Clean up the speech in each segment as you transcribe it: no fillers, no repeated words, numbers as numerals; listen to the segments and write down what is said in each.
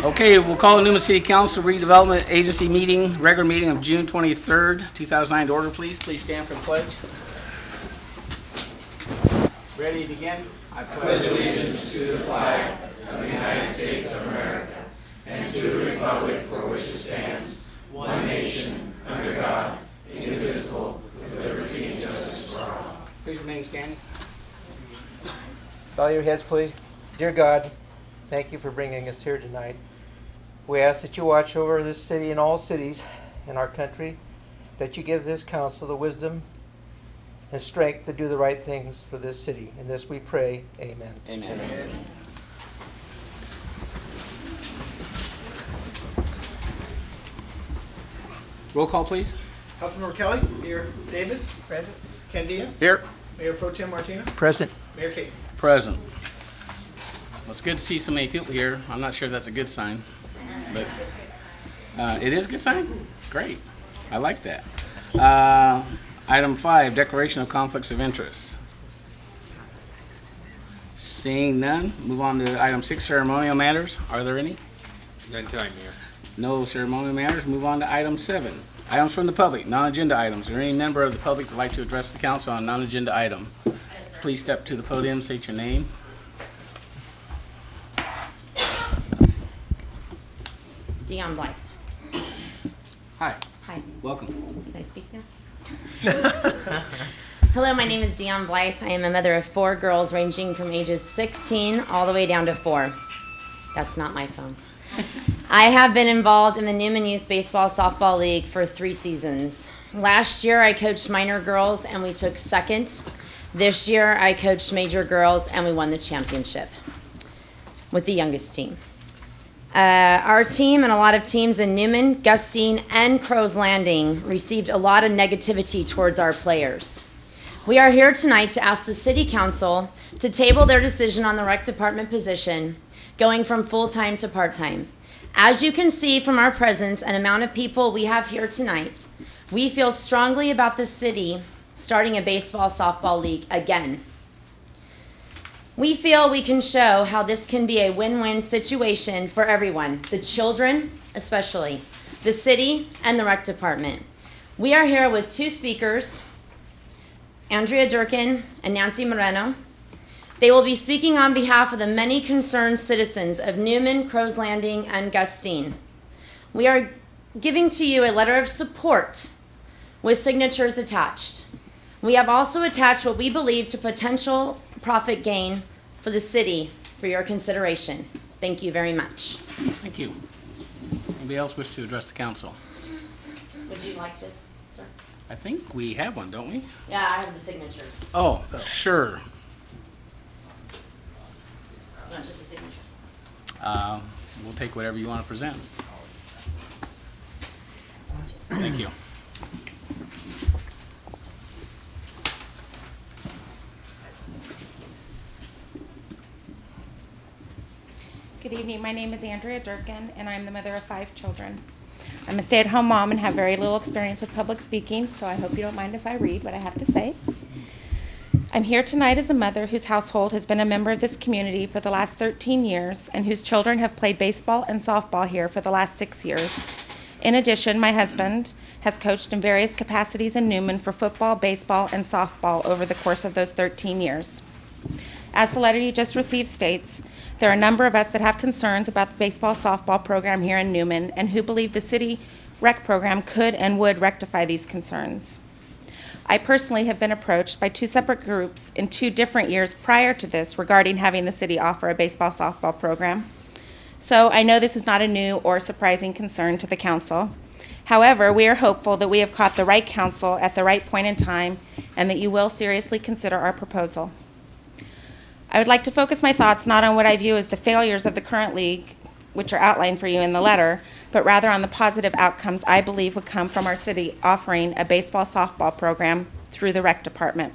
Okay, we'll call the Newman City Council Redevelopment Agency meeting, regular meeting of June 23rd, 2009 to order, please. Please stand for the pledge. Ready to begin? I pledge allegiance to the flag of the United States of America and to the republic for which it stands, one nation, under God, indivisible, with liberty and justice for all. Please remain standing. Bow your heads, please. Dear God, thank you for bringing us here tonight. We ask that you watch over this city and all cities in our country, that you give this council the wisdom and strength to do the right things for this city. In this we pray, amen. Amen. Amen. Roll call, please. Councilmember Kelly. Here. Davis. Present. Candia. Here. Mayor Pro Tem Martina. Present. Mayor Kate. Present. Well, it's good to see so many people here. I'm not sure if that's a good sign, but it is a good sign? Great. I like that. Item 5, declaration of conflicts of interest. Seeing none, move on to item 6, ceremonial matters. Are there any? None time, Mayor. No ceremonial matters. Move on to item 7. Items from the public, non-agenda items. Is there any member of the public that would like to address the council on a non-agenda item? Yes, sir. Please step to the podium, state your name. Dion Blythe. Hi, Hi. welcome. Can I speak now? Hello, my name is Dion Blythe. I am a mother of 4 girls ranging from ages 16 all the way down to 4. That's not my phone. I have been involved in the Newman Youth Baseball Softball League for 3 seasons. Last year I coached minor girls and we took second. This year I coached major girls and we won the championship with the youngest team. Our team and a lot of teams in Newman, Gustine, and Crow's Landing received a lot of negativity towards our players. We are here tonight to ask the City Council to table their decision on the rec department position, going from full-time to part-time. As you can see from our presence and amount of people we have here tonight, we feel strongly about the city starting a baseball-softball league again. We feel we can show how this can be a win-win situation for everyone, the children especially, the city, and the rec department. We are here with 2 speakers, Andrea Durkin and Nancy Moreno. They will be speaking on behalf of the many concerned citizens of Newman, Crow's Landing, and Gustine. We are giving to you a letter of support with signatures attached. We have also attached what we believe to potential profit gain for the city for your consideration. Thank you very much. Thank you. Anybody else wish to address the council? Would you like this, sir? I think we have one, don't we? Yeah, I have the signatures. Oh, sure. Not just a signature. We'll take whatever you want to present. Thank you. Good evening. My name is Andrea Durkin, and I'm the mother of 5 children. I'm a stay-at-home mom and have very little experience with public speaking, so I hope you don't mind if I read what I have to say. I'm here tonight as a mother whose household has been a member of this community for the last 13 years and whose children have played baseball and softball here for the last 6 years. In addition, my husband has coached in various capacities in Newman for football, baseball, and softball over the course of those 13 years. As the letter you just received states, there are a number of us that have concerns about the baseball-softball program here in Newman and who believe the city rec program could and would rectify these concerns. I personally have been approached by 2 separate groups in 2 different years prior to this regarding having the city offer a baseball-softball program. So I know this is not a new or surprising concern to the council. However, we are hopeful that we have caught the right council at the right point in time and that you will seriously consider our proposal. I would like to focus my thoughts not on what I view as the failures of the current league, which are outlined for you in the letter, but rather on the positive outcomes I believe would come from our city offering a baseball-softball program through the rec department.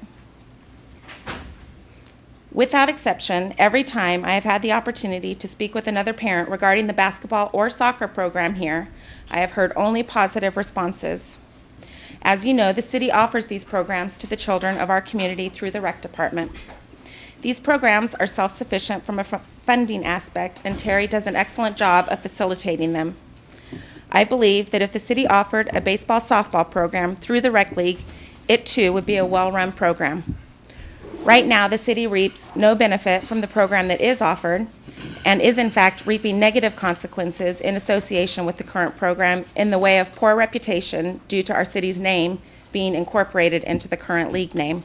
Without exception, every time I have had the opportunity to speak with another parent regarding the basketball or soccer program here, I have heard only positive responses. As you know, the city offers these programs to the children of our community through the rec department. These programs are self-sufficient from a funding aspect, and Terry does an excellent job of facilitating them. I believe that if the city offered a baseball softball program through the rec league, it too would be a well-run program. Right now, the city reaps no benefit from the program that is offered and is in fact reaping negative consequences in association with the current program in the way of poor reputation due to our city's name being incorporated into the current league name.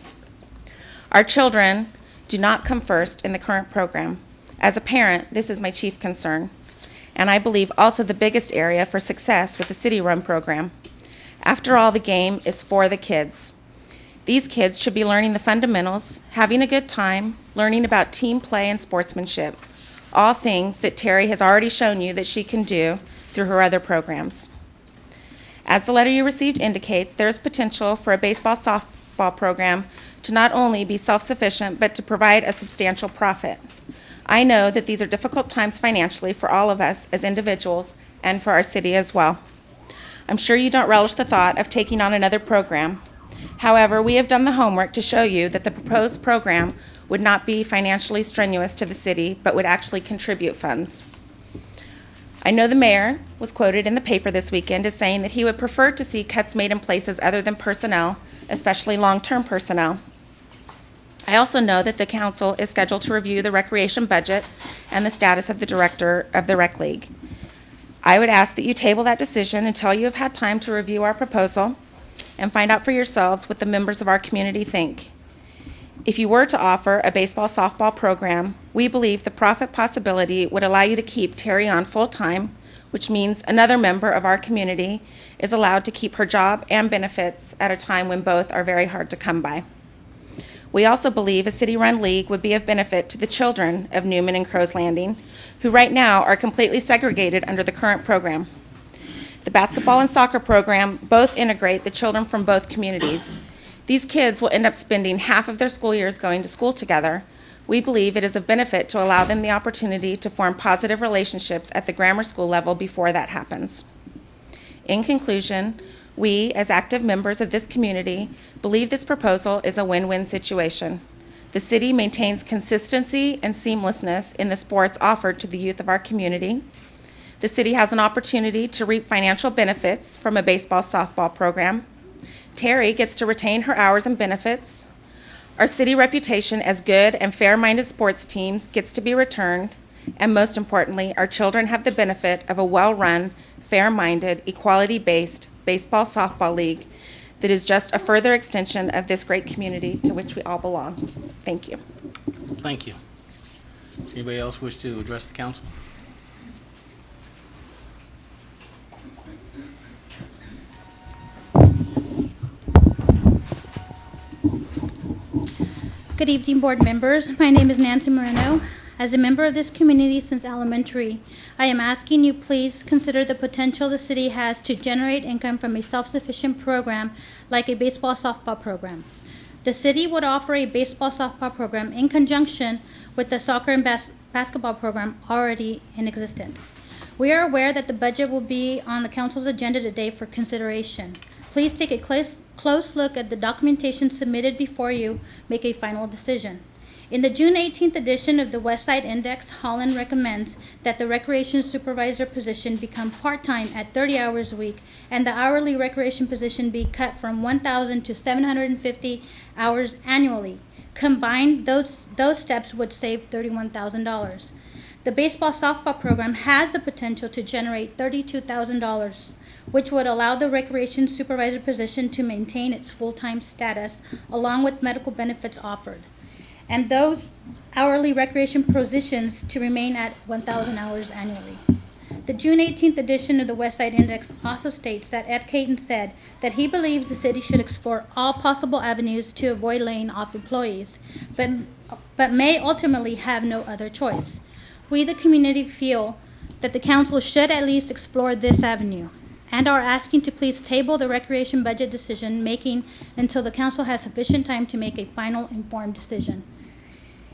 Our children do not come first in the current program. As a parent, this is my chief concern, and I believe also the biggest area for success with the city-run program. After all, the game is for the kids. These kids should be learning the fundamentals, having a good time, learning about team play and sportsmanship, all things that Terry has already shown you that she can do through her other programs. As the letter you received indicates, there is potential for a baseball softball program to not only be self-sufficient, but to provide a substantial profit. I know that these are difficult times financially for all of us as individuals and for our city as well. I'm sure you don't relish the thought of taking on another program. However, we have done the homework to show you that the proposed program would not be financially strenuous to the city, but would actually contribute funds. I know the mayor was quoted in the paper this weekend as saying that he would prefer to see cuts made in places other than personnel, especially long-term personnel. I also know that the council is scheduled to review the recreation budget and the status of the director of the rec league. I would ask that you table that decision until you have had time to review our proposal and find out for yourselves what the members of our community think. If you were to offer a baseball softball program, we believe the profit possibility would allow you to keep Terry on full-time, which means another member of our community is allowed to keep her job and benefits at a time when both are very hard to come by. We also believe a city-run league would be of benefit to the children of Newman and Crow's Landing, who right now are completely segregated under the current program. The basketball and soccer program both integrate the children from both communities. These kids will end up spending half of their school years going to school together. We believe it is of benefit to allow them the opportunity to form positive relationships at the grammar school level before that happens. In conclusion, we, as active members of this community, believe this proposal is a win-win situation. The city maintains consistency and seamlessness in the sports offered to the youth of our community. The city has an opportunity to reap financial benefits from a baseball softball program. Terry gets to retain her hours and benefits. Our city reputation as good and fair-minded sports teams gets to be returned. And most importantly, our children have the benefit of a well-run, fair-minded, equality-based baseball softball league that is just a further extension of this great community to which we all belong. Thank you. Thank you. Anybody else wish to address the council? Good evening, board members. My name is Nancy Moreno. As a member of this community since elementary, I am asking you please consider the potential the city has to generate income from a self-sufficient program like a baseball softball program. The city would offer a baseball softball program in conjunction with the soccer and basketball program already in existence. We are aware that the budget will be on the council's agenda today for consideration. Please take a close look at the documentation submitted before you make a final decision. In the June 18th edition of the West Side Index, Holland recommends that the recreation supervisor position become part-time at 30 hours a week and the hourly recreation position be cut from 1,000 to 750 hours annually. Combined, those steps would save $31,000. The baseball softball program has the potential to generate $32,000, which would allow the recreation supervisor position to maintain its full-time status along with medical benefits offered, and those hourly recreation positions to remain at 1,000 hours annually. The June 18th edition of the West Side Index also states that Ed Caton said that he believes the city should explore all possible avenues to avoid laying off employees, but may ultimately have no other choice. We, the community, feel that the council should at least explore this avenue and are asking to please table the recreation budget decision making until the council has sufficient time to make a final informed decision.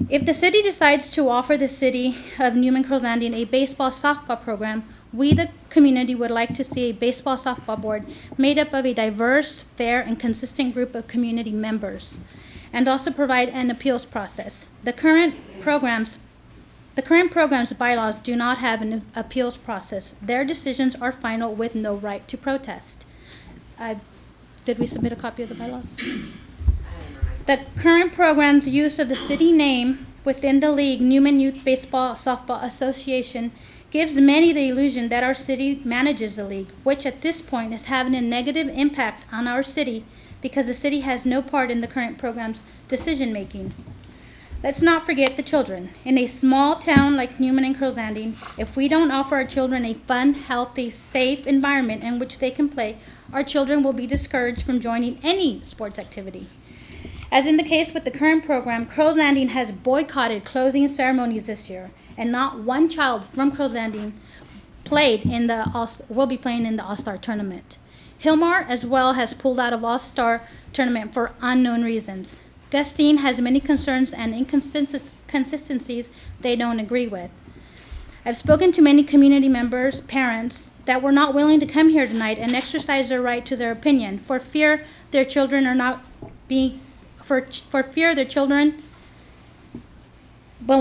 If the city decides to offer the city of Newman Crow's Landing a baseball softball program, we, the community, would like to see a baseball softball board made up of a diverse, fair, and consistent group of community members. and also provide an appeals process. The current program's bylaws do not have an appeals process. Their decisions are final with no right to protest. Did we submit a copy of the bylaws? The current program's use of the city name within the league, Newman Youth Baseball Softball Association, gives many the illusion that our city manages the league, which at this point is having a negative impact on our city because the city has no part in the current program's decision-making. Let's not forget the children. In a small town like Newman and Crow's Landing, if we don't offer our children a fun, healthy, safe environment in which they can play, our children will be discouraged from joining any sports activity. As in the case with the current program, Crow's Landing has boycotted closing ceremonies this year, and not one child from Crow's Landing will be playing in the All-Star tournament. Hillmar as well has pulled out of All-Star tournament for unknown reasons. Gustine has many concerns and inconsistencies they don't agree with. I've spoken to many community members, parents, that were not willing to come here tonight and exercise their right to their opinion for fear their children will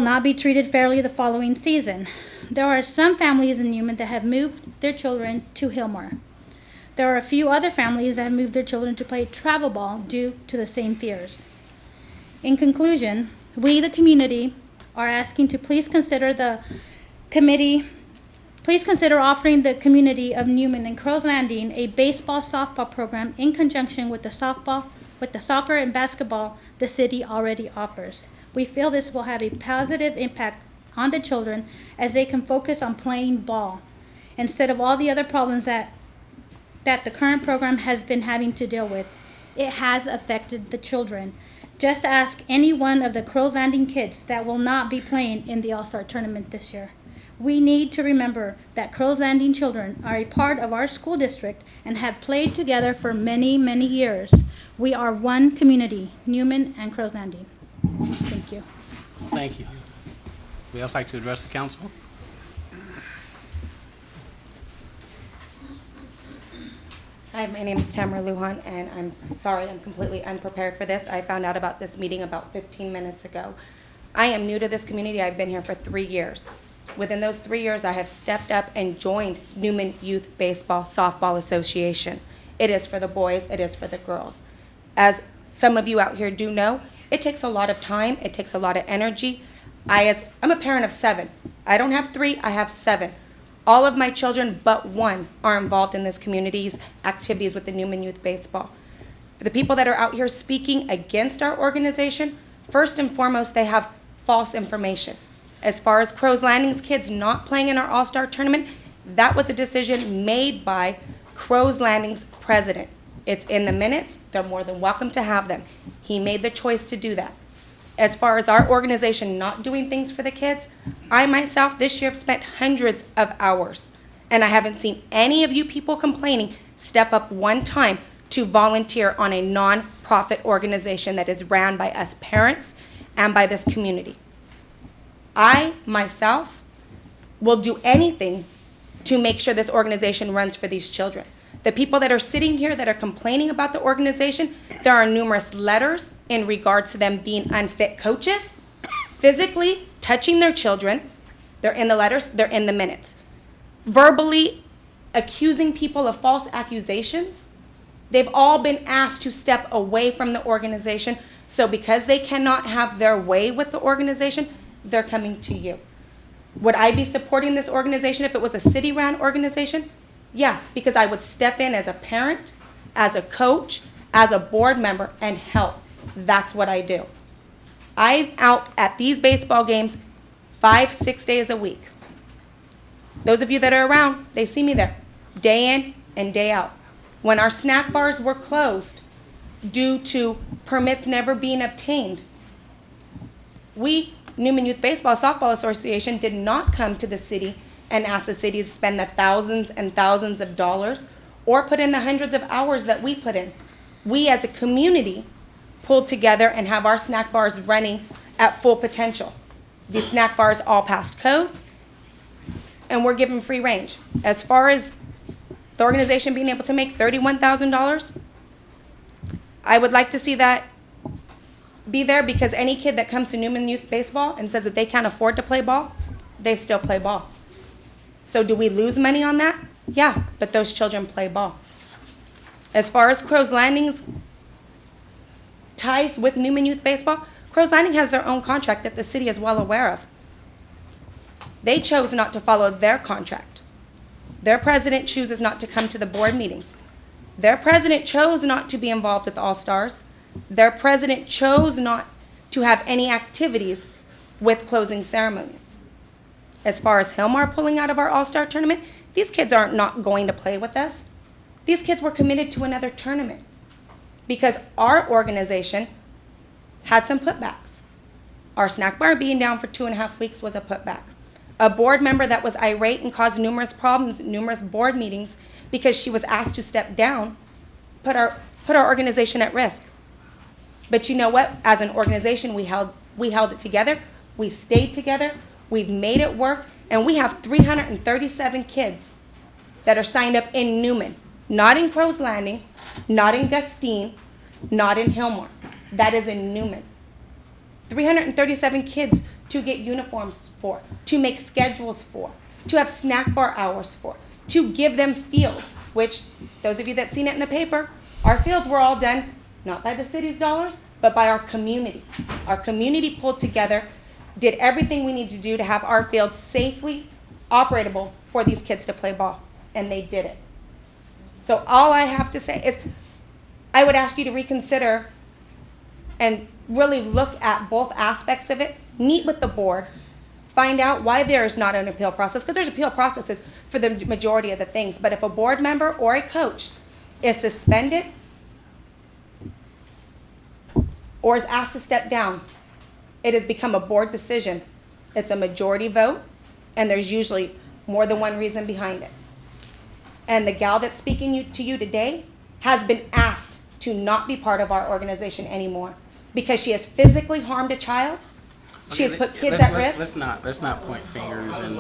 not be treated fairly the following season. There are some families in Newman that have moved their children to Hillmar. There are a few other families that have moved their children to play travel ball due to the same fears. In conclusion, we, the community, are asking to please consider offering the community of Newman and Crow's Landing a baseball softball program in conjunction with the soccer and basketball the city already offers. We feel this will have a positive impact on the children as they can focus on playing ball instead of all the other problems that the current program has been having to deal with. It has affected the children. Just ask any one of the Crow's Landing kids that will not be playing in the All-Star tournament this year. We need to remember that Crow's Landing children are a part of our school district and have played together for many, many years. We are one community, Newman and Crow's Landing. Thank you. Thank you. We else like to address the council? Hi, my name is Tamara Lujan, and I'm sorry I'm completely unprepared for this. I found out about this meeting about 15 minutes ago. I am new to this community. I've been here for 3 years. Within those 3 years, I have stepped up and joined Newman Youth Baseball Softball Association. It is for the boys, it is for the girls. As some of you out here do know, it takes a lot of time, it takes a lot of energy. I'm a parent of 7. I don't have 3, I have 7. All of my children but one are involved in this community's activities with the Newman Youth Baseball. For the people that are out here speaking against our organization, first and foremost, they have false information. As far as Crow's Landing's kids not playing in our All-Star tournament, that was a decision made by Crow's Landing's president. It's in the minutes. They're more than welcome to have them. He made the choice to do that. As far as our organization not doing things for the kids, I myself this year have spent hundreds of hours, and I haven't seen any of you people complaining step up one time to volunteer on a non-profit organization that is ran by us parents and by this community. I myself will do anything to make sure this organization runs for these children. The people that are sitting here that are complaining about the organization, there are numerous letters in regards to them being unfit coaches, physically touching their children. They're in the letters, they're in the minutes. Verbally accusing people of false accusations. They've all been asked to step away from the organization. So because they cannot have their way with the organization, they're coming to you. Would I be supporting this organization if it was a city-run organization? Yeah, because I would step in as a parent, as a coach, as a board member, and help. That's what I do. I'm out at these baseball games 5-6 days a week. Those of you that are around, they see me there, day in and day out. When our snack bars were closed due to permits never being obtained, we, Newman Youth Baseball Softball Association, did not come to the city and ask the city to spend the thousands and thousands of dollars or put in the hundreds of hours that we put in. We as a community pulled together and have our snack bars running at full potential. These snack bars all passed codes, and we're given free range. As far as the organization being able to make $31,000, I would like to see that be there because any kid that comes to Newman Youth Baseball and says that they can't afford to play ball, they still play ball. So do we lose money on that? Yeah, but those children play ball. As far as Crow's Landing's ties with Newman Youth Baseball, Crow's Landing has their own contract that the city is well aware of. They chose not to follow their contract. Their president chooses not to come to the board meetings. Their president chose not to be involved with All-Stars. Their president chose not to have any activities with closing ceremonies. As far as Hillmar pulling out of our All-Star tournament, these kids aren't not going to play with us. These kids were committed to another tournament because our organization had some putbacks. Our snack bar being down for 2.5 weeks was a putback. A board member that was irate and caused numerous problems, numerous board meetings, because she was asked to step down, put our organization at risk. But you know what? As an organization, we held it together. We stayed together. We've made it work. And we have 337 kids that are signed up in Newman, not in Crow's Landing, not in Gustine, not in Hillmar. That is in Newman. 337 kids to get uniforms for, to make schedules for, to have snack bar hours for, to give them fields, which those of you that seen it in the paper, our fields were all done not by the city's dollars, but by our community. Our community pulled together, did everything we need to do to have our fields safely operable for these kids to play ball, and they did it. So all I have to say is I would ask you to reconsider and really look at both aspects of it, meet with the board, find out why there is not an appeal process, because there's appeal processes for the majority of the things. But if a board member or a coach is suspended or is asked to step down, it has become a board decision. It's a majority vote, and there's usually more than one reason behind it. And the gal that's speaking to you today has been asked to not be part of our organization anymore because she has physically harmed a child. She has put kids at risk. Let's not point fingers and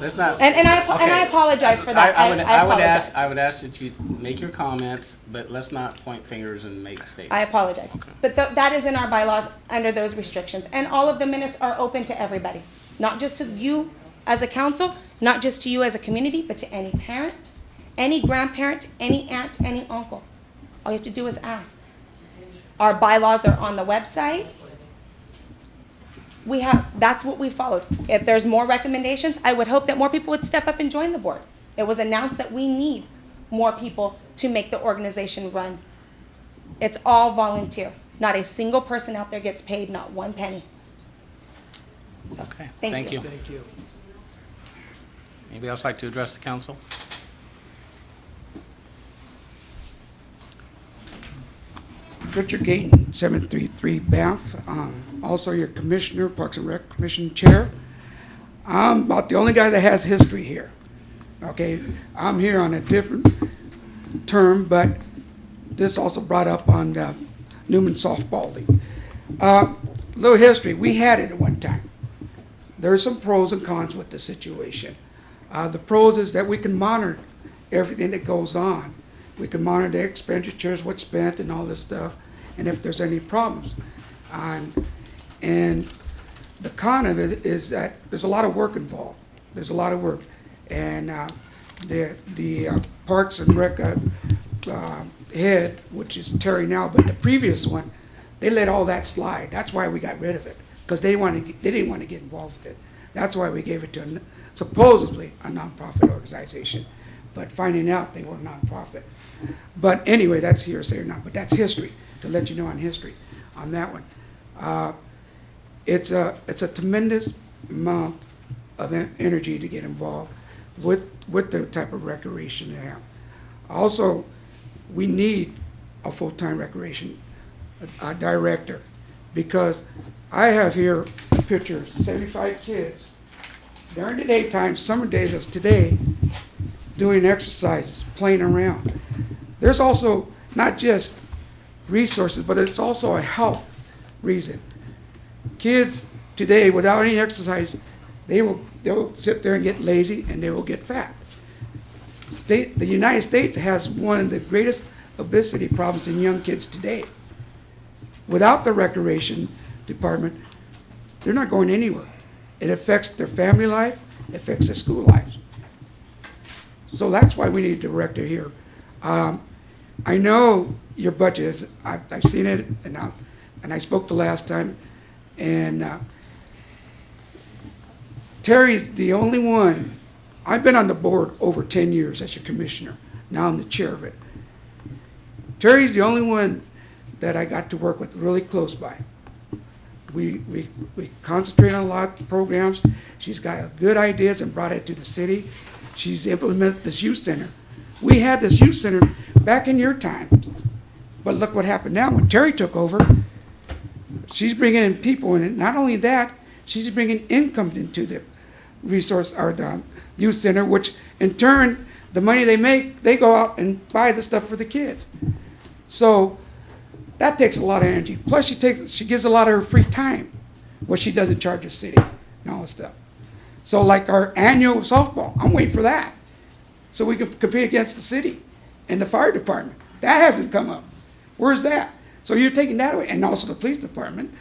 let's not. And I apologize for that. I apologize. I would ask that you make your comments, but let's not point fingers and make statements. I apologize. Okay. But that is in our bylaws under those restrictions. And all of the minutes are open to everybody, not just to you as a council, not just to you as a community, but to any parent, any grandparent, any aunt, any uncle. All you have to do is ask. Our bylaws are on the website. That's what we followed. If there's more recommendations, I would hope that more people would step up and join the board. It was announced that we need more people to make the organization run. It's all volunteer. Not a single person out there gets paid, not one penny. So, Okay. Thank you. Thank you. Anybody else like to address the council? Richard Gayton, 733 Banff. Also your commissioner, Parks and Rec Commission Chair. I'm about the only guy that has history here. Okay, I'm here on a different term, but this also brought up on the Newman Softball League. Little history, we had it at one time. There's some pros and cons with the situation. The pros is that we can monitor everything that goes on. We can monitor the expenditures, what's spent, and all this stuff, and if there's any problems. And the con of it is that there's a lot of work involved. There's a lot of work. And the Parks and Rec head, which is Terry now, but the previous one, they let all that slide. That's why we got rid of it, because they didn't want to get involved with it. That's why we gave it to supposedly a nonprofit organization, but finding out they were nonprofit. But anyway, that's hearsay or not, but that's history, to let you know on history on that one. It's a tremendous amount of energy to get involved with the type of recreation they have. Also, we need a full-time recreation director, because I have here a picture of 75 kids during the daytime, summer days as today, doing exercises, playing around. There's also not just resources, but it's also a health reason. Kids today, without any exercise, they'll sit there and get lazy, and they will get fat. The United States has one of the greatest obesity problems in young kids today. without the recreation department, they're not going anywhere. It affects their family life, it affects their school lives. So that's why we need a director here. I know your budget is, I've seen it, and I spoke the last time, and Terry's the only one. I've been on the board over 10 years as your commissioner. Now I'm the chair of it. Terry's the only one that I got to work with really close by. We concentrate on a lot of programs. She's got good ideas and brought it to the city. She's implemented this youth center. We had this youth center back in your time. But look what happened now. When Terry took over, she's bringing in people in it. Not only that, she's bringing income into the resource or the youth center, which in turn, the money they make, they go out and buy the stuff for the kids. So that takes a lot of energy. Plus, she gives a lot of her free time, what she doesn't charge the city and all this stuff. So like our annual softball, I'm waiting for that, so we can compete against the city and the fire department. That hasn't come up. Where's that? So you're taking that away, and also the police department.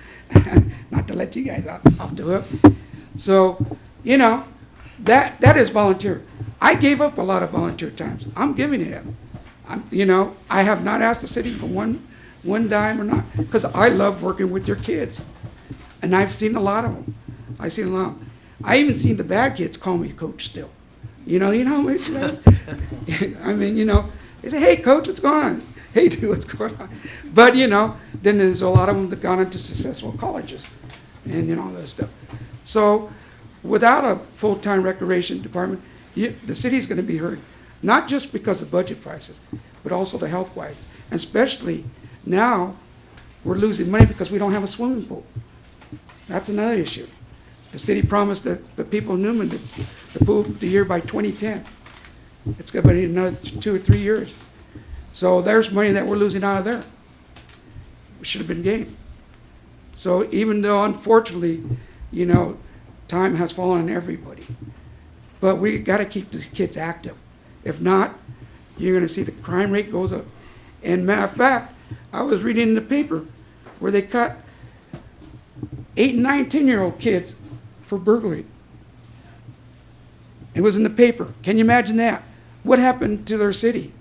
Not to let you guys off the hook. So, you know, that is volunteer. I gave up a lot of volunteer times. I'm giving it up. I have not asked the city for one dime or not, because I love working with your kids, and I've seen a lot of them. I even seen the bad kids call me coach still. I mean, they say, "Hey, coach, what's going on? Hey, dude, what's going on?" But then there's a lot of them that gone into successful colleges, and all that stuff. So, without a full-time recreation department, the city's going to be hurt, not just because of budget prices, but also the health-wise, and especially now we're losing money because we don't have a swimming pool. That's another issue. The city promised the people of Newman the pool the year by 2010. It's going to be another 2 or 3 years. So there's money that we're losing out of there. It should have been gained. So even though, unfortunately, time has fallen on everybody, but we got to keep these kids active. If not, you're going to see the crime rate goes up. And matter of fact, I was reading in the paper where they caught 8, 9, 10-year-old kids for burglary. It was in the paper. Can you imagine that? What happened to their city?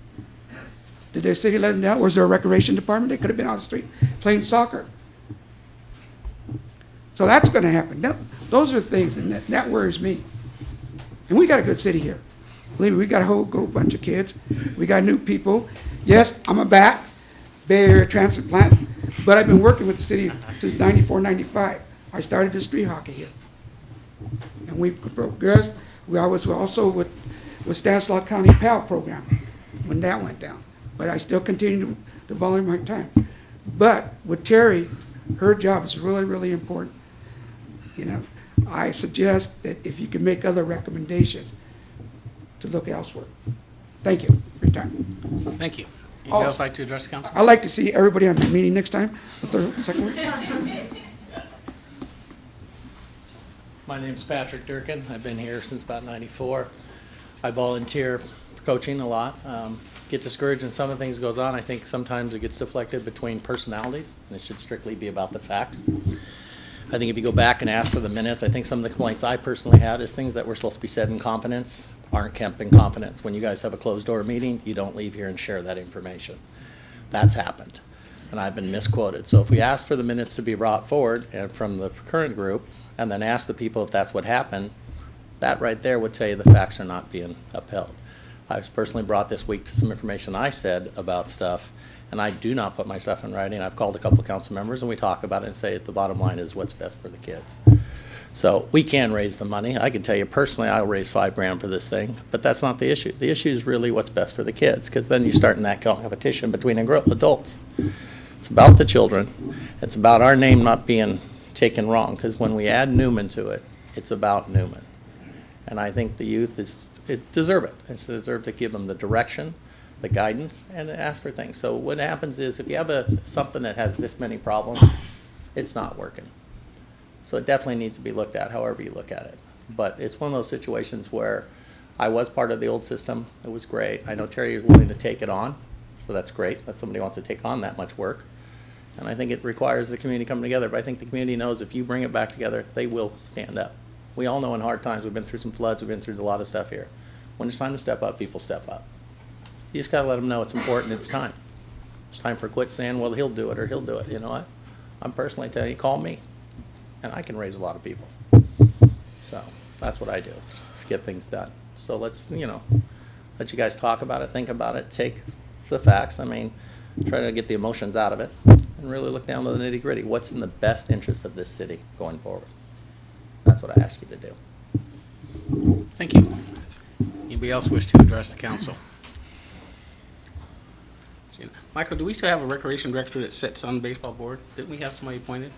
Did their city let them down? Was there a recreation department? They could have been on the street playing soccer. So that's going to happen. Those are things, and that worries me. And we got a good city here. Believe me, we got a whole bunch of kids. We got new people. Yes, I'm a BAT, Bay Area Transplant, but I've been working with the city since 94, 95. I started the street hockey here. And we progressed. I was also with Stanislaus County PAL program when that went down. But I still continue to volunteer my time. But with Terry, her job is really, really important. I suggest that if you can make other recommendations, to look elsewhere. Thank you for your time. Thank you. Anybody else like to address the council? I'd like to see everybody on the meeting next time, the third, second week. My name's Patrick Durkin. I've been here since about '94. I volunteer for coaching a lot. Get discouraged when some of the things goes on. I think sometimes it gets deflected between personalities, and it should strictly be about the facts. I think if you go back and ask for the minutes, I think some of the complaints I personally had is things that were supposed to be said in confidence aren't kept in confidence. When you guys have a closed-door meeting, you don't leave here and share that information. That's happened, and I've been misquoted. So if we ask for the minutes to be brought forward and from the current group, and then ask the people if that's what happened, that right there would tell you the facts are not being upheld. I was personally brought this week to some information I said about stuff, and I do not put my stuff in writing. I've called a couple of council members, and we talk about it and say the bottom line is what's best for the kids. So we can raise the money. I can tell you personally I'll raise $5,000 for this thing, but that's not the issue. The issue is really what's best for the kids, because then you start in that competition between adults. It's about the children. It's about our name not being taken wrong, because when we add Newman to it, it's about Newman. And I think the youth deserve it. It's deserve to give them the direction, the guidance, and ask for things. So what happens is if you have something that has this many problems, it's not working. So it definitely needs to be looked at however you look at it. But it's one of those situations where I was part of the old system. It was great. I know Terry is willing to take it on, so that's great. That somebody wants to take on that much work. And I think it requires the community coming together, but I think the community knows if you bring it back together, they will stand up. We all know in hard times, we've been through some floods, we've been through a lot of stuff here. When it's time to step up, people step up. You just gotta let them know it's important, it's time. It's time for quit saying, well, he'll do it or he'll do it. You know what? I'm personally telling you, call me, and I can raise a lot of people. So that's what I do, is get things done. So let's, let you guys talk about it, think about it, take the facts. I mean, try to get the emotions out of it and really look down to the nitty gritty. What's in the best interest of this city going forward? That's what I ask you to do. Thank you. Anybody else wish to address the council? Michael, do we still have a recreation director that sits on the baseball board? Didn't we have somebody appointed?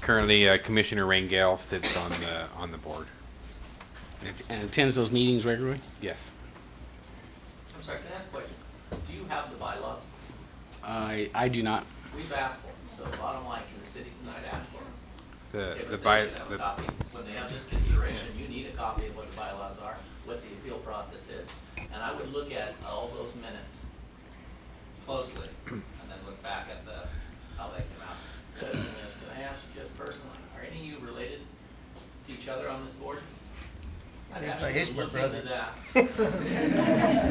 Currently, Commissioner Rangel sits on the board. And attends those meetings regularly? Yes. I'm sorry, can I ask a question? Do you have the bylaws? I do not. We've asked for them, so bottom line, can the city tonight ask for them? The Copy. When they have this consideration, you need a copy of what the bylaws are, what the appeal process is, and I would look at all those minutes closely, and then look back at how they came out. Good. And just can I ask you just personally, are any of you related to each other on this board? He's my brother. That.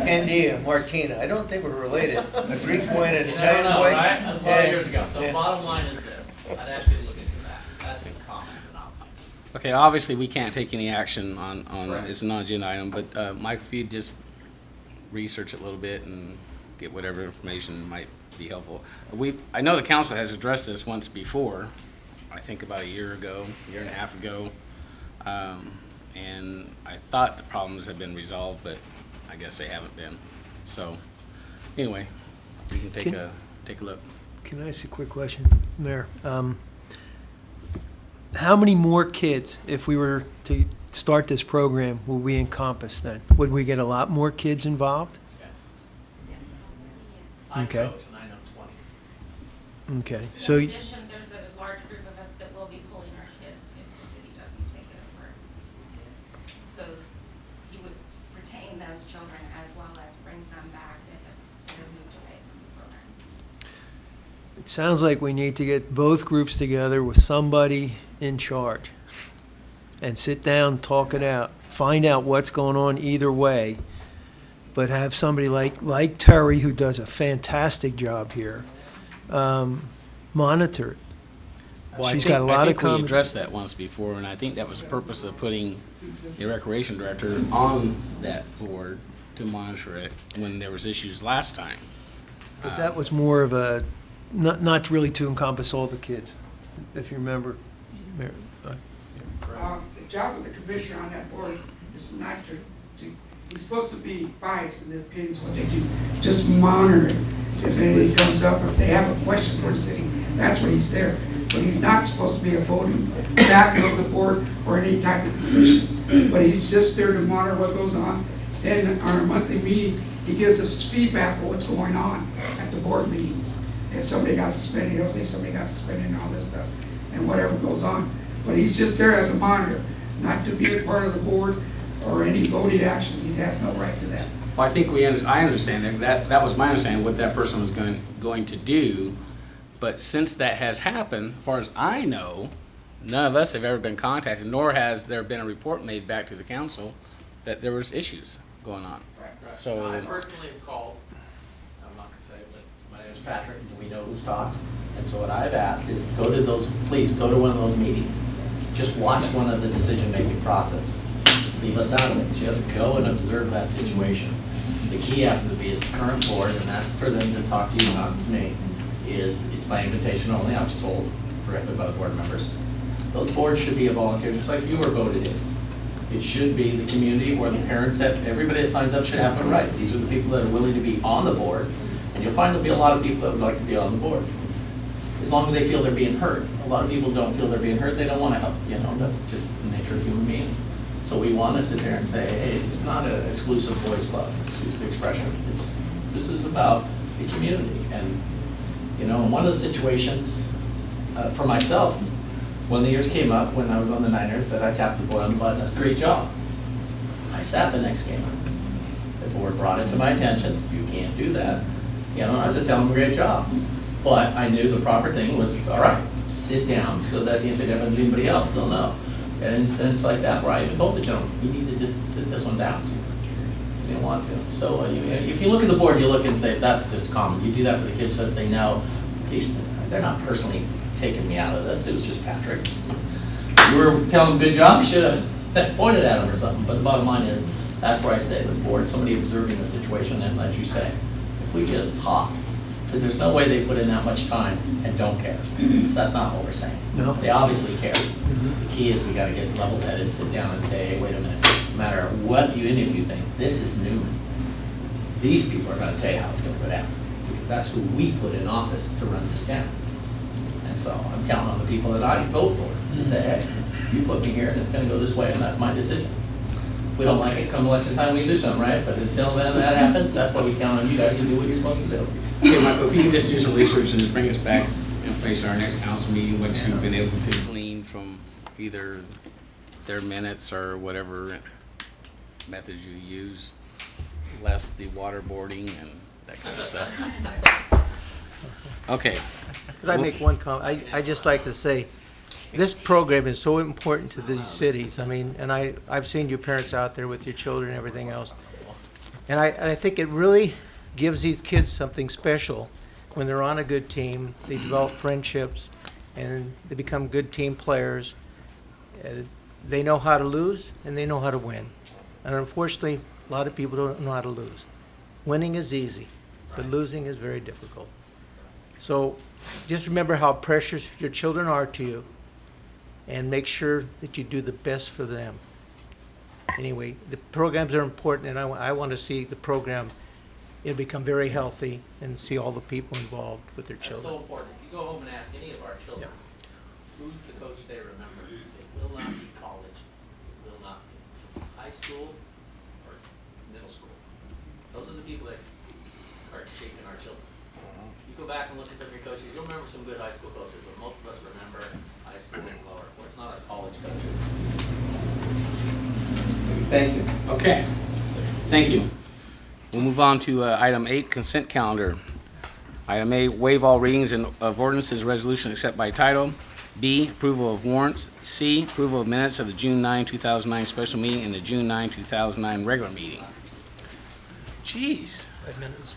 Andy and Martina. I don't think we're related. A Greek boy and an You never Italian know, boy. right? That was a lot of years ago. So Yeah. bottom line is this. I'd ask you to look into that. That's a common phenomenon. Okay, obviously, we can't take any action on Correct. it's a non-agenda item, but Michael, if you just research it a little bit and get whatever information might be helpful. I know the council has addressed this once before, I think about a year and a half ago. And I thought the problems had been resolved, but I guess they haven't been. So, anyway, we can take a look. Can I ask you a quick question, Mayor? How many more kids, if we were to start this program, will we encompass then? Would we get a lot more kids involved? Yes. I Okay. coach and I know 20. Okay, so, In addition, there's a large group of us that will be pulling our kids if the city doesn't take it over. So you would retain those children as well as bring some back that have moved away from the program. it sounds like we need to get both groups together with somebody in charge and sit down, talk it out, find out what's going on either way, but have somebody like Terry, who does a fantastic job here, monitor it. Well, She's got a lot I of think we comments. addressed that once before, and I think that was the purpose of putting the recreation director on that board to monitor it when there was issues last time. But that was more of a, not really to encompass all the kids, if you remember. Mayor. The job of the commissioner on that board is not he's supposed to be biased in the opinions of what they do. Just monitor it. If anything comes up, or if they have a question for the city, that's when he's there. But he's not supposed to be a voting backer of the board or any type of decision. But he's just there to monitor what goes on. Then on our monthly meeting, he gives us feedback of what's going on at the board meetings. If somebody got suspended, he'll say somebody got suspended and all this stuff, and whatever goes on. But he's just there as a monitor, not to be a part of the board or any voting action. He has no right to that. Well, I think I understand that was my understanding what that person was going to do. But since that has happened, as far as I know, none of us have ever been contacted, nor has there been a report made back to the council that there was issues going on. Right. So I personally have called, I'm not gonna say it, but my name is Patrick, and we know who's talked. And so what I've asked is please go to one of those meetings. Just watch one of the decision-making processes. Leave us out of it. Just go and observe that situation. The key happens to be is the current board, and that's for them to talk to you, not to me, it's by invitation only. I was told directly by the board members. Those boards should be a volunteer, just like you were voted in. It should be the community where the parents that, everybody that signs up should have a right. These are the people that are willing to be on the board, and you'll find there'll be a lot of people that would like to be on the board. As long as they feel they're being heard. A lot of people don't feel they're being heard, they don't want to help, that's just the nature of human beings. So we want to sit there and say, hey, it's not an exclusive voice club, excuse the expression. This is about the community. And, one of the situations for myself, one of the years came up when I was on the Niners that I tapped the boy on the butt, that's a great job. I sat the next game. The board brought it to my attention, you can't do that. I was just telling him, great job. But I knew the proper thing was, all right, sit down so that if it happens to anybody else, they'll know. And incidents like that, where I even told the gentleman, you need to just sit this one down. He didn't want to. So if you look at the board, you look and say, that's just common. You do that for the kids so that they know, they're not personally taking me out of this. It was just Patrick. You were telling him good job, you should have pointed at him or something. But the bottom line is, that's where I say the board, somebody observing the situation, and as you say, if we just talk, because there's no way they put in that much time and don't care. So that's not what we're saying. No. They obviously care. The key is we gotta get level-headed, sit down and say, hey, wait a minute, no matter what any of you think, this is Newman. These people are gonna tell you how it's gonna go down, because that's who we put in office to run this town. And so I'm counting on the people that I vote for to say, hey, you put me here and it's gonna go this way and that's my decision. If we don't like it, come election time, we can do something, right? But until then that happens, that's why we count on you guys to do what you're supposed to do. Okay, Michael, if you can just do some research and just bring us back information at our next council meeting, what you've been able to glean from either their minutes or whatever methods you use, less the waterboarding and that kind of stuff. Okay. Could I make one comment? I just like to say, this program is so important to these cities. I mean, and I've seen you parents out there with your children and everything else. And I think it really gives these kids something special when they're on a good team. They develop friendships and they become good team players. They know how to lose and they know how to win. And unfortunately, a lot of people don't know how to lose. Winning is easy, but losing is very difficult. So just remember how precious your children are to you and make sure that you do the best for them. Anyway, the programs are important, and I want to see the program become very healthy and see all the people involved with their children. That's so important. If you go home and ask any of our children, who's the coach they remember, it will not be college, it will not be high school or middle school. Those are the people that are shaping our children. You go back and look at some of your coaches, you'll remember some good high school coaches, but most of us remember high school and lower. Well, it's not our college coaches. Thank you. Okay, thank you. We'll move on to item 8, consent calendar. Item A, waive all readings of ordinances, resolution except by title. B, approval of warrants. C, approval of minutes of the June 9, 2009 special meeting and the June 9, 2009 regular meeting. Jeez. 5 minutes,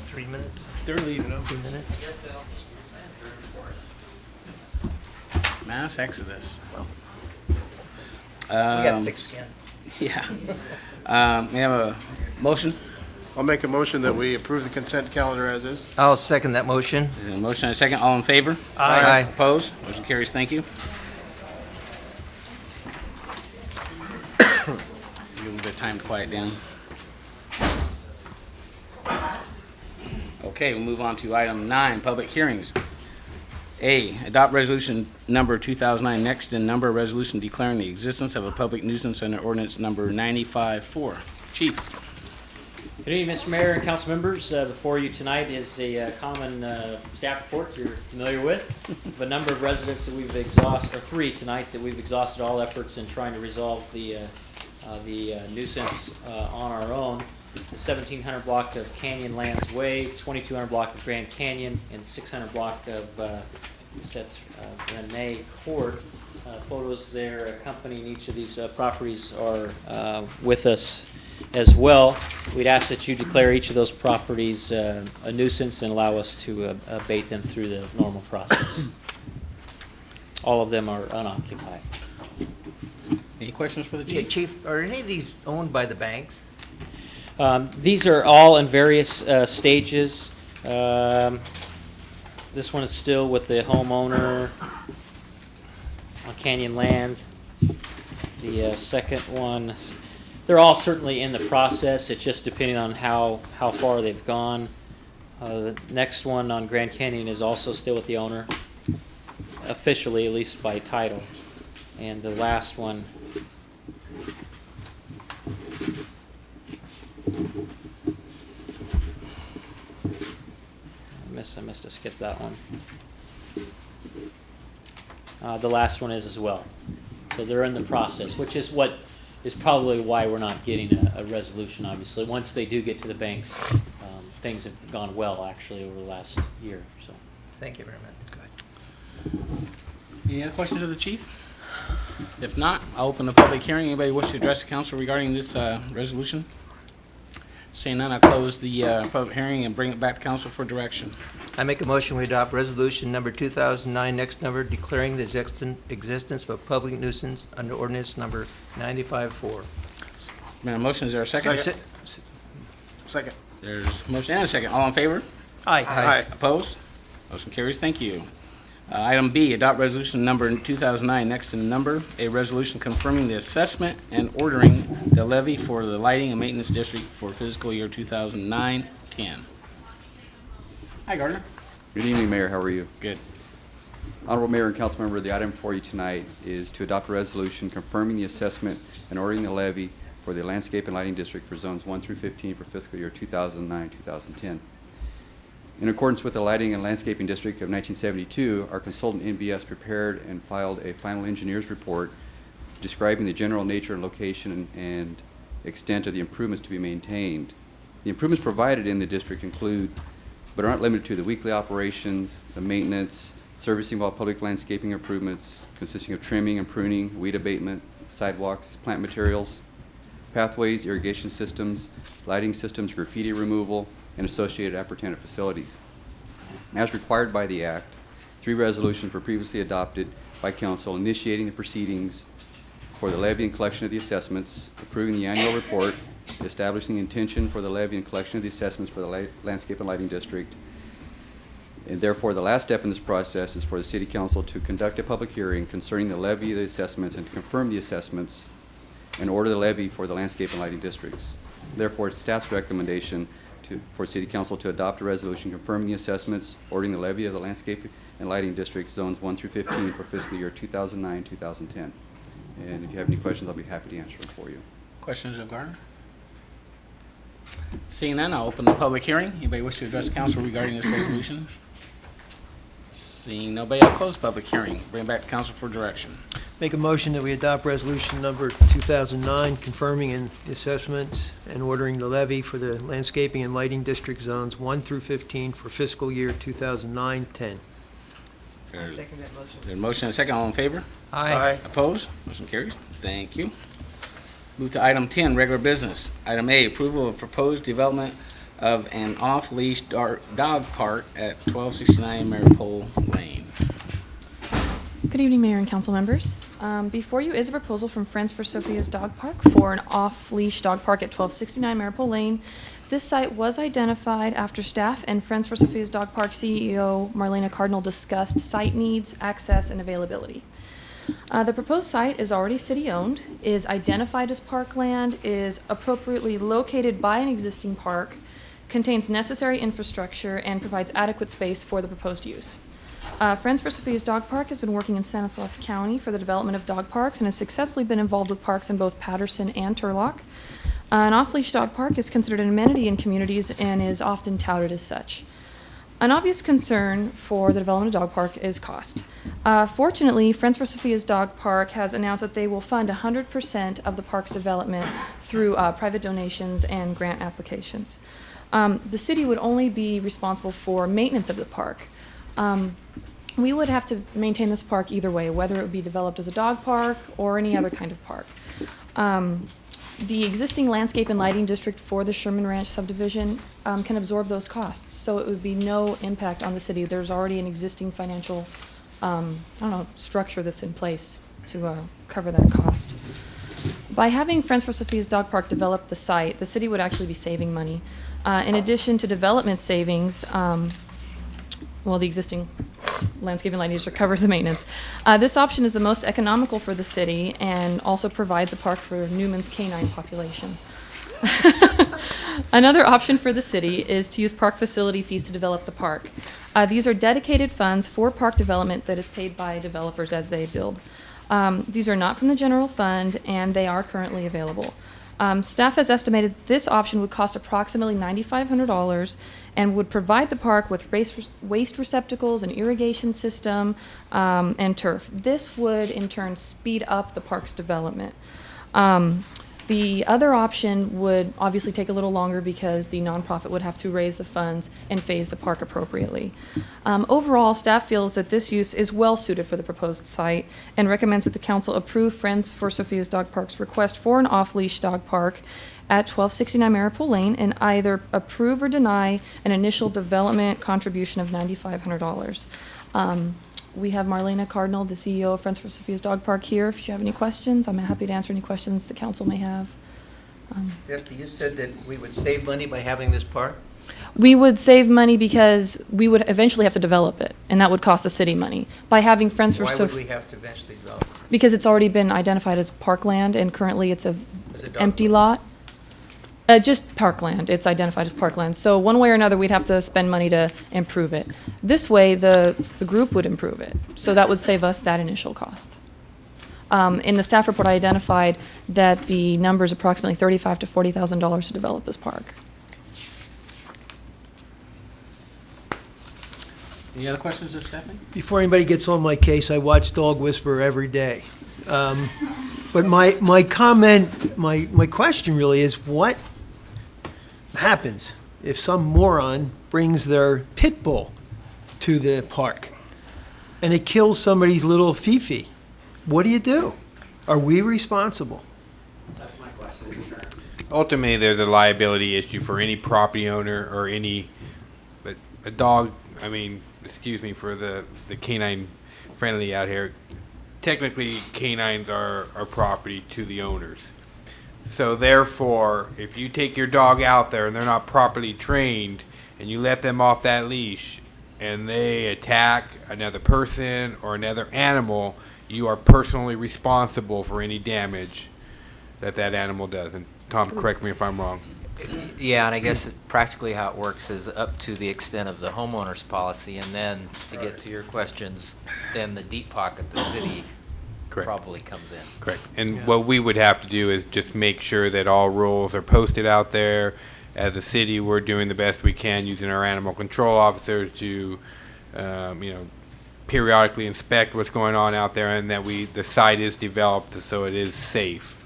3 minutes, They're leaving them. 2 minutes. Mass exodus. We got thick skin. Yeah. May I have a motion? I'll make a motion that we approve the consent calendar as is. I'll second that motion. A motion and a second. All in favor? Aye. Opposed? Motion carries. Thank you. Give them a bit of time to quiet down. Okay, we'll move on to item 9, public hearings. A, adopt resolution number 2009 next in number, resolution declaring the existence of a public nuisance under ordinance number 95-4. Chief. Good evening, Mr. Mayor and council members. Before you tonight is a common staff report you're familiar with. Of a number of residents that we've exhausted, or 3 tonight, that we've exhausted all efforts in trying to resolve the nuisance on our own. The 1700 block of Canyonlands Way, 2200 block of Grand Canyon, and 600 block of Renee Court. Photos there accompanying each of these properties are with us as well. We'd ask that you declare each of those properties a nuisance and allow us to abate them through the normal process. All of them are unoccupied. Any questions for the Yeah, chief? Chief, are any of these owned by the banks? These are all in various stages. This one is still with the homeowner on Canyonlands. The second one, they're all certainly in the process. It's just depending on how far they've gone. The next one on Grand Canyon is also still with the owner, officially, at least by title. And the last one, I missed to skip that one. The last one is as well. So they're in the process, which is what is probably why we're not getting a resolution, obviously. Once they do get to the banks, things have gone well, actually, over the last year or so. Thank you very much. Any other questions of the chief? If not, I'll open the public hearing. Anybody wish to address the council regarding this resolution? Seeing none, I'll close the public hearing and bring it back to council for direction. I make a motion we adopt resolution number 2009, next number, declaring the existence of a public nuisance under ordinance number 95-4. Man, motion, is there a second? Second. There's a motion and a second. All in favor? Aye. Aye. Opposed? Motion carries. Thank you. Item B, adopt resolution number 2009, next in number, a resolution confirming the assessment and ordering the levy for the lighting and maintenance district for fiscal year 2009-10. Hi, Gardner. Good evening, Mayor. How are you? Good. Honorable Mayor and Council Member, the item for you tonight is to adopt a resolution confirming the assessment and ordering the levy for the landscape and lighting district for zones 1 through 15 for fiscal year 2009-2010. In accordance with the Lighting and Landscaping District of 1972, our consultant NBS prepared and filed a final engineer's report describing the general nature and location and extent of the improvements to be maintained. The improvements provided in the district include, but aren't limited to, the weekly operations, the maintenance, servicing while public landscaping improvements consisting of trimming and pruning, weed abatement, sidewalks, plant materials, pathways, irrigation systems, lighting systems, graffiti removal, and associated appurtenant facilities. As required by the Act, 3 resolutions were previously adopted by Council initiating the proceedings for the levy and collection of the assessments, approving the annual report, establishing the intention for the levy and collection of the assessments for the landscape and lighting district. And therefore, the last step in this process is for the City Council to conduct a public hearing concerning the levy of the assessments and to confirm the assessments and order the levy for the landscape and lighting districts. Therefore, it's staff's recommendation for City Council to adopt a resolution confirming the assessments, ordering the levy of the landscape and lighting districts zones 1 through 15 for fiscal year 2009-2010. And if you have any questions, I'll be happy to answer them for you. Questions of Garner? Seeing none, I'll open the public hearing. Anybody wish to address council regarding this resolution? Seeing nobody, I'll close public hearing. Bring it back to council for direction. Make a motion that we adopt resolution number 2009, confirming the assessments and ordering the levy for the landscaping and lighting district zones 1 through 15 for fiscal year 2009-10. Second that motion. There's a motion and a second. All in favor? Aye. Opposed? Motion carries. Thank you. Move to item 10, regular business. Item A, approval of proposed development of an off-leash dog park at 1269 Maripole Lane. Good evening, Mayor and council members. Before you is a proposal from Friends for Sophia's Dog Park for an off-leash dog park at 1269 Maripole Lane. This site was identified after staff and Friends for Sophia's Dog Park CEO Marlena Cardinal discussed site needs, access, and availability. The proposed site is already city-owned, is identified as parkland, is appropriately located by an existing park, contains necessary infrastructure, and provides adequate space for the proposed use. Friends for Sophia's Dog Park has been working in Stanislaus County for the development of dog parks and has successfully been involved with parks in both Patterson and Turlock. An off-leash dog park is considered an amenity in communities and is often touted as such. An obvious concern for the development of dog park is cost. Fortunately, Friends for Sophia's Dog Park has announced that they will fund 100% of the park's development through private donations and grant applications. The city would only be responsible for maintenance of the park. We would have to maintain this park either way, whether it would be developed as a dog park or any other kind of park. The existing landscape and lighting district for the Sherman Ranch subdivision can absorb those costs, so it would be no impact on the city. There's already an existing financial, structure that's in place to cover that cost. By having Friends for Sophia's Dog Park develop the site, the city would actually be saving money. In addition to development savings, the existing landscape and lighting district covers the maintenance. This option is the most economical for the city and also provides a park for Newman's canine population. Another option for the city is to use park facility fees to develop the park. These are dedicated funds for park development that is paid by developers as they build. These are not from the general fund, and they are currently available. Staff has estimated this option would cost approximately $9,500 and would provide the park with waste receptacles, an irrigation system, and turf. This would, in turn, speed up the park's development. The other option would obviously take a little longer because the nonprofit would have to raise the funds and phase the park appropriately. Overall, staff feels that this use is well suited for the proposed site and recommends that the council approve Friends for Sophia's Dog Park's request for an off-leash dog park at 1269 Maripool Lane and either approve or deny an initial development contribution of $9,500. We have Marlena Cardinal, the CEO of Friends for Sophia's Dog Park, here. If you have any questions, I'm happy to answer any questions the council may have. You said that we would save money by having this park? We would save money because we would eventually have to develop it, and that would cost the city money. By having Friends for Why would Sophia, we have to eventually develop it? because it's already been identified as parkland, and currently it's a Is it dog empty park? lot. Just parkland. It's identified as parkland. So one way or another, we'd have to spend money to improve it. This way, the group would improve it. So that would save us that initial cost. In the staff report, I identified that the number is approximately $35,000 to $40,000 to develop this park. Any other questions of Stephanie? Before anybody gets on my case, I watch Dog Whisperer every day. But my comment, my question really is, what happens if some moron brings their pit bull to the park and it kills somebody's little Fifi? What do you do? Are we responsible? That's my question. Ultimately, there's a liability issue for any property owner or any a dog. I mean, excuse me for the canine friendly out here. Technically, canines are property to the owners. So therefore, if you take your dog out there and they're not properly trained and you let them off that leash and they attack another person or another animal, you are personally responsible for any damage that animal does. And Tom, correct me if I'm wrong. Yeah, and I guess practically how it works is up to the extent of the homeowner's policy, and then to get to your questions, then the deep pocket, the city probably comes in. Correct. And what we would have to do is just make sure that all rules are posted out there. As a city, we're doing the best we can using our animal control officers to, periodically inspect what's going on out there, and that the site is developed so it is safe,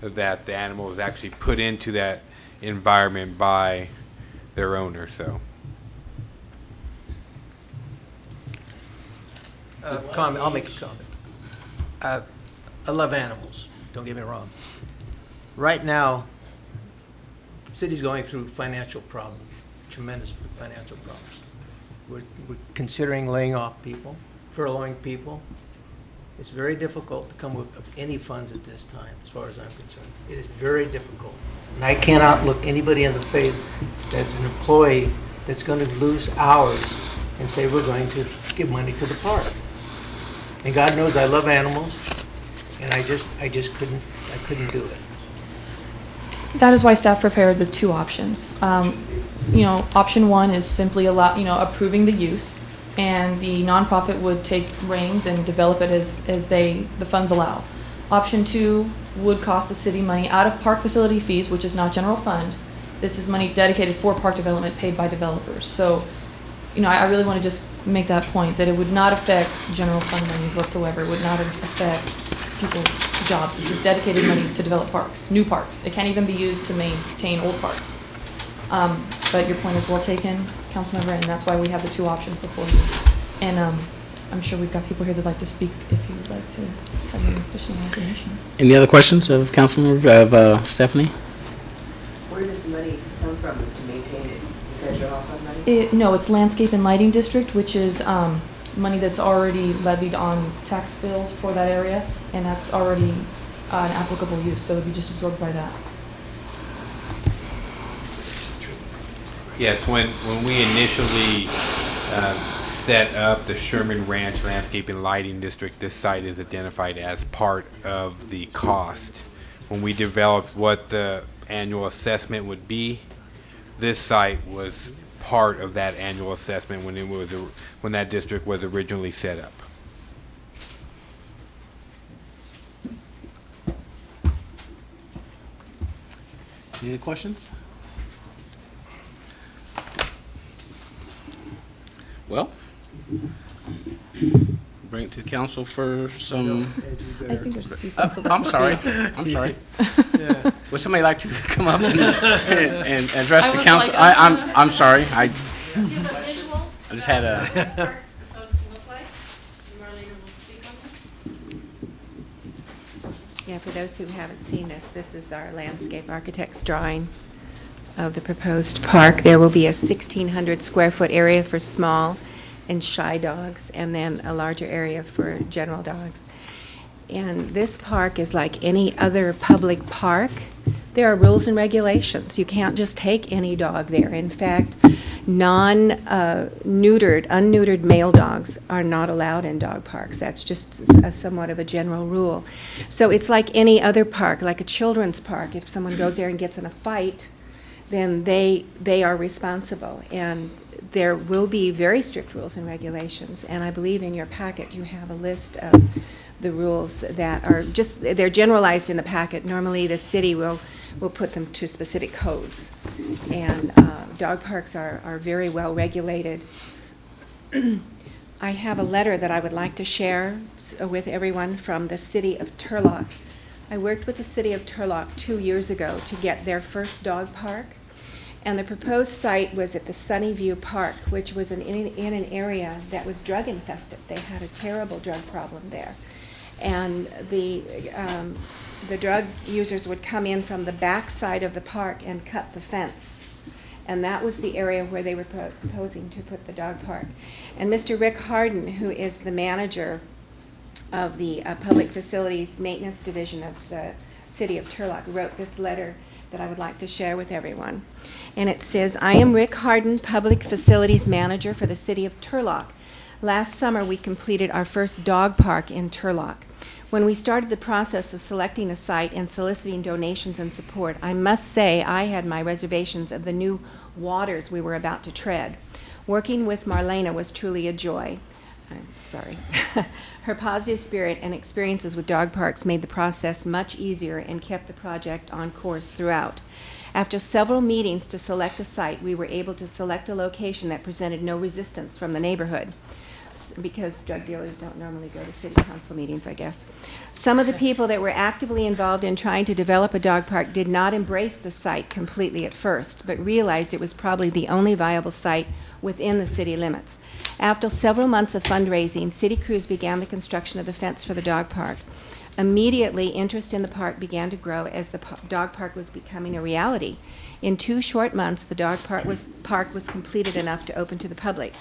that the animal is actually put into that environment by their owner. So. Comment. I'll make a comment. I love animals, don't get me wrong. Right now, the city's going through financial problems, tremendous financial problems. We're considering laying off people, furloughing people. It's very difficult to come up with any funds at this time, as far as I'm concerned. It is very difficult. And I cannot look anybody in the face that's an employee that's going to lose hours and say we're going to give money to the park. And God knows I love animals, and I just couldn't do it. That is why staff prepared the two options. Option one is simply approving the use, and the nonprofit would take reins and develop it as the funds allow. Option two would cost the city money out of park facility fees, which is not general fund. This is money dedicated for park development paid by developers. So, I really want to just make that point, that it would not affect general fund monies whatsoever. It would not affect people's jobs. This is dedicated money to develop parks, new parks. It can't even be used to maintain old parks. But your point is well taken, Councilmember, and that's why we have the two options before you. And I'm sure we've got people here that'd like to speak if you would like to have any additional information. Any other questions of Councilmember Stephanie? Where does the money come from to maintain it? Is that general fund money? No, it's Landscape and Lighting District, which is money that's already levied on tax bills for that area, and that's already an applicable use, so it would be just absorbed by that. Yes, when we initially set up the Sherman Ranch Landscape and Lighting District, this site is identified as part of the cost. When we developed what the annual assessment would be, this site was part of that annual assessment when that district was originally set up. Any other questions? Well, bring it to council for some. I think there's a few I'm sorry. I'm sorry. Would somebody like to come up and address I the was council? like, I'm sorry. I just had a. Yeah, for those who haven't seen this is our landscape architect's drawing of the proposed park. There will be a 1,600 square foot area for small and shy dogs, and then a larger area for general dogs. And this park is like any other public park. There are rules and regulations. You can't just take any dog there. In fact, unneutered male dogs are not allowed in dog parks. That's just somewhat of a general rule. So it's like any other park, like a children's park. If someone goes there and gets in a fight, then they are responsible. And there will be very strict rules and regulations. And I believe in your packet you have a list of the rules that are just, they're generalized in the packet. Normally the city will put them to specific codes. And dog parks are very well regulated. I have a letter that I would like to share with everyone from the city of Turlock. I worked with the city of Turlock 2 years ago to get their first dog park. And the proposed site was at the Sunnyview Park, which was in an area that was drug infested. They had a terrible drug problem there. And the drug users would come in from the back side of the park and cut the fence. And that was the area where they were proposing to put the dog park. And Mr. Rick Harden, who is the manager of the Public Facilities Maintenance Division of the City of Turlock, wrote this letter that I would like to share with everyone. And it says, I am Rick Harden, Public Facilities Manager for the City of Turlock. Last summer, we completed our first dog park in Turlock. When we started the process of selecting a site and soliciting donations and support, I must say I had my reservations of the new waters we were about to tread. Working with Marlena was truly a joy. I'm sorry. Her positive spirit and experiences with dog parks made the process much easier and kept the project on course throughout. After several meetings to select a site, we were able to select a location that presented no resistance from the neighborhood, because drug dealers don't normally go to city council meetings, I guess. Some of the people that were actively involved in trying to develop a dog park did not embrace the site completely at first, but realized it was probably the only viable site within the city limits. After several months of fundraising, city crews began the construction of the fence for the dog park. Immediately, interest in the park began to grow as the dog park was becoming a reality. In 2 short months, the dog park was completed enough to open to the public.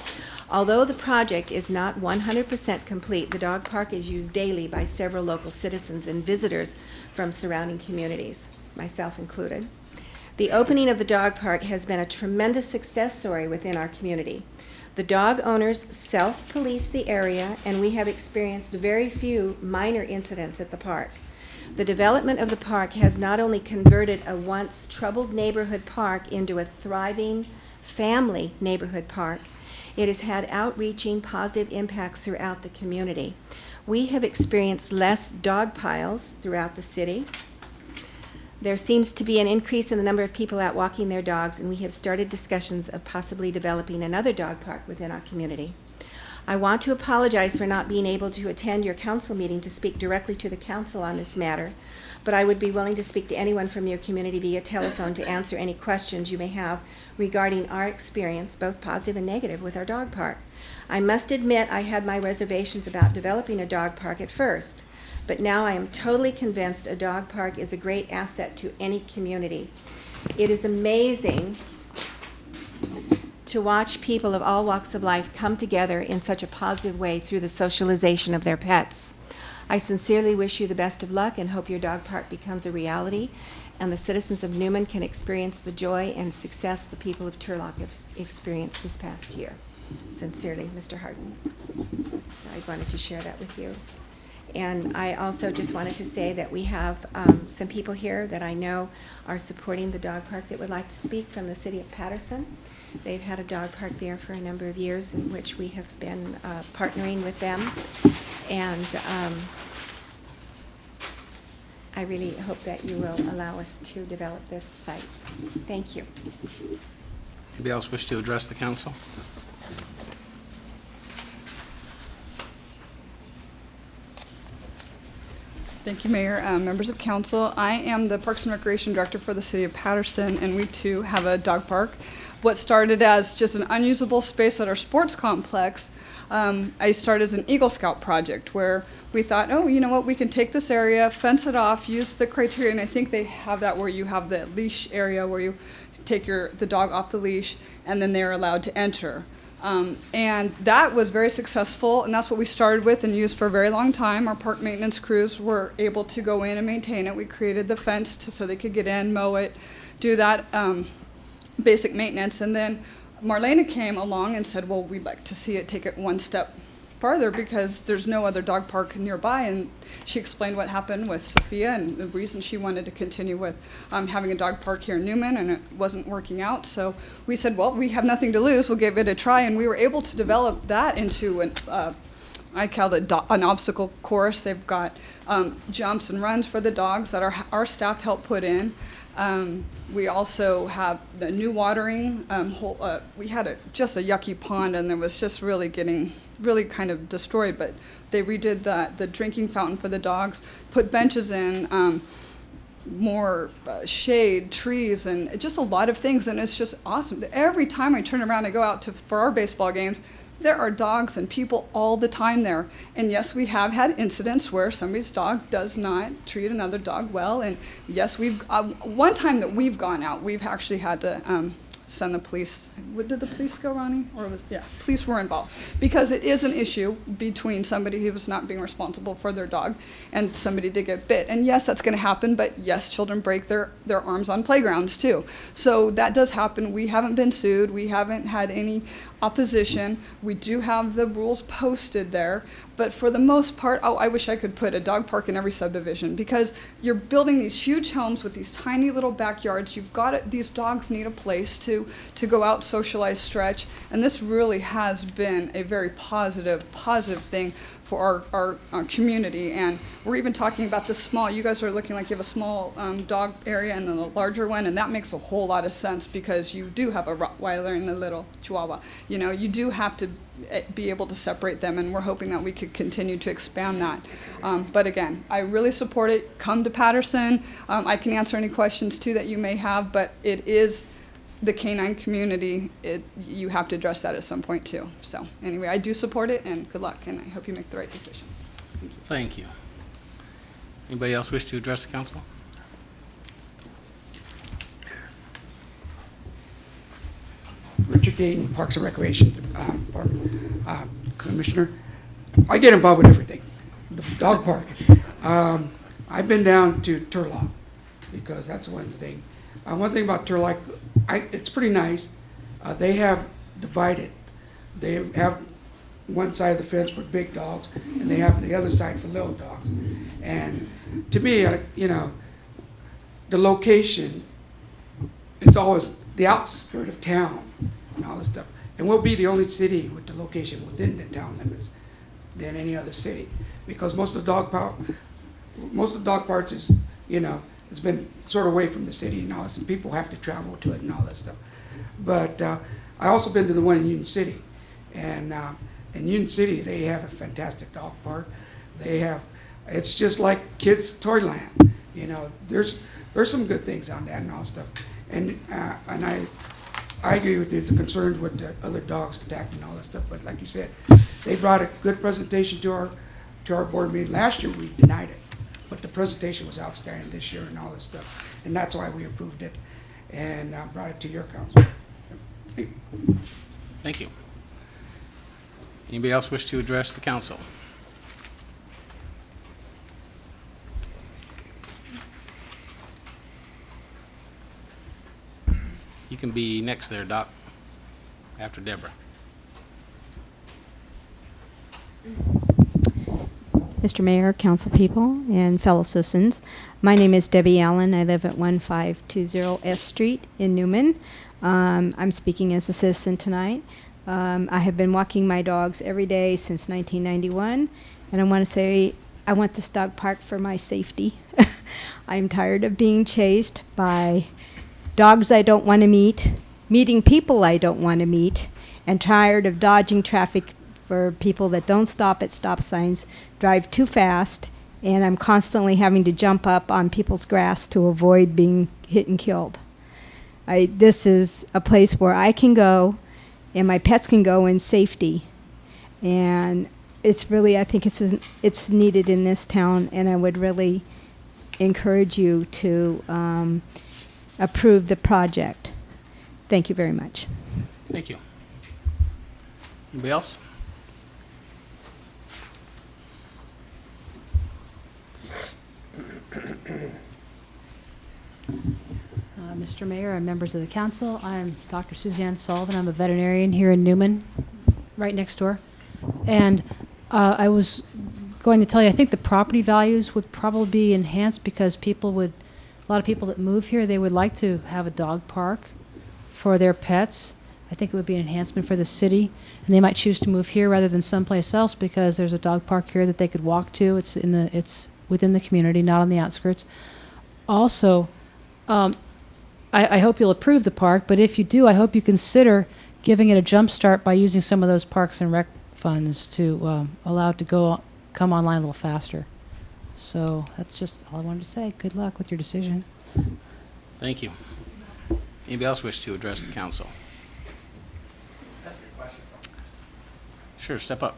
Although the project is not 100% complete, the dog park is used daily by several local citizens and visitors from surrounding communities, myself included. The opening of the dog park has been a tremendous success story within our community. The dog owners self-police the area, and we have experienced very few minor incidents at the park. The development of the park has not only converted a once troubled neighborhood park into a thriving family neighborhood park, it has had outreaching positive impacts throughout the community. We have experienced less dog piles throughout the city. There seems to be an increase in the number of people out walking their dogs, and we have started discussions of possibly developing another dog park within our community. I want to apologize for not being able to attend your council meeting to speak directly to the council on this matter, but I would be willing to speak to anyone from your community via telephone to answer any questions you may have regarding our experience, both positive and negative, with our dog park. I must admit I had my reservations about developing a dog park at first, but now I am totally convinced a dog park is a great asset to any community. It is amazing to watch people of all walks of life come together in such a positive way through the socialization of their pets. I sincerely wish you the best of luck and hope your dog park becomes a reality and the citizens of Newman can experience the joy and success the people of Turlock have experienced this past year. Sincerely, Mr. Harden. I wanted to share that with you. And I also just wanted to say that we have some people here that I know are supporting the dog park that would like to speak from the city of Patterson. They've had a dog park there for a number of years in which we have been partnering with them. And I really hope that you will allow us to develop this site. Thank you. Anybody else wish to address the council? Thank you, Mayor, members of council. I am the Parks and Recreation Director for the City of Patterson, and we too have a dog park. What started as just an unusable space at our sports complex, I started as an Eagle Scout project where we thought, oh, you know what, we can take this area, fence it off, use the criteria, and I think they have that where you have the leash area where you take the dog off the leash and then they're allowed to enter. And that was very successful, and that's what we started with and used for a very long time. Our park maintenance crews were able to go in and maintain it. We created the fence so they could get in, mow it, do that basic maintenance. And then Marlena came along and said, well, we'd like to see it take it one step farther because there's no other dog park nearby. And she explained what happened with Sophia and the reason she wanted to continue with having a dog park here in Newman, and it wasn't working out. So we said, well, we have nothing to lose. We'll give it a try. And we were able to develop that into I called it an obstacle course. They've got jumps and runs for the dogs that our staff helped put in. We also have the new watering. We had just a yucky pond, and it was just really kind of destroyed, but they redid the drinking fountain for the dogs, put benches in, more shade, trees, and just a lot of things, and it's just awesome. Every time I turn around and go out for our baseball games, there are dogs and people all the time there. And yes, we have had incidents where somebody's dog does not treat another dog well, and yes, we've one time that we've gone out, we've actually had to send the police. Did the police go, Ronnie? Police were involved because it is an issue between somebody who was not being responsible for their dog and somebody to get bit. And yes, that's going to happen, but yes, children break their arms on playgrounds too. So that does happen. We haven't been sued. We haven't had any opposition. We do have the rules posted there, but for the most part, I wish I could put a dog park in every subdivision because you're building these huge homes with these tiny little backyards. You've got it. These dogs need a place to go out, socialize, stretch, and this really has been a very positive thing for our community. And we're even talking about the small, you guys are looking like you have a small dog area and then a larger one, and that makes a whole lot of sense because you do have a Rottweiler and a little Chihuahua. You know, you do have to be able to separate them, and we're hoping that we could continue to expand that. But again, I really support it. Come to Patterson. I can answer any questions too that you may have, but it is the canine community. You have to address that at some point too. So anyway, I do support it, and good luck, and I hope you make the right decision. Thank you. Thank you. Anybody else wish to address the council? Richard Gayton, Parks and Recreation Commissioner. I get involved with everything. The dog park. I've been down to Turlock because that's one thing. One thing about Turlock, it's pretty nice. They have divided. They have one side of the fence for big dogs, and they have the other side for little dogs. And to me, the location is always the outskirt of town and all this stuff. And we'll be the only city with the location within the town limits than any other city, because most of the dog parks is, it's been sort of away from the city and all this, and people have to travel to it and all that stuff. But I also been to the one in Union City, and in Union City they have a fantastic dog park. It's just like kids' toyland. There's some good things on that and all that stuff. And I agree with you. It's a concern with the other dogs attacking and all that stuff. But like you said, they brought a good presentation to our board meeting. Last year we denied it, but the presentation was outstanding this year and all this stuff, and that's why we approved it and brought it to your council. Thank you. Anybody else wish to address the council? You can be next there, Doc, after Deborah. Mr. Mayor, council people, and fellow citizens. My name is Debbie Allen. I live at 1520 S Street in Newman. I'm speaking as a citizen tonight. I have been walking my dogs every day since 1991, and I want to say I want this dog park for my safety. I'm tired of being chased by dogs I don't want to meet, meeting people I don't want to meet, and tired of dodging traffic for people that don't stop at stop signs, drive too fast, and I'm constantly having to jump up on people's grass to avoid being hit and killed. This is a place where I can go and my pets can go in safety. And it's really, I think it's needed in this town, and I would really encourage you to approve the project. Thank you very much. Thank you. Anybody else? Mr. Mayor and members of the council, I'm Dr. Suzanne Sullivan. I'm a veterinarian here in Newman, right next door. And I was going to tell you, I think the property values would probably be enhanced because a lot of people that move here, they would like to have a dog park for their pets. I think it would be an enhancement for the city, and they might choose to move here rather than someplace else because there's a dog park here that they could walk to. It's within the community, not on the outskirts. Also, I hope you'll approve the park, but if you do, I hope you consider giving it a jump start by using some of those Parks and Rec funds to allow it to come online a little faster. So that's just all I wanted to say. Good luck with your decision. Thank you. Anybody else wish to address the council? Sure, step up.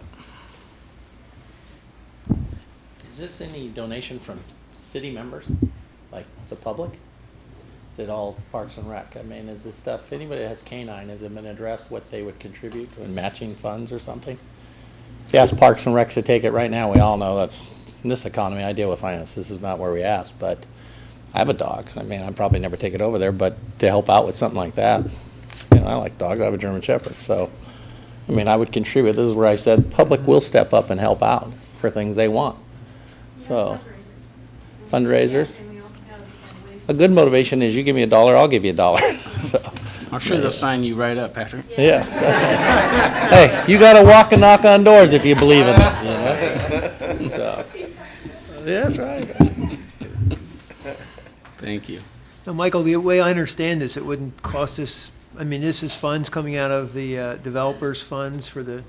Is this any donation from city members, like the public? Is it all Parks and Rec? I mean, is this stuff, anybody that has canine, has it been addressed what they would contribute in matching funds or something? If you ask Parks and Recs to take it right now, we all know that's, in this economy, I deal with finance. This is not where we ask, but I have a dog. I mean, I'd probably never take it over there, but to help out with something like that, you know, I like dogs. I have a German Shepherd, so I mean, I would contribute. This is where I said public will step up and help out for things they want. So, fundraisers. A good motivation is you give me $1, I'll give you $1. So, I'm sure they'll sign you right up, Patrick. yeah. Hey, you got to walk and knock on doors if you believe in it. You know? So, yeah, that's right. Thank you. Now, Michael, the way I understand this, it wouldn't cost us. I mean, this is funds coming out of the developers' funds for the.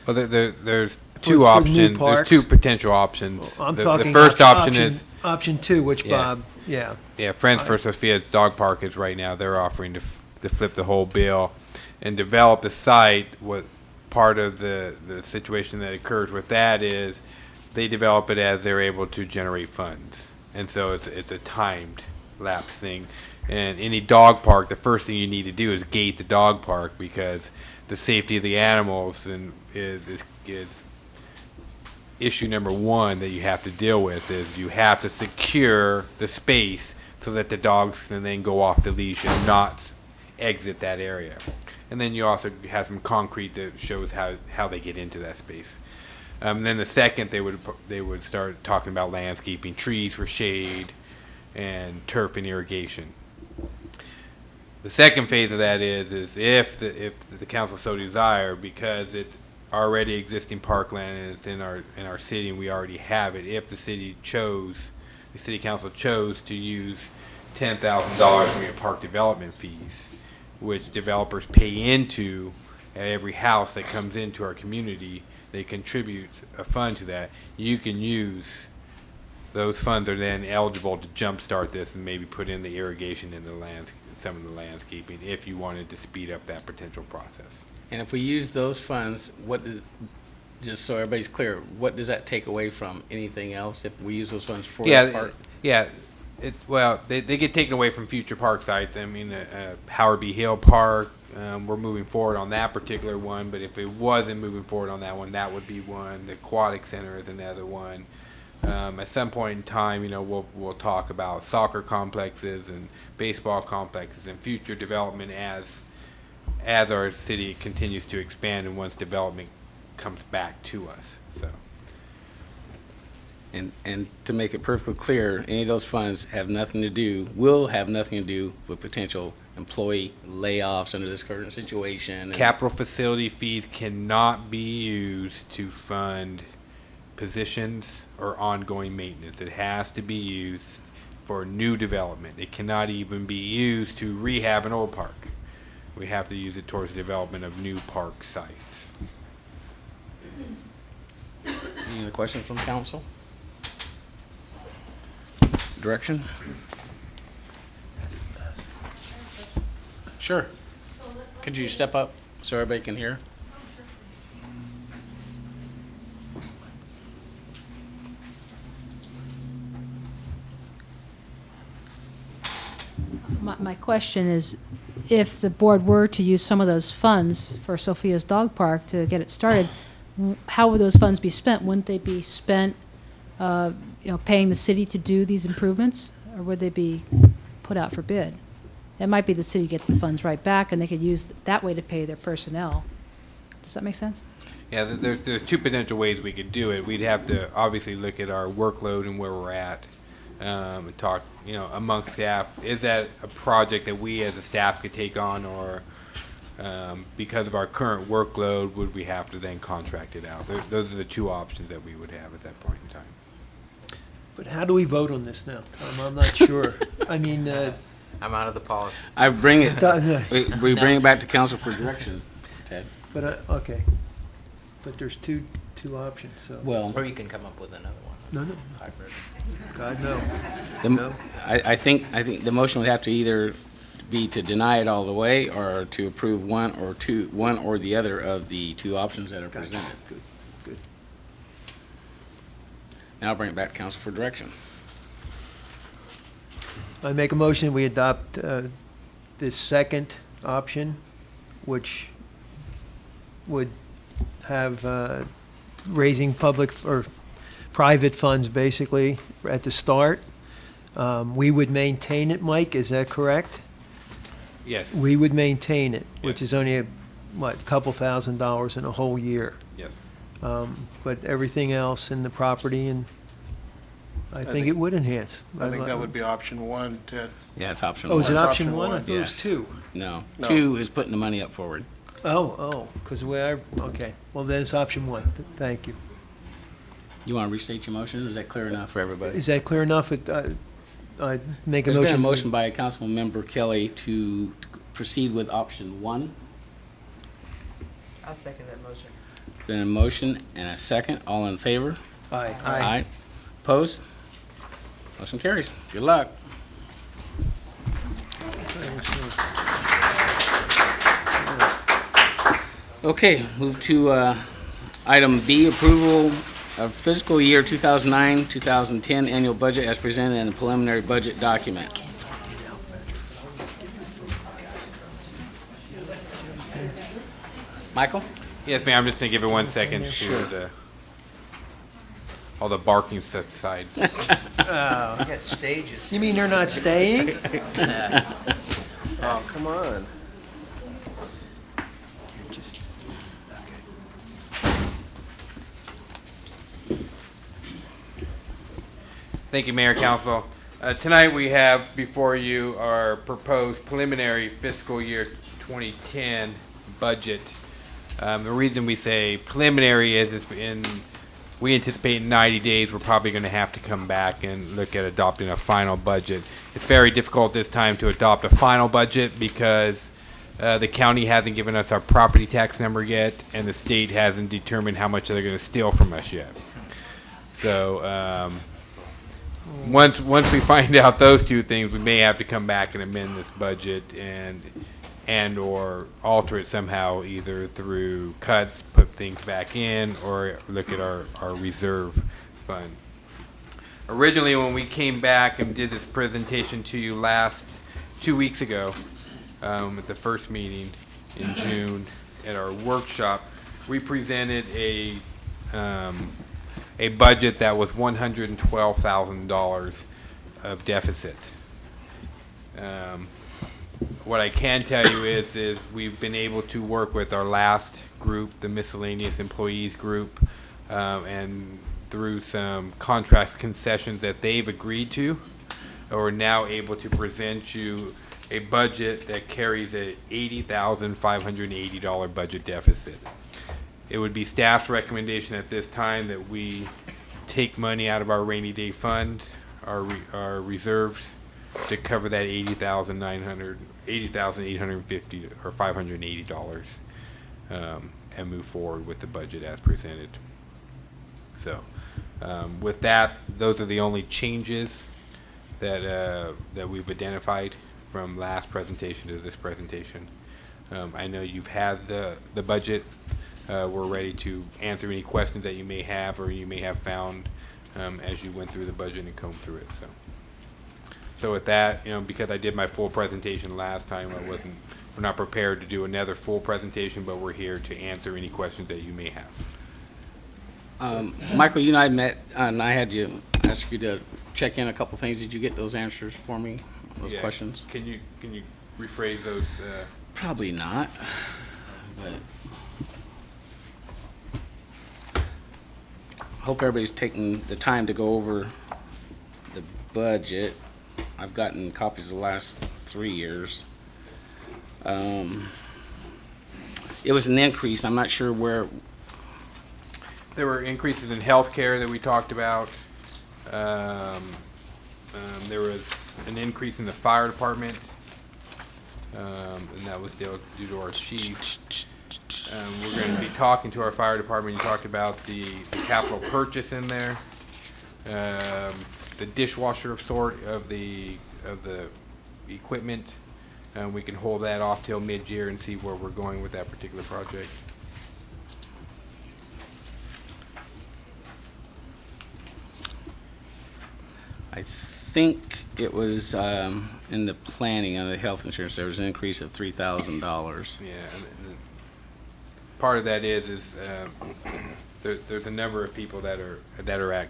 Well, there's for two new options. There's parks. two potential options. Well, I'm the talking first option is option 2, which Yeah. Bob, yeah. Yeah, Friends for Sophia's dog park is right now. They're offering to flip the whole bill and develop the site. What part of the situation that occurs with that is they develop it as they're able to generate funds, and so it's a timed lapse thing. And any dog park, the first thing you need to do is gate the dog park because the safety of the animals is issue number one that you have to deal with. Is you have to secure the space so that the dogs can then go off the leash and not exit that area. And then you also have some concrete that shows how they get into that space. Then the second, they would start talking about landscaping, trees for shade, and turf and irrigation. The second phase of that is if the council so desire, because it's already existing parkland and it's in our city and we already have it. If the city council chose to use $10,000 from your park development fees, which developers pay into at every house that comes into our community, they contribute a fund to that. You can use those funds are then eligible to jumpstart this and maybe put in the irrigation and some of the landscaping if you wanted to speed up that potential process. And if we use those funds, just so everybody's clear, what does that take away from anything else if we use those funds for the park? Yeah, they get taken away from future park sites. I mean, Howard B. Hill Park, we're moving forward on that particular one, but if it wasn't moving forward on that one, that would be one. The Aquatic Center is another one. At some point in time, we'll talk about soccer complexes and baseball complexes and future development as our city continues to expand and once development comes back to us. So. And to make it perfectly clear, any of those funds will have nothing to do with potential employee layoffs under this current situation. Capital facility fees cannot be used to fund positions or ongoing maintenance. It has to be used for new development. It cannot even be used to rehab an old park. We have to use it towards the development of new park sites. Any other questions from council? direction. Sure. Could you step up so everybody can hear? My question is, if the board were to use some of those funds for Sophia's Dog Park to get it started, how would those funds be spent? Wouldn't they be spent, paying the city to do these improvements, or would they be put out for bid? It might be the city gets the funds right back, and they could use that way to pay their personnel. Does that make sense? Yeah, there's two potential ways we could do it. We'd have to obviously look at our workload and where we're at, and talk, amongst staff. Is that a project that we as a staff could take on, or because of our current workload, would we have to then contract it out? Those are the two options that we would have at that point in time. But how do we vote on this now, Tom? I'm not sure. I mean, I'm out of the policy. I bring it. Done. We bring it back to council for direction, Ted. but okay. But there's two options. So. Well, Or you can come up with another one. No. Hybrid. God no. The, I think the motion would have to either be to deny it all the way, or to approve one or the other of the two options that are presented. Good. Now I'll bring it back to council for direction. I make a motion we adopt this second option, which would have raising public or private funds basically at the start. We would maintain it, Mike, is that correct? Yes. We would maintain it, which Yes. is only a couple $1,000s in a whole year. Yes. But everything else in the property, and I think it would enhance. I think that would be option one, Ted. Yeah, it's option Oh, one. is it It's option option one? I one. thought it was Yes. two. No. No. 2 is putting the money up forward. Oh, because the way okay. Well, then it's option one. Thank you. You want to restate your motion? Is that clear enough for everybody? Is that clear enough? I make a There's motion. been a motion by Council Member Kelly to proceed with option 1. I'll second that motion. Been a motion and a second. All in favor? Aye. Aye. Opposed? Motion carries. Good luck. Okay, move to item B, approval of fiscal year 2009-2010 annual budget as presented in the preliminary budget document. Michael? Yes, ma'am. I'm just gonna give it 1 second to all the barking set aside. We got stages. You mean they're not staying? Oh, come on. Thank you, Mayor, Council. Tonight we have before you our proposed preliminary fiscal year 2010 budget. The reason we say preliminary is we anticipate in 90 days we're probably going to have to come back and look at adopting a final budget. It's very difficult this time to adopt a final budget because the county hasn't given us our property tax number yet, and the state hasn't determined how much they're going to steal from us yet. So once we find out those two things, we may have to come back and amend this budget and or alter it somehow, either through cuts, put things back in, or look at our reserve fund. Originally, when we came back and did this presentation to you 2 weeks ago, at the first meeting in June at our workshop, we presented a budget that was $112,000 of deficit. What I can tell you is we've been able to work with our last group, the miscellaneous employees group, and through some contract concessions that they've agreed to, we're now able to present you a budget that carries a $80,580 budget deficit. It would be staff's recommendation at this time that we take money out of our rainy day fund, our reserves, to cover that $80,850 or $580, and move forward with the budget as presented. So, with that, those are the only changes that we've identified from last presentation to this presentation. I know you've had the budget. We're ready to answer any questions that you may have or you may have found as you went through the budget and combed through it. So with that, because I did my full presentation last time, we're not prepared to do another full presentation, but we're here to answer any questions that you may have. Michael, you and I met, and I had you ask you to check in a couple things. Did you get those answers for me? Those questions? Can you rephrase those? Probably not, but I hope everybody's taking the time to go over the budget. I've gotten copies of the last 3 years. It was an increase. I'm not sure where. There were increases in healthcare that we talked about. There was an increase in the fire department, and that was due to our chief. We're going to be talking to our fire department. You talked about the capital purchase in there, the dishwasher of the equipment. We can hold that off till mid-year and see where we're going with that particular project. I think it was in the planning on the health insurance, there was an increase of $3,000. Yeah, and part of that is there's a number of people that are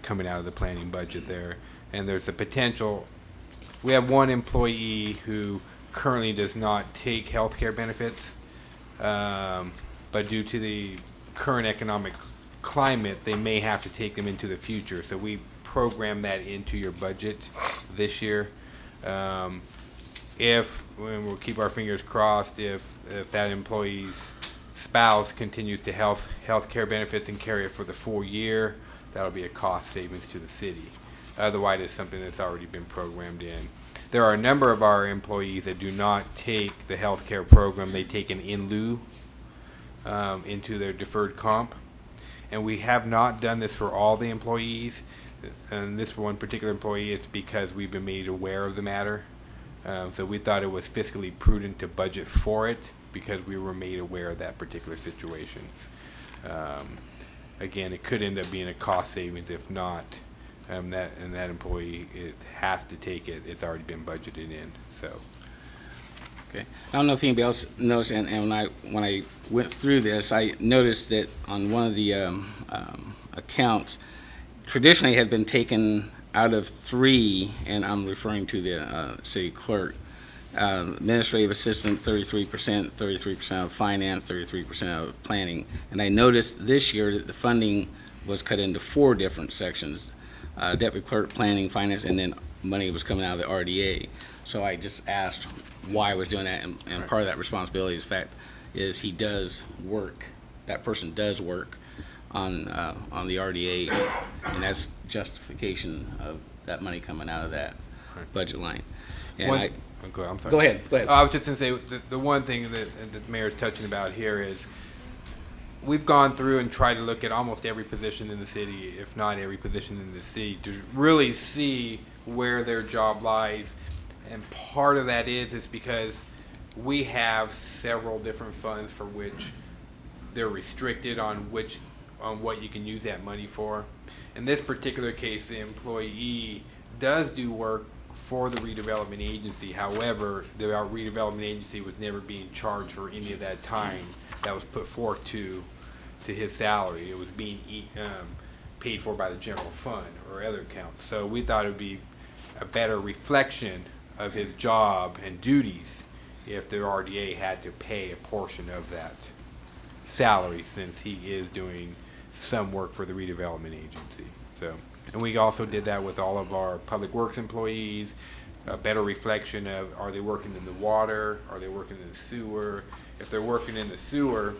coming out of the planning budget there, and there's a potential. We have one employee who currently does not take health care benefits, but due to the current economic climate, they may have to take them into the future. So we program that into your budget this year. When we'll keep our fingers crossed, if that employee's spouse continues to health care benefits and carry it for the full year, that'll be a cost savings to the city. Otherwise, it's something that's already been programmed in. There are a number of our employees that do not take the health care program. They take an in lieu into their deferred comp. And we have not done this for all the employees. And this one particular employee, it's because we've been made aware of the matter. So we thought it was fiscally prudent to budget for it because we were made aware of that particular situation. Again, it could end up being a cost savings if not. That employee has to take it. It's already been budgeted in. So. Okay. I don't know if anybody else knows, and when I went through this, I noticed that on one of the accounts, traditionally had been taken out of 3, and I'm referring to the city clerk. Administrative assistant, 33%, 33% of finance, 33% of planning. And I noticed this year that the funding was cut into 4 different sections. Deputy clerk, planning, finance, and then money was coming out of the RDA. So I just asked why I was doing that, and part of that responsibility is he does work, that person does work on the RDA, and that's justification of that money coming out of that budget line. And Go ahead. I was just going to say, the one thing that the mayor's touching about here is we've gone through and tried to look at almost every position in the city, if not every position in the city, to really see where their job lies. And part of that is because we have several different funds for which they're restricted on what you can use that money for. In this particular case, the employee does do work for the redevelopment agency. However, the redevelopment agency was never being charged for any of that time that was put forth to his salary. It was being paid for by the general fund or other accounts. So we thought it would be a better reflection of his job and duties if the RDA had to pay a portion of that salary, since he is doing some work for the redevelopment agency. So, and we also did that with all of our public works employees, a better reflection of, are they working in the water, are they working in the sewer? If they're working in the sewer,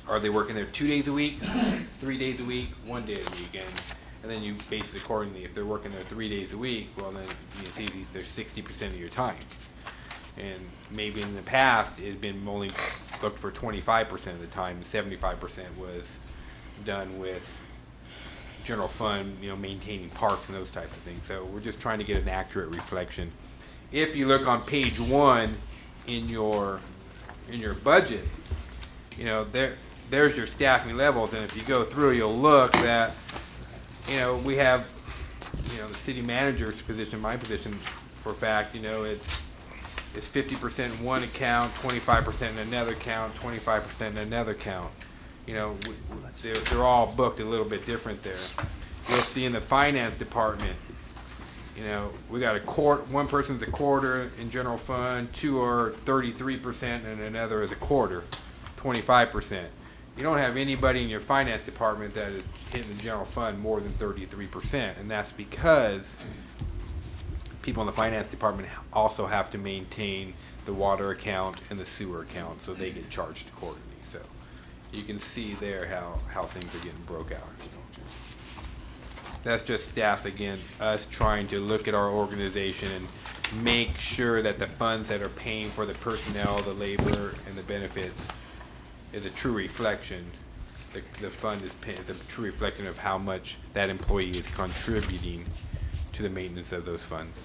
are they working there 2 days a week, 3 days a week, 1 day a week? And then you base it accordingly. If they're working there 3 days a week, well then you see they're 60% of your time. And maybe in the past it had been only booked for 25% of the time, and 75% was done with general fund, maintaining parks and those types of things. So we're just trying to get an accurate reflection. If you look on page 1 in your budget, there's your staffing levels, and if you go through, you'll look that, we have, the city manager's position, my position, for a fact, it's 50% in one account, 25% in another account, 25% in another account. They're all booked a little bit different there. You'll see in the finance department, we got one person's a quarter in general fund, 2 are 33%, and another is a quarter, 25%. You don't have anybody in your finance department that is hitting the general fund more than 33%, and that's because people in the finance department also have to maintain the water account and the sewer account, so they get charged accordingly. So you can see there how things are getting broke out. That's just staff, again, us trying to look at our organization and make sure that the funds that are paying for the personnel, the labor, and the benefits is a true reflection. The fund is the true reflection of how much that employee is contributing to the maintenance of those funds.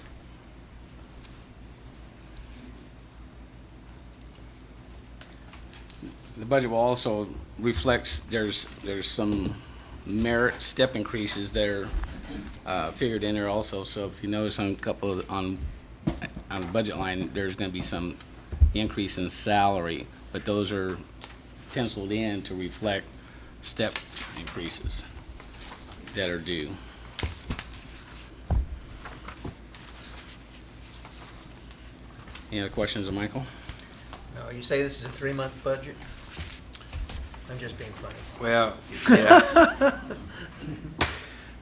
The budget will also reflects there's some merit step increases that are figured in there also. So if you notice on a couple on the budget line, there's going to be some increase in salary, but those are penciled in to reflect step increases that are due. Any other questions of Michael? No, you say this is a 3-month budget? I'm just being funny. Well, yeah.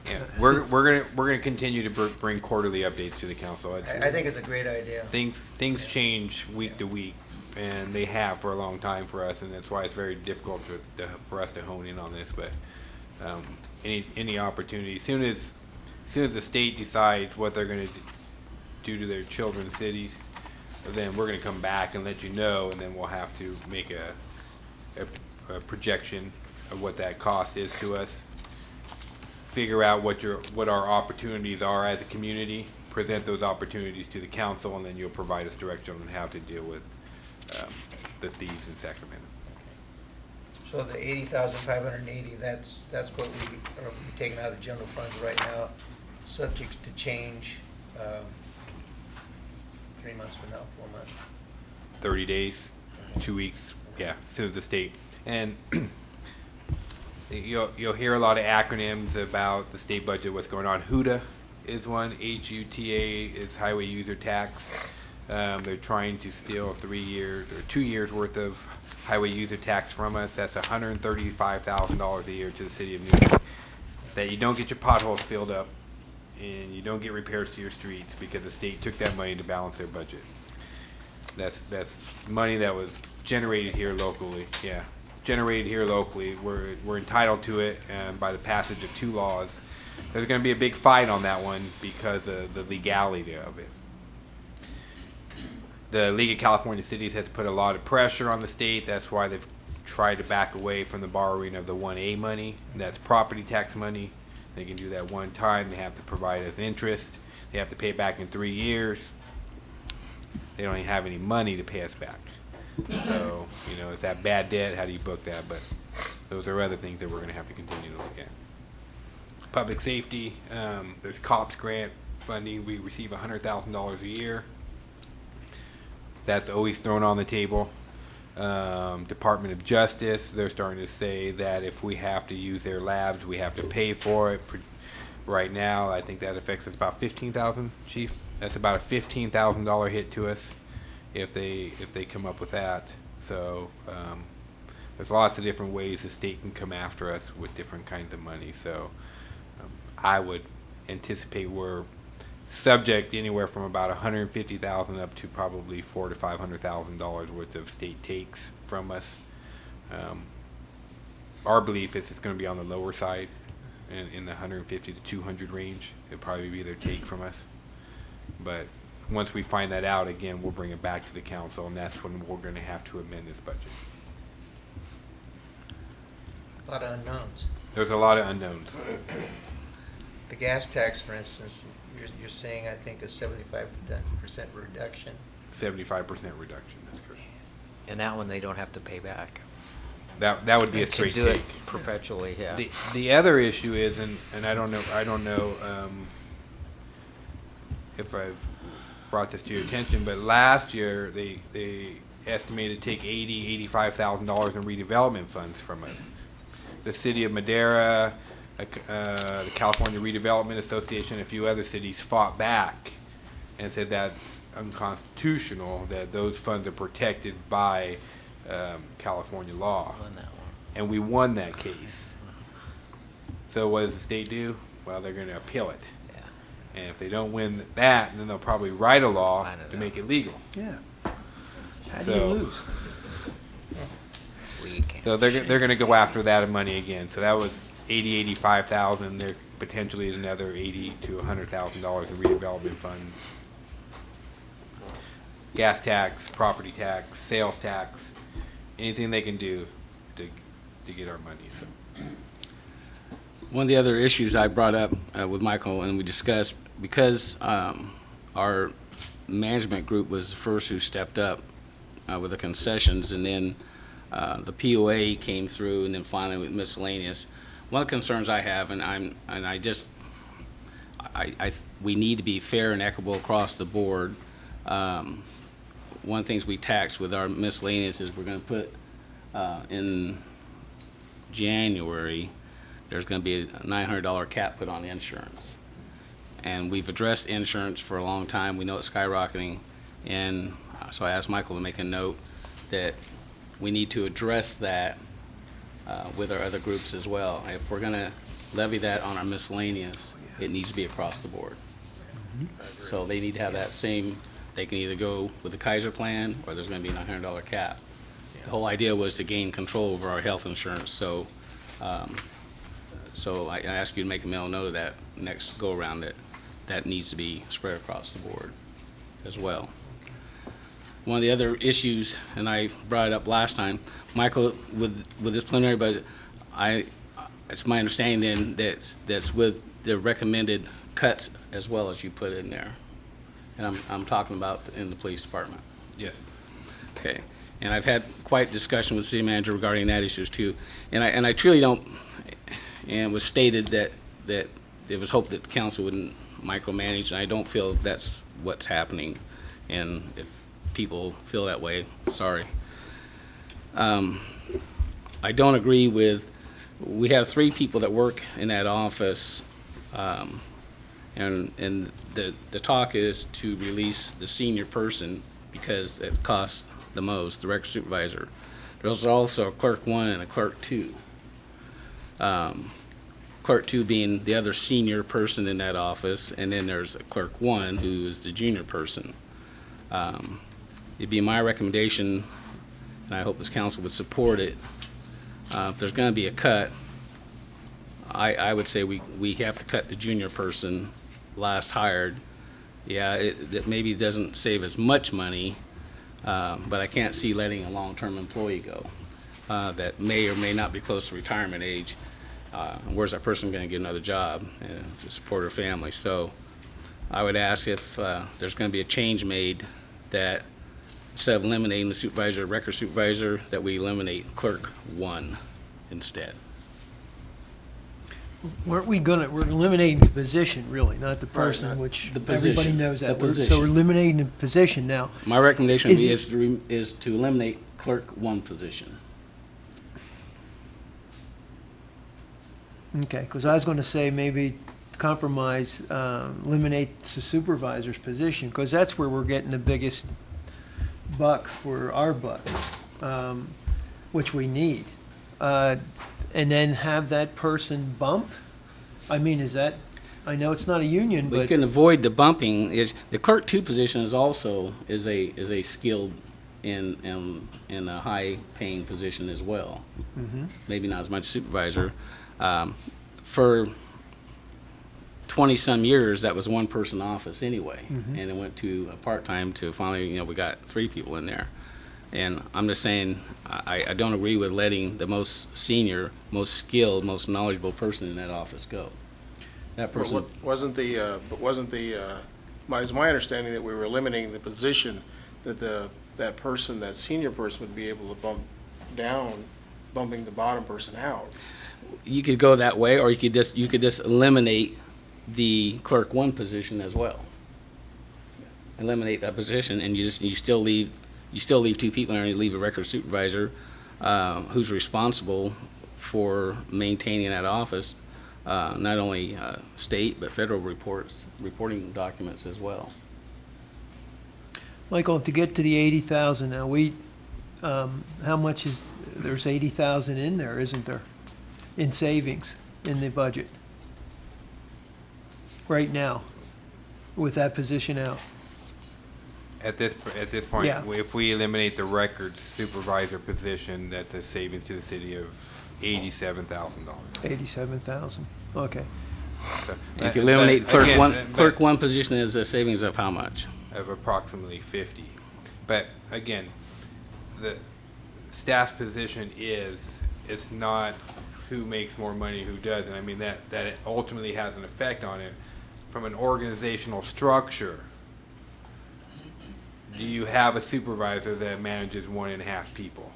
Yeah, we're gonna continue to bring quarterly updates to the council. I think it's a great idea. Things change week to week, and they have for a long time for us, and that's why it's very difficult for us to hone in on this. But any opportunity, as soon as the state decides what they're going to do to their children's cities, then we're going to come back and let you know, and then we'll have to make a projection of what that cost is to us. Figure out what our opportunities are as a community, present those opportunities to the council, and then you'll provide us direction on how to deal with the thieves in Sacramento. So the 80,580, that's what we are taking out of general funds right now, subject to change. 3 months from now, 4 months. 30 days, 2 weeks, yeah, to the state. And you'll hear a lot of acronyms about the state budget, what's going on. HUTA is one. HUTA is highway user tax. They're trying to steal 3 years or 2 years worth of highway user tax from us. That's $135,000 a year to the city of Newman. That you don't get your potholes filled up and you don't get repairs to your streets because the state took that money to balance their budget. That's money that was generated here locally. Yeah, generated here locally. We're entitled to it, and by the passage of 2 laws, there's going to be a big fight on that one because of the legality of it. The League of California Cities has put a lot of pressure on the state. That's why they've tried to back away from the borrowing of the 1A money. That's property tax money. They can do that one time. They have to provide us interest. They have to pay back in 3 years. They don't even have any money to pay us back. So, is that bad debt? How do you book that? But those are other things that we're going to have to continue to look at. Public safety, there's COPS grant funding. We receive $100,000 a year. That's always thrown on the table. Department of Justice, they're starting to say that if we have to use their labs, we have to pay for it. Right now, I think that affects us about $15,000, Chief. That's about a $15,000 hit to us if they come up with that. So there's lots of different ways the state can come after us with different kinds of money. So I would anticipate we're subject anywhere from about $150,000 up to probably $400,000 to $500,000 worth of state takes from us. Our belief is it's going to be on the lower side, in the 150 to 200 range. It'll probably be their take from us. But once we find that out, again, we'll bring it back to the council, and that's when we're going to have to amend this budget. A lot of unknowns. There's a lot of unknowns. The gas tax, for instance, you're saying, I think, a 75% reduction. 75% reduction, that's correct. And that one they don't have to pay back. That would be a To straight do it take. perpetually, yeah. The other issue is, and I don't know if I've brought this to your attention, but last year they estimated to take $85,000 in redevelopment funds from us. The city of Madera, the California Redevelopment Association, a few other cities fought back and said that's unconstitutional, that those funds are protected by California law. And we won that case. So what does the state do? Well, they're going to appeal it. And if they don't win that, then they'll probably write a law to make it legal. Yeah. How do you lose? So they're going to go after that money again. So that was $85,000. There potentially is another $80,000 to $100,000 in redevelopment funds. Gas tax, property tax, sales tax, anything they can do to get our money. So. One of the other issues I brought up with Michael and we discussed, because our management group was the first who stepped up with the concessions, and then the POA came through, and then finally with miscellaneous. One of the concerns I have, we need to be fair and equitable across the board. One of the things we taxed with our miscellaneous is we're going to put in January, there's going to be a $900 cap put on insurance. And we've addressed insurance for a long time. We know it's skyrocketing. And so I asked Michael to make a note that we need to address that with our other groups as well. If we're going to levy that on our miscellaneous, it needs to be across the board. So they need to have that same, they can either go with the Kaiser plan or there's going to be a $900 cap. The whole idea was to gain control over our health insurance. So I ask you to make a mental note of that next go around, that needs to be spread across the board as well. One of the other issues, and I brought it up last time, Michael, with this preliminary budget, it's my understanding then that's with the recommended cuts as well as you put in there. And I'm talking about in the police department. Yes. Okay. And I've had quite a discussion with the city manager regarding that issues too. And I truly don't, and it was stated that it was hoped that the council wouldn't micromanage, and I don't feel that's what's happening. And if people feel that way, sorry. I don't agree with, we have 3 people that work in that office, and the talk is to release the senior person because it costs the most, the record supervisor. There's also a clerk 1 and a clerk 2. Clerk 2 being the other senior person in that office, and then there's a clerk 1 who is the junior person. It'd be my recommendation, and I hope this council would support it, if there's going to be a cut, I would say we have to cut the junior person last hired. Yeah, it maybe doesn't save as much money, but I can't see letting a long-term employee go that may or may not be close to retirement age. Where's that person going to get another job to support her family? So I would ask if there's going to be a change made that instead of eliminating the supervisor, record supervisor, that we eliminate clerk 1 instead. We're eliminating the position, really, not the person, Right, which the position, everybody knows that. the So we're eliminating the position now. My recommendation is to eliminate clerk 1 position. Okay, because I was going to say maybe compromise, eliminate the supervisor's position, because that's where we're getting the biggest buck for our buck, which we need. And then have that person bump? I mean, is that, I know it's not a union, We but can avoid the bumping. Is the clerk 2 position is also is a skilled in a high paying position as well. Mhm. Maybe not as much supervisor. For 20 some years, that was one person office anyway, Mhm. and it went to a part time to finally, we got 3 people in there. And I'm just saying, I don't agree with letting the most senior, most skilled, most knowledgeable person in that office go. That person. It's my understanding that we were eliminating the position that that senior person would be able to bump down, bumping the bottom person out. You could go that way, or you could just eliminate the clerk 1 position as well. Eliminate that position, and you still leave 2 people there, and you leave a record supervisor who's responsible for maintaining that office, not only state but federal reporting documents as well. Michael, to get to the 80,000 now, how much is, there's 80,000 in there, isn't there, in savings in the budget right now with that position out? At this point, Yeah. if we eliminate the record supervisor position, that's a savings to the city of $87,000. 87,000, okay. So, If you eliminate but again, clerk 1 position is a savings of how much? Of approximately 50. But again, the staff position it's not who makes more money, who doesn't. I mean, that it ultimately has an effect on it. From an organizational structure, do you have a supervisor that manages 1.5 people?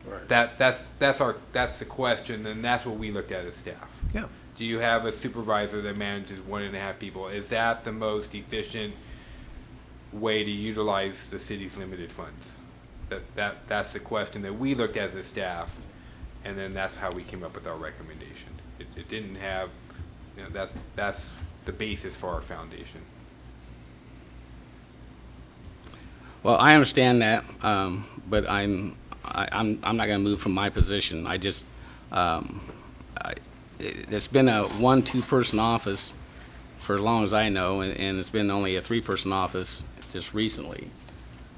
Right. That's the question, and that's what we looked at as staff. Yeah. Do you have a supervisor that manages 1.5 people? Is that the most efficient way to utilize the city's limited funds? That's the question that we looked at as a staff, and then that's how we came up with our recommendation. It didn't have, that's the basis for our foundation. Well, I understand that, but I'm not going to move from my position. I just it's been a 1-2 person office for as long as I know, and it's been only a 3-person office just recently.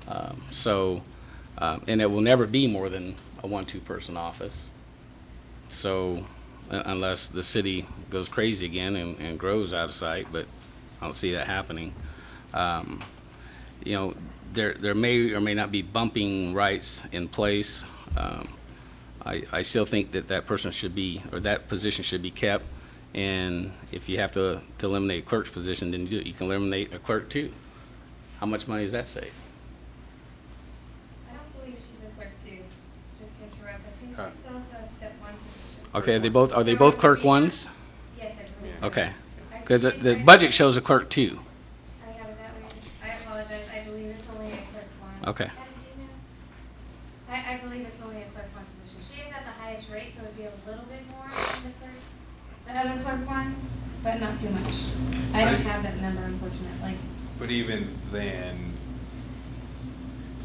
And it will never be more than a 1-2 person office. So, unless the city goes crazy again and grows out of sight, but I don't see that happening. There may or may not be bumping rights in place. I still think that person should be, or that position should be kept. And if you have to eliminate a clerk's position, then you can eliminate a clerk too. How much money does that save? I don't believe she's a clerk too. Just to interrupt, I think she's still at the step 1 position. Okay, are they both clerk 1s? Yes, I believe so. Okay, because the budget shows a clerk 2. I have it that way. I apologize. I believe it's only a clerk 1. Okay. Adam, do you know? I believe it's only a clerk 1 position. She is at the highest rate, so it would be a little bit more than the other clerk 1, but not too much. I don't have that number, unfortunately. But even then,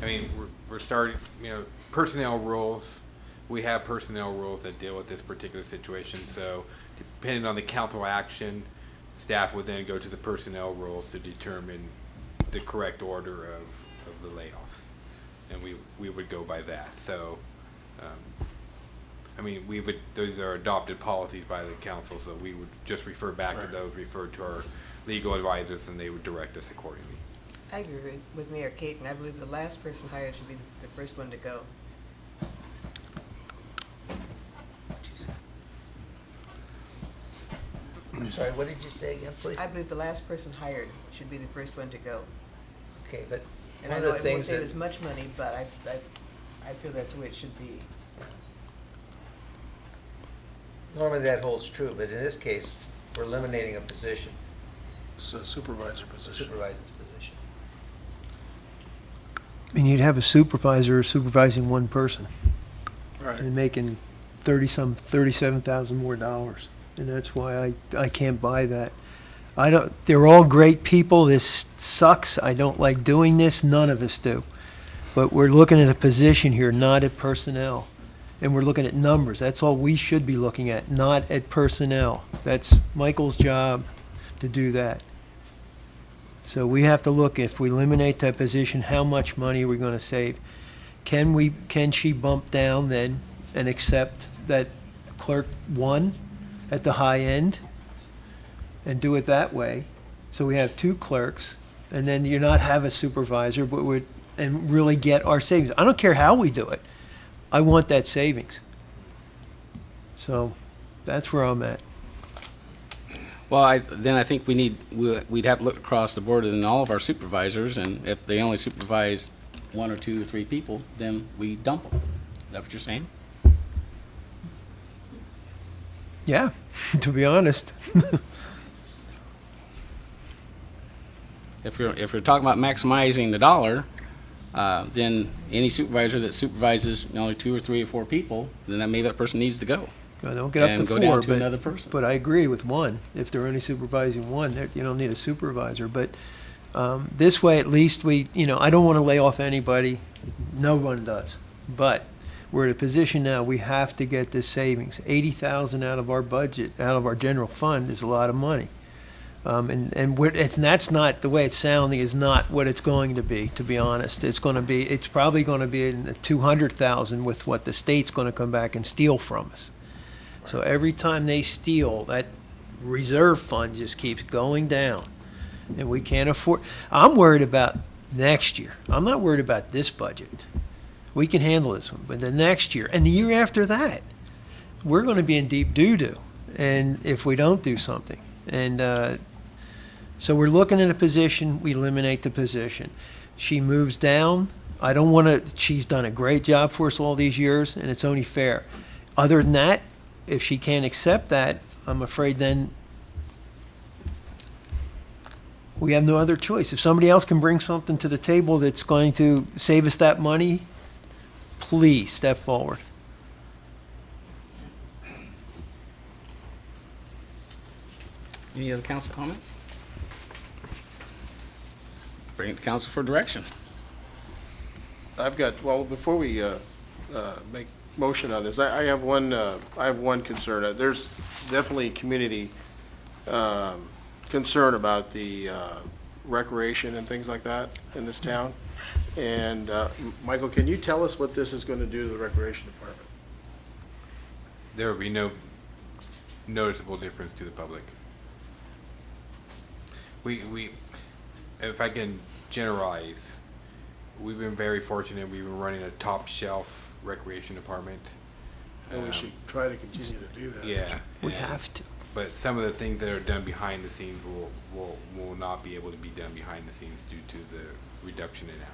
I mean, we're starting, personnel rules. We have personnel rules that deal with this particular situation. So depending on the council action, staff would then go to the personnel rules to determine the correct order of the layoffs. And we would go by that. So, those are adopted policies by the council, so we would just refer back to those, refer to our legal advisors, and they would direct us accordingly. I agree with Mayor Caton. I believe the last person hired should be the first one to go. I'm sorry, what did you say again, please? I believe the last person hired should be the first one to go. Okay, but And I one know of the it won't things save that, as much money, but I feel that's the way it should be. normally that holds true, but in this case, we're eliminating a position, It's a supervisor position. supervisor's position. And you'd have a supervisor supervising one person Right. and making $37,000 more dollars. And that's why I can't buy that. They're all great people. This sucks. I don't like doing this. None of us do. But we're looking at a position here, not at personnel. And we're looking at numbers. That's all we should be looking at, not at personnel. That's Michael's job to do that. So we have to look, if we eliminate that position, how much money are we going to save? Can she bump down then and accept that clerk 1 at the high end and do it that way? So we have 2 clerks, and then you not have a supervisor, but and really get our savings. I don't care how we do it. I want that savings. So that's where I'm at. Well, then I think we'd have to look across the board and all of our supervisors, and if they only supervise 1 or 2 or 3 people, then we dump them. Is that what you're saying? Yeah, to be honest. If you're talking about maximizing the dollar, then any supervisor that supervises only 2 or 3 or 4 people, then maybe that person needs to go. I don't get up to and go 4, down to but, another person. but I agree with 1. If they're only supervising 1, you don't need a supervisor. But this way, at least I don't want to lay off anybody. No one does. But we're in a position now, we have to get this savings. $80,000 out of our budget, out of our general fund, is a lot of money. And that's not the way it's sounding. Is not what it's going to be. To be honest, it's probably going to be in the $200,000 with what the state's going to come back and steal from us. So every time they steal, that reserve fund just keeps going down, and we can't afford. I'm worried about next year. I'm not worried about this budget. We can handle this one, but the next year and the year after that, we're going to be in deep doo-doo, and if we don't do something, and so we're looking at a position. We eliminate the position. She moves down. I don't want to. She's done a great job for us all these years, and it's only fair. Other than that, if she can't accept that, I'm afraid then we have no other choice. If somebody else can bring something to the table that's going to save us that money, please step forward. Any other council comments? Bring it to council for direction. Before we make motion on this, I have one concern. There's definitely community concern about the recreation and things like that in this town. And Michael, can you tell us what this is going to do to the recreation department? There will be no noticeable difference to the public. We, if I can generalize, we've been very fortunate. We've been running a top shelf recreation department. And we should try to continue to do that. Yeah. We have to. But some of the things that are done behind the scenes will not be able to be done behind the scenes due to the reduction in hours.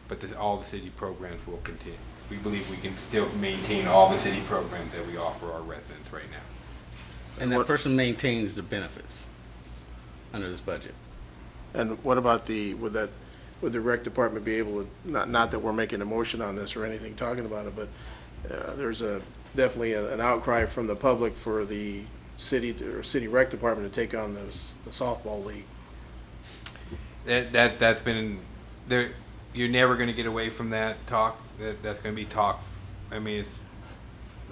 But all the city programs will continue. We believe we can still maintain all the city programs that we offer our residents right now. And that person maintains the benefits under this budget. And what about would the rec department be able to, not that we're making a motion on this or anything talking about it, but there's definitely an outcry from the public for the city rec department to take on the softball league. That's been there. You're never going to get away from that talk. That's going to be talk. I mean,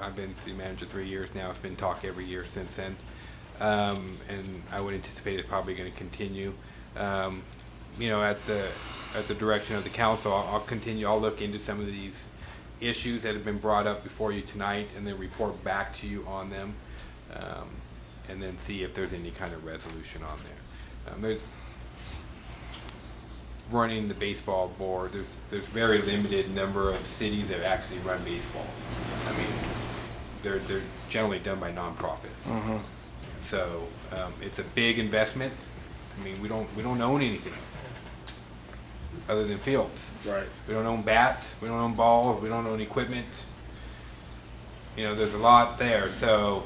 I've been city manager 3 years now. It's been talk every year since then, and I would anticipate it's probably going to continue. At the direction of the council, I'll continue. I'll look into some of these issues that have been brought up before you tonight, and then report back to you on them, and then see if there's any kind of resolution on there. There's running the baseball board. There's very limited number of cities that actually run baseball. I mean, they're generally done by nonprofits. Uh-huh. So it's a big investment. I mean, we don't own anything other than fields. Right. We don't own bats. We don't own balls. We don't own equipment. There's a lot there. So,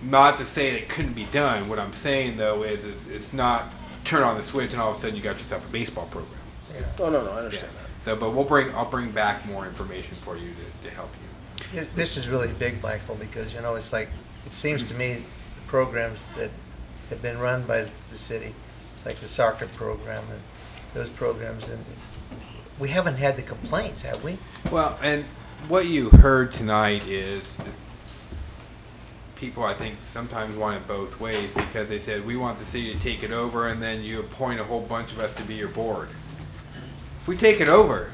not to say it couldn't be done. What I'm saying though is it's not turn on the switch and all of a sudden you got yourself a baseball program. Yeah. Oh, no, I understand that. So, but I'll bring back more information for you to help you. This is really big, Michael, because it's like it seems to me the programs that have been run by the city, like the soccer program and those programs, and we haven't had the complaints, have we? Well, and what you heard tonight is that people, I think, sometimes want it both ways because they said, we want the city to take it over, and then you appoint a whole bunch of us to be your board. If we take it over,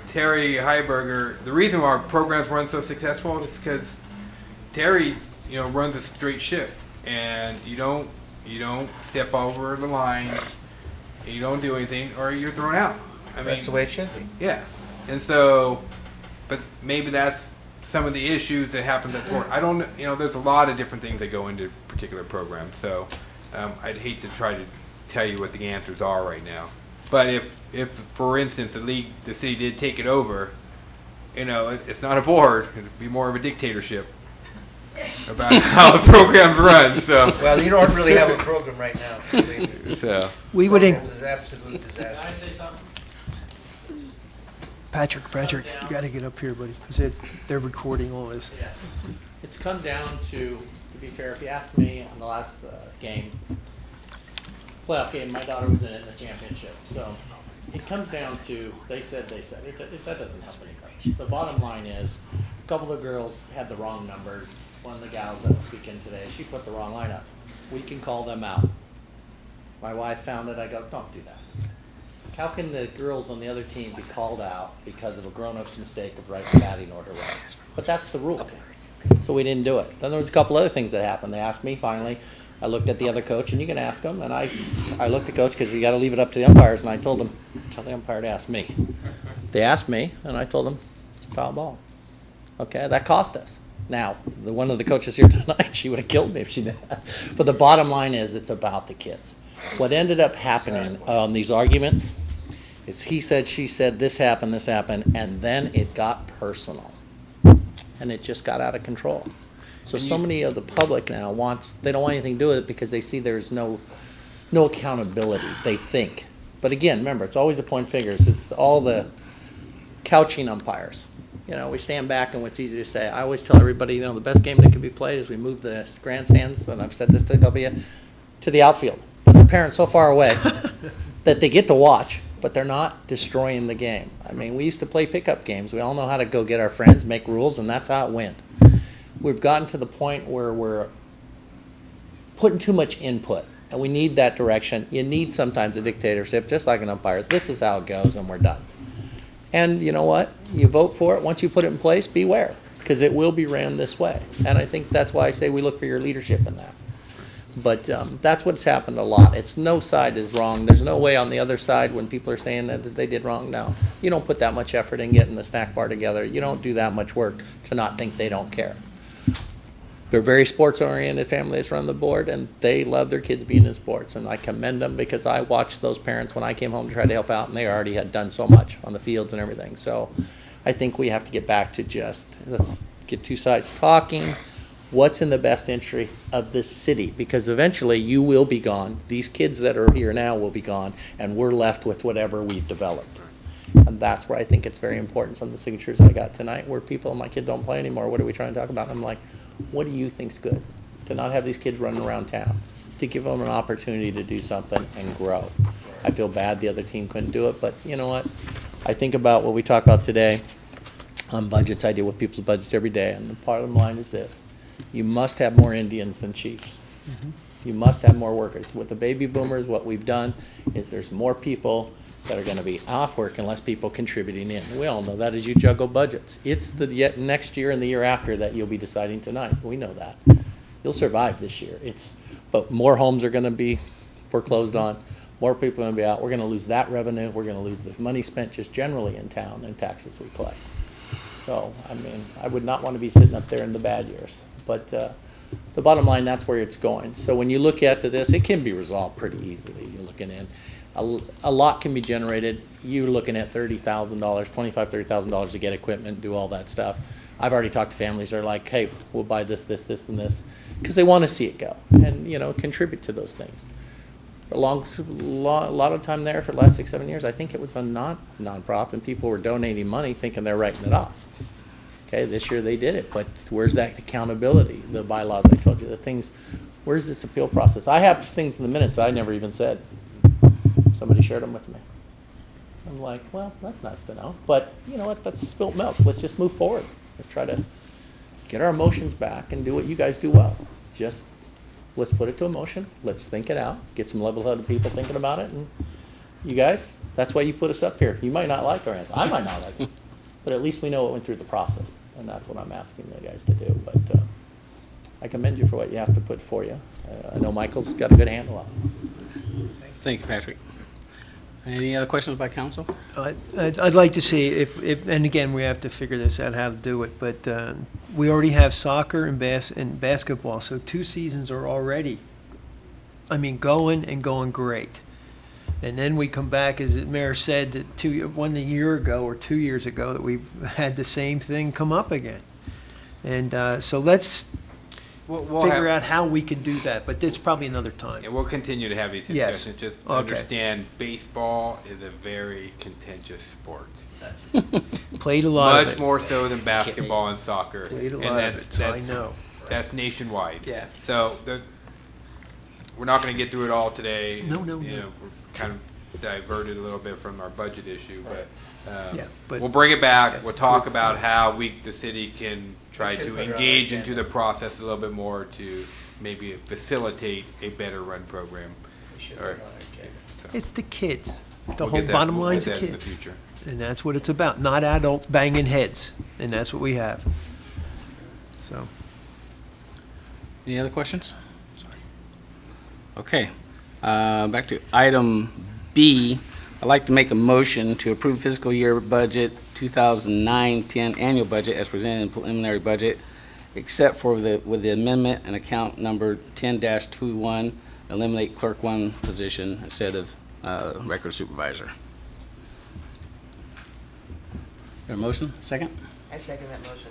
Terry Heiberger, the reason our programs run so successful is because Terry, runs a straight ship, and you don't step over the line. and you don't do anything, or you're thrown out. I mean, That's the way it should be. yeah. And so, but maybe that's some of the issues that happen at sport. I don't, there's a lot of different things that go into particular programs. So I'd hate to try to tell you what the answers are right now. But if for instance, the city did take it over, it's not a board. It'd be more of a dictatorship about how the program's run. So Well, you don't really have a program right now. believe me. So We would, Program is an absolute disaster. Can I say something? Patrick, you got to get up here, buddy, because they're recording all this. Yeah. It's come down to be fair, if you ask me on the last playoff game, my daughter was in it in the championship. So it comes down to, they said. That doesn't help anybody. The bottom line is, a couple of girls had the wrong numbers. One of the gals that was speaking today, she put the wrong lineup. We can call them out. My wife found it. I go, don't do that. How can the girls on the other team be called out because of a grown-up's mistake of writing the batting order right? But that's the rule. So we didn't do it. Then there was a couple other things that happened. They asked me finally. I looked at the other coach, and you can ask them. And I looked at coach because you got to leave it up to the umpires. And I told them, tell the umpire to ask me. They asked me, and I told them it's a foul ball. Okay, that cost us. Now, one of the coaches here tonight, she would have killed me if she did that. But the bottom line is, it's about the kids. What ended up happening on these arguments is he said, she said, this happened, and then it got personal. And it just got out of control. So many of the public now they don't want anything to do with it because they see there's no accountability, they think. But again, remember, it's always the point fingers. It's all the couching umpires. We stand back and what's easy to say. I always tell everybody, the best game that can be played is we move the grandstands, and I've said this to W, to the outfield. Put the parents so far away that they get to watch, but they're not destroying the game. I mean, we used to play pickup games. We all know how to go get our friends, make rules, and that's how it went. We've gotten to the point where we're putting too much input, and we need that direction. You need sometimes a dictatorship, just like an umpire. This is how it goes, and we're done. And you know what? You vote for it. Once you put it in place, beware, because it will be ran this way. And I think that's why I say we look for your leadership in that. But that's what's happened a lot. It's no side is wrong. There's no way on the other side when people are saying that they did wrong. No, you don't put that much effort in getting the snack bar together. You don't do that much work to not think they don't care. They're a very sports-oriented family that's run the board, and they love their kids being in sports. And I commend them because I watched those parents when I came home to try to help out, and they already had done so much on the fields and everything. So I think we have to get back to let's get two sides talking. What's in the best interest of this city? Because eventually you will be gone. These kids that are here now will be gone, and we're left with whatever we've developed. And that's where I think it's very important. Some of the signatures I got tonight where my kid don't play anymore. What are we trying to talk about? I'm like, what do you think's good? To not have these kids running around town, to give them an opportunity to do something and grow. I feel bad the other team couldn't do it, but you know what? I think about what we talked about today on budgets. I deal with people's budgets every day, and the bottom line is this. You must have more Indians than chiefs. Mm-hmm. You must have more workers. With the baby boomers, what we've done is there's more people that are going to be off work and less people contributing in. We all know that as you juggle budgets. It's the next year and the year after that you'll be deciding tonight. We know that. You'll survive this year. But more homes are going to be foreclosed on. More people are going to be out. We're going to lose that revenue. We're going to lose the money spent just generally in town and taxes we collect. So, I mean, I would not want to be sitting up there in the bad years. But the bottom line, that's where it's going. So when you look at this, it can be resolved pretty easily. You're looking in. A lot can be generated. You're looking at $30,000, $25,000, $30,000 to get equipment, do all that stuff. I've already talked to families that are like, hey, we'll buy this, and this, because they want to see it go and, contribute to those things. A lot of time there for the last 6-7 years, I think it was a non-profit, and people were donating money thinking they're writing it off. Okay, this year they did it, but where's that accountability? The bylaws I told you, the things, where's this appeal process? I have things in the minutes that I never even said. Somebody shared them with me. I'm like, well, that's nice to know. But you know what? That's spilt milk. Let's just move forward. Let's try to get our emotions back and do what you guys do well. Just let's put it to emotion. Let's think it out. Get some level-headed people thinking about it. And you guys, that's why you put us up here. You might not like our answer. I might not like it. But at least we know it went through the process. And that's what I'm asking the guys to do. But I commend you for what you have to put for you. I know Michael's got a good handle on it. Thank you, Patrick. Any other questions by council? I'd like to see if, and again, we have to figure this out, how to do it, but we already have soccer and basketball, so 2 seasons are already, going and going great. And then we come back, as the mayor said, that one year ago or 2 years ago, that we had the same thing come up again. And so let's We'll figure out how we can do that, but it's probably another time. Yeah, we'll continue to have these Yes. discussions. Just Okay. understand, baseball is a very contentious sport. Played a lot of Much it. more so than basketball and soccer. Played a And lot of that's- it, so I that's- know. That's nationwide. Yeah. So we're not going to get through it all today. No. We're kind of diverted a little bit from our budget issue, but, Yeah, but we'll bring it back. that's We'll talk good. about how the city can try should to put it on our engage into agenda. the process a little bit more to maybe facilitate a better run program. Or- It's the kids. The We'll whole get that- bottom we'll line's get the that in the kids. future. And that's what it's about, not adults banging heads. And that's what we have. So, Any other questions? Okay. Back to item B. I'd like to make a motion to approve fiscal year budget 2009-10 annual budget as presented in preliminary budget, except for with the amendment and account number 10-21, eliminate clerk 1 position instead of record supervisor. There a motion? Second? I second that motion.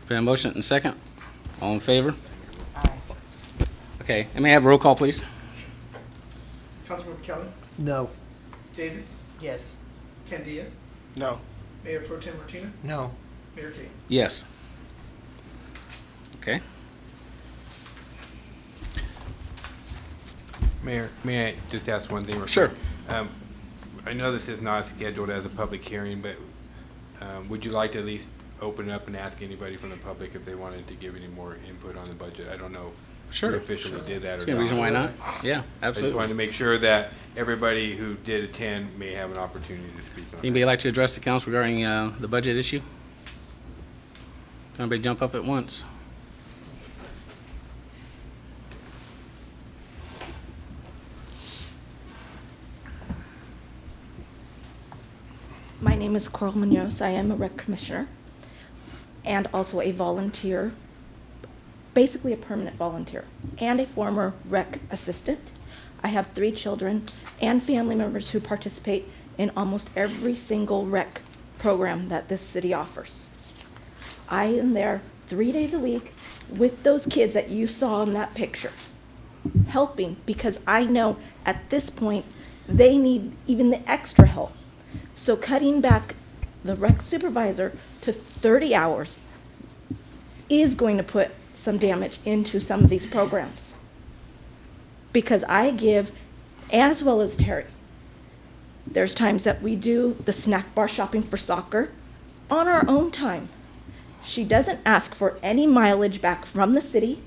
Been a motion and second? All in favor? Aye. Okay, and may I have a roll call, please? Councilmember Kelly, no. Davis, Yes. Candia, No. Mayor Pro Tem Martina, No. Mayor Kane. Yes. Okay. Mayor, may I just ask one thing? real quick? Sure. I know this is not scheduled as a public hearing, but would you like to at least open it up and ask anybody from the public if they wanted to give any more input on the budget? I don't know if Sure. we officially did that or See not. a reason why not? Yeah, I just absolutely. wanted to make sure that everybody who did attend may have an opportunity to speak on Anybody that. like to address the council regarding the budget issue? Everybody jump up at once. My name is Coral Munoz. I am a rec commissioner and also a volunteer, basically a permanent volunteer, and a former rec assistant. I have 3 children and family members who participate in almost every single rec program that this city offers. I am there 3 days a week with those kids that you saw in that picture, helping because I know at this point they need even the extra help. So cutting back the rec supervisor to 30 hours is going to put some damage into some of these programs. Because I give, as well as Terry, there's times that we do the snack bar shopping for soccer on our own time. She doesn't ask for any mileage back from the city,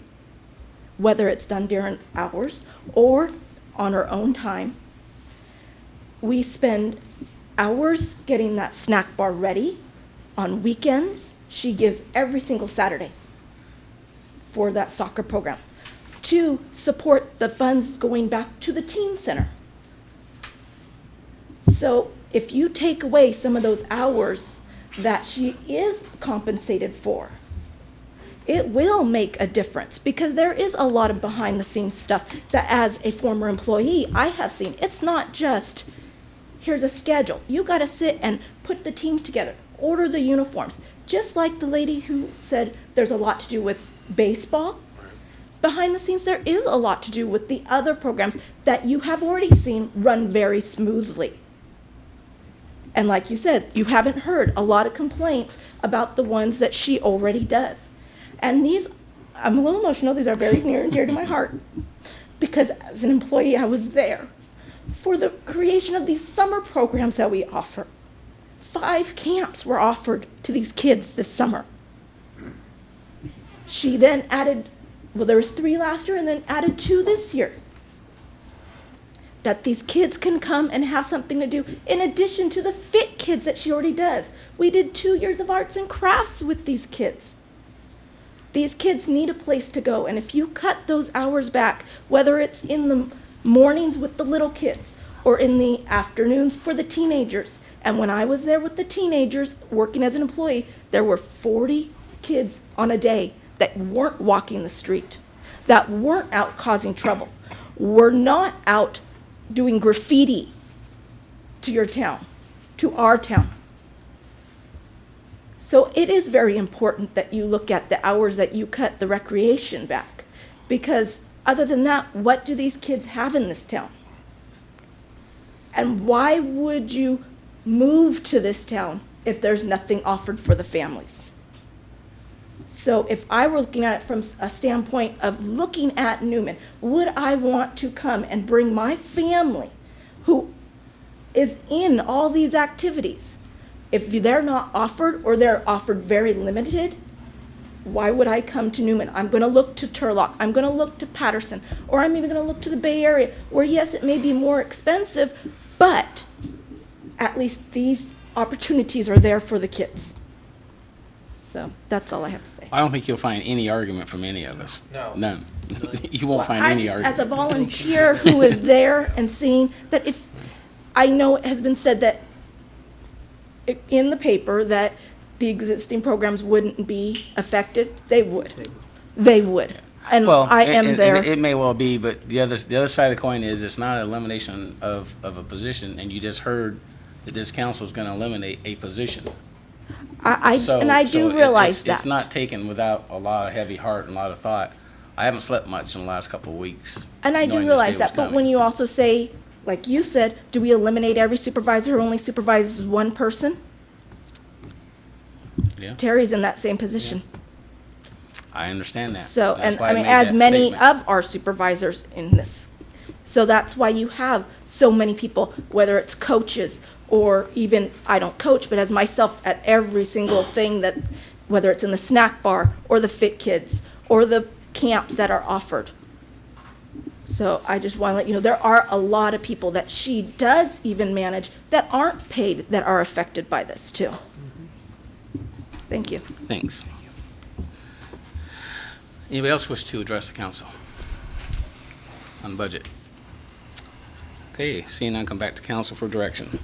whether it's done during hours or on her own time. We spend hours getting that snack bar ready. On weekends, she gives every single Saturday for that soccer program to support the funds going back to the teen center. So if you take away some of those hours that she is compensated for, it will make a difference because there is a lot of behind the scenes stuff that as a former employee I have seen. It's not just here's a schedule. You got to sit and put the teams together, order the uniforms. Just like the lady who said there's a lot to do with baseball. Behind the scenes, there is a lot to do with the other programs that you have already seen run very smoothly. And like you said, you haven't heard a lot of complaints about the ones that she already does. And these, I'm a little emotional, these are very near and dear to my heart. Because as an employee, I was there for the creation of these summer programs that we offer. 5 camps were offered to these kids this summer. She then added, well, there was 3 last year and then added 2 this year. That these kids can come and have something to do in addition to the fit kids that she already does. We did 2 years of arts and crafts with these kids. These kids need a place to go, and if you cut those hours back, whether it's in the mornings with the little kids or in the afternoons for the teenagers. And when I was there with the teenagers working as an employee, there were 40 kids on a day that weren't walking the street, that weren't out causing trouble, were not out doing graffiti to your town, to our town. So it is very important that you look at the hours that you cut the recreation back, because other than that, what do these kids have in this town? And why would you move to this town if there's nothing offered for the families? So if I were looking at it from a standpoint of looking at Newman, would I want to come and bring my family who is in all these activities? If they're not offered, or they're offered very limited, why would I come to Newman? I'm going to look to Turlock. I'm going to look to Patterson. Or I'm even going to look to the Bay Area, where yes, it may be more expensive, but at least these opportunities are there for the kids. So that's all I have to say. I don't think you'll find any argument from any of us. No. None. You won't find I any just, argument. as a volunteer who is there and seeing that, if I know it has been said that in the paper that the existing programs wouldn't be affected, they would. They would. And Well, I am there. It may well be, but the other side of the coin is it's not an elimination of a position, and you just heard that this council is going to eliminate a position. I do So realize that. It's not taken without a lot of heavy heart and a lot of thought. I haven't slept much in the last couple of weeks. And I do knowing this realize day was that, but coming. when you also say, like you said, do we eliminate every supervisor who only supervises one person? Yeah. Terry's in that same position. I understand that. So, That's and why I mean, made as that many statement. of our supervisors in this. So that's why you have so many people, whether it's coaches or even, I don't coach, but as myself at every single thing that, whether it's in the snack bar or the Fit Kids or the camps that are offered. So I just want to let you know, there are a lot of people that she does even manage that aren't paid that are affected by this too. Thank you. Thanks. Anybody else wish to address the council on budget? Okay, seeing none, come back to council for direction.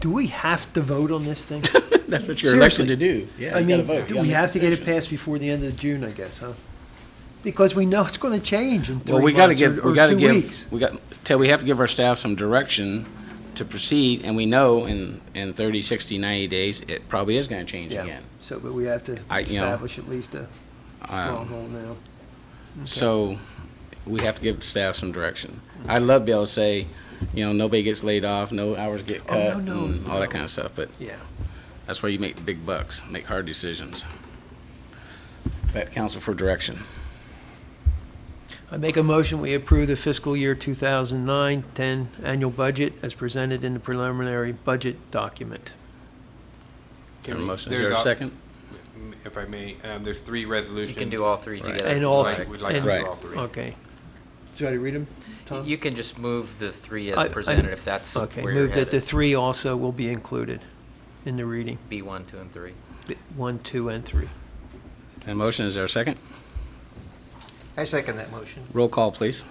Do we have to vote on this thing? That's what you're elected Seriously. to do. Yeah, I you mean, gotta vote. You do gotta we make have to get it decisions. passed before the end of June, I guess, huh? Because we know it's going to change in 3 Well, we months gotta or 2 weeks. we have to give our staff some direction to proceed, and we know in 30, 60, 90 days, it probably is gonna change Yeah. again. So, but we have to establish at least a stronghold now. Okay. So we have to give staff some direction. I'd love to be able to say, nobody gets laid off, no hours get Oh, cut, no, and all that kind of stuff, but Yeah. that's where you make the big bucks, make hard decisions. Back to council for direction. I make a motion, we approve the fiscal year 2009-10 annual budget as presented in the preliminary budget document. Have a motion. Is There's there a al- second? If I may, there's 3 resolutions. You can do all 3 together. And all, We'd like to and- do all 3. Okay. Should I read them, Tom? You can just move the 3 I- as presented if that's Okay, where you're move that the headed. 3 also will be included in the reading. B1, 2, and 3. 1, 2, and 3. A motion, is there a second? I second that motion. Roll call, please.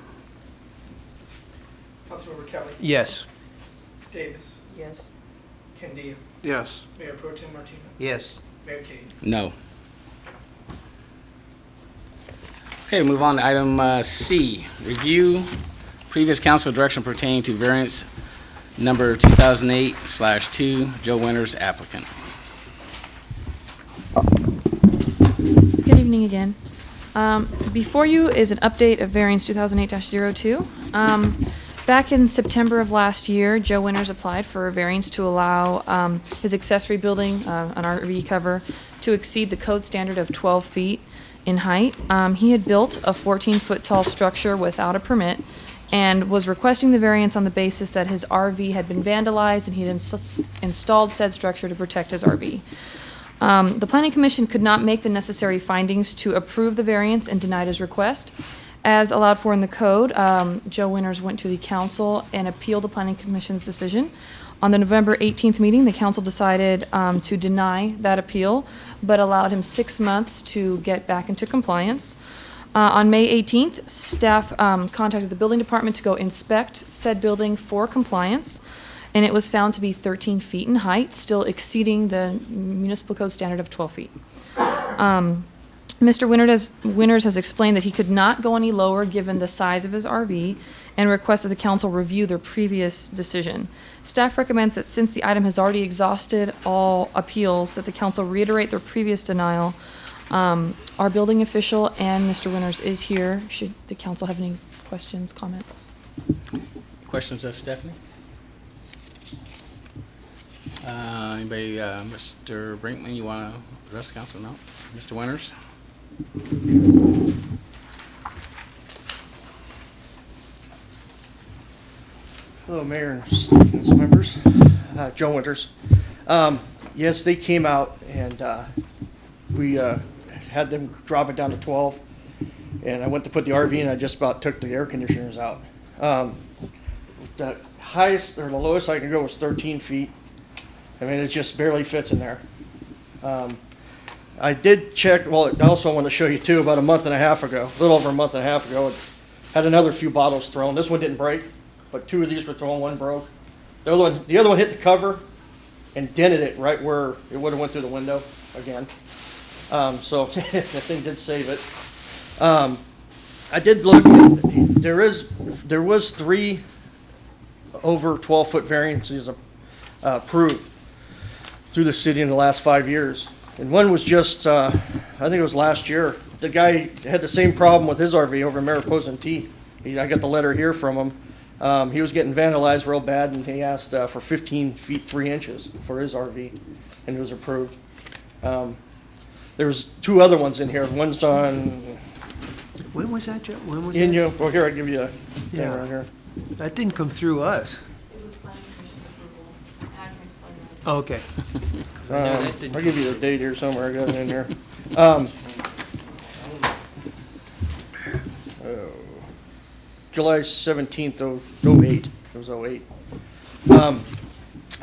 Councilmember Kelly. Yes. Davis. Yes. Candia. Yes. Mayor Pro Tem Martina. Yes. Mayor King. No. Okay, move on to item C. Review previous council direction pertaining to variance number 2008/2, Joe Winters applicant. Good evening again. Before you is an update of variance 2008-02. Back in September of last year, Joe Winters applied for a variance to allow his accessory building, an RV cover, to exceed the code standard of 12 feet in height. He had built a 14-foot tall structure without a permit and was requesting the variance on the basis that his RV had been vandalized and he had installed said structure to protect his RV. The Planning Commission could not make the necessary findings to approve the variance and denied his request. As allowed for in the code, Joe Winters went to the council and appealed the Planning Commission's decision. On the November 18th meeting, the council decided to deny that appeal, but allowed him 6 months to get back into compliance. On May 18th, staff contacted the building department to go inspect said building for compliance, and it was found to be 13 feet in height, still exceeding the municipal code standard of 12 feet. Mr. Winters has explained that he could not go any lower given the size of his RV and requests that the council review their previous decision. Staff recommends that since the item has already exhausted all appeals, that the council reiterate their previous denial. Our building official and Mr. Winters is here. Should the council have any questions, comments? Questions of Stephanie? Anybody, Mr. Brinkman, you want to address the council? No? Mr. Winters? Hello, Mayor and council members. Joe Winters. Yes, they came out and we had them drop it down to 12. And I went to put the RV in, I just about took the air conditioners out. The highest or the lowest I could go was 13 feet. I mean, it just barely fits in there. I did check, well, I also want to show you too, about a month and a half ago, a little over a month and a half ago, it had another few bottles thrown. This one didn't break, but two of these were thrown, one broke. The other one hit the cover and dented it right where it would have went through the window again. So the thing did save it. I did look, there was 3 over 12-foot variances approved through the city in the last 5 years. And one was just, I think it was last year. The guy had the same problem with his RV over in Mariposa and T. I got the letter here from him. He was getting vandalized real bad, and he asked for 15 feet 3 inches for his RV, and it was approved. There's 2 other ones in here. One's on. When was that, Joe? When was in that? you. Well, here I give you a thing right here. That didn't come through us. It was planning commission's approval. I can explain that. Okay. I'll give you the date here somewhere. I got it in here. July 17th, 08. It was 08.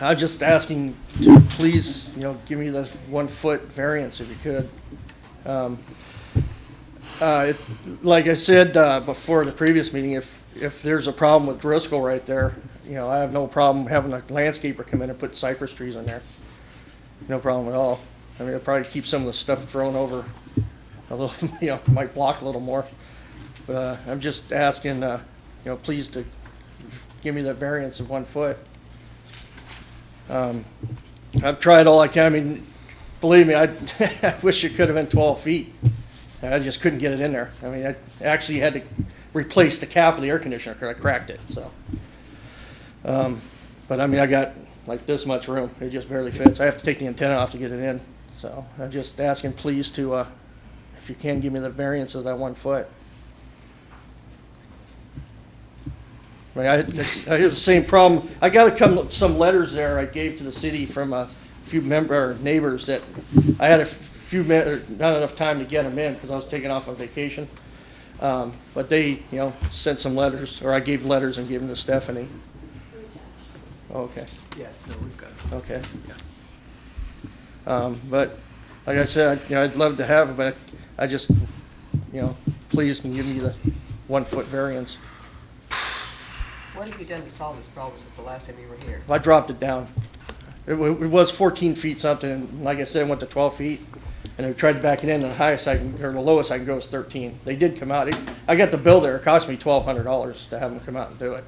I'm just asking to please, give me the 1-foot variance if you could. Like I said before the previous meeting, if there's a problem with Driscoll right there, I have no problem having a landscaper come in and put cypress trees in there. No problem at all. I mean, it'll probably keep some of the stuff thrown over a little, might block a little more. But I'm just asking, please to give me that variance of 1 foot. I've tried all I can. I mean, believe me, I wish it could have been 12 feet. I just couldn't get it in there. I mean, I actually had to replace the cap of the air conditioner because I cracked it. So, but I mean, I got like this much room. It just barely fits. I have to take the antenna off to get it in. So I'm just asking, please, to if you can give me the variance of that 1 foot. I mean, I had the same problem. I got some letters there I gave to the city from a few neighbors that I had not enough time to get them in because I was taking off on vacation. But they, sent some letters, or I gave letters and gave them to Stephanie. Okay. Yeah, no, we've got it. Okay. But like I said, I'd love to have it, but I just, please can give me the 1 foot variance. What have you done to solve this problem since the last time you were here? I dropped it down. It was 14 feet something, and like I said, it went to 12 feet. And I tried to back it in, and the highest or the lowest I can go is 13. They did come out. I got the bill there. It cost me $1,200 to have them come out and do it.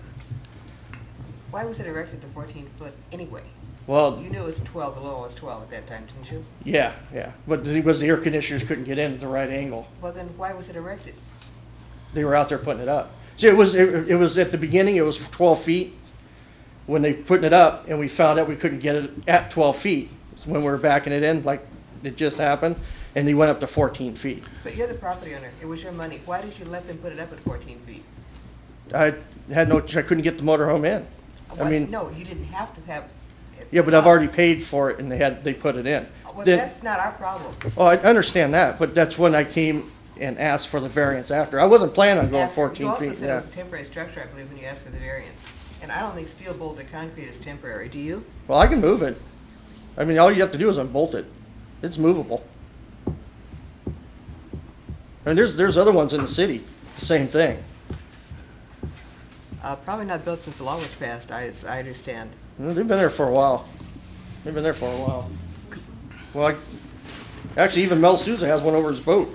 Why was it erected to 14 foot anyway? Well, you knew it was 12, the low was 12 at that time, didn't you? Yeah. But it was the air conditioners couldn't get in at the right angle. Well, then why was it erected? They were out there putting it up. See, it was at the beginning, it was 12 feet when they putting it up, and we found out we couldn't get it at 12 feet when we were backing it in, like it just happened, and they went up to 14 feet. But you're the property owner. It was your money. Why did you let them put it up at 14 feet? I couldn't get the motorhome in. I mean, no, you didn't have to have it. Yeah, but I've already paid for it, and they put it in. Well, that's not our problem. Oh, I understand that, but that's when I came and asked for the variance after. I wasn't planning on going 14 feet. You also said it was a temporary structure, I believe, when you asked for the variance. And I don't think steel bolted concrete is temporary. Do you? Well, I can move it. I mean, all you have to do is unbolt it. It's movable. And there's other ones in the city, same thing. Probably not built since the law was passed, as I understand. They've been there for a while. Well, actually, even Mel Souza has one over his boat.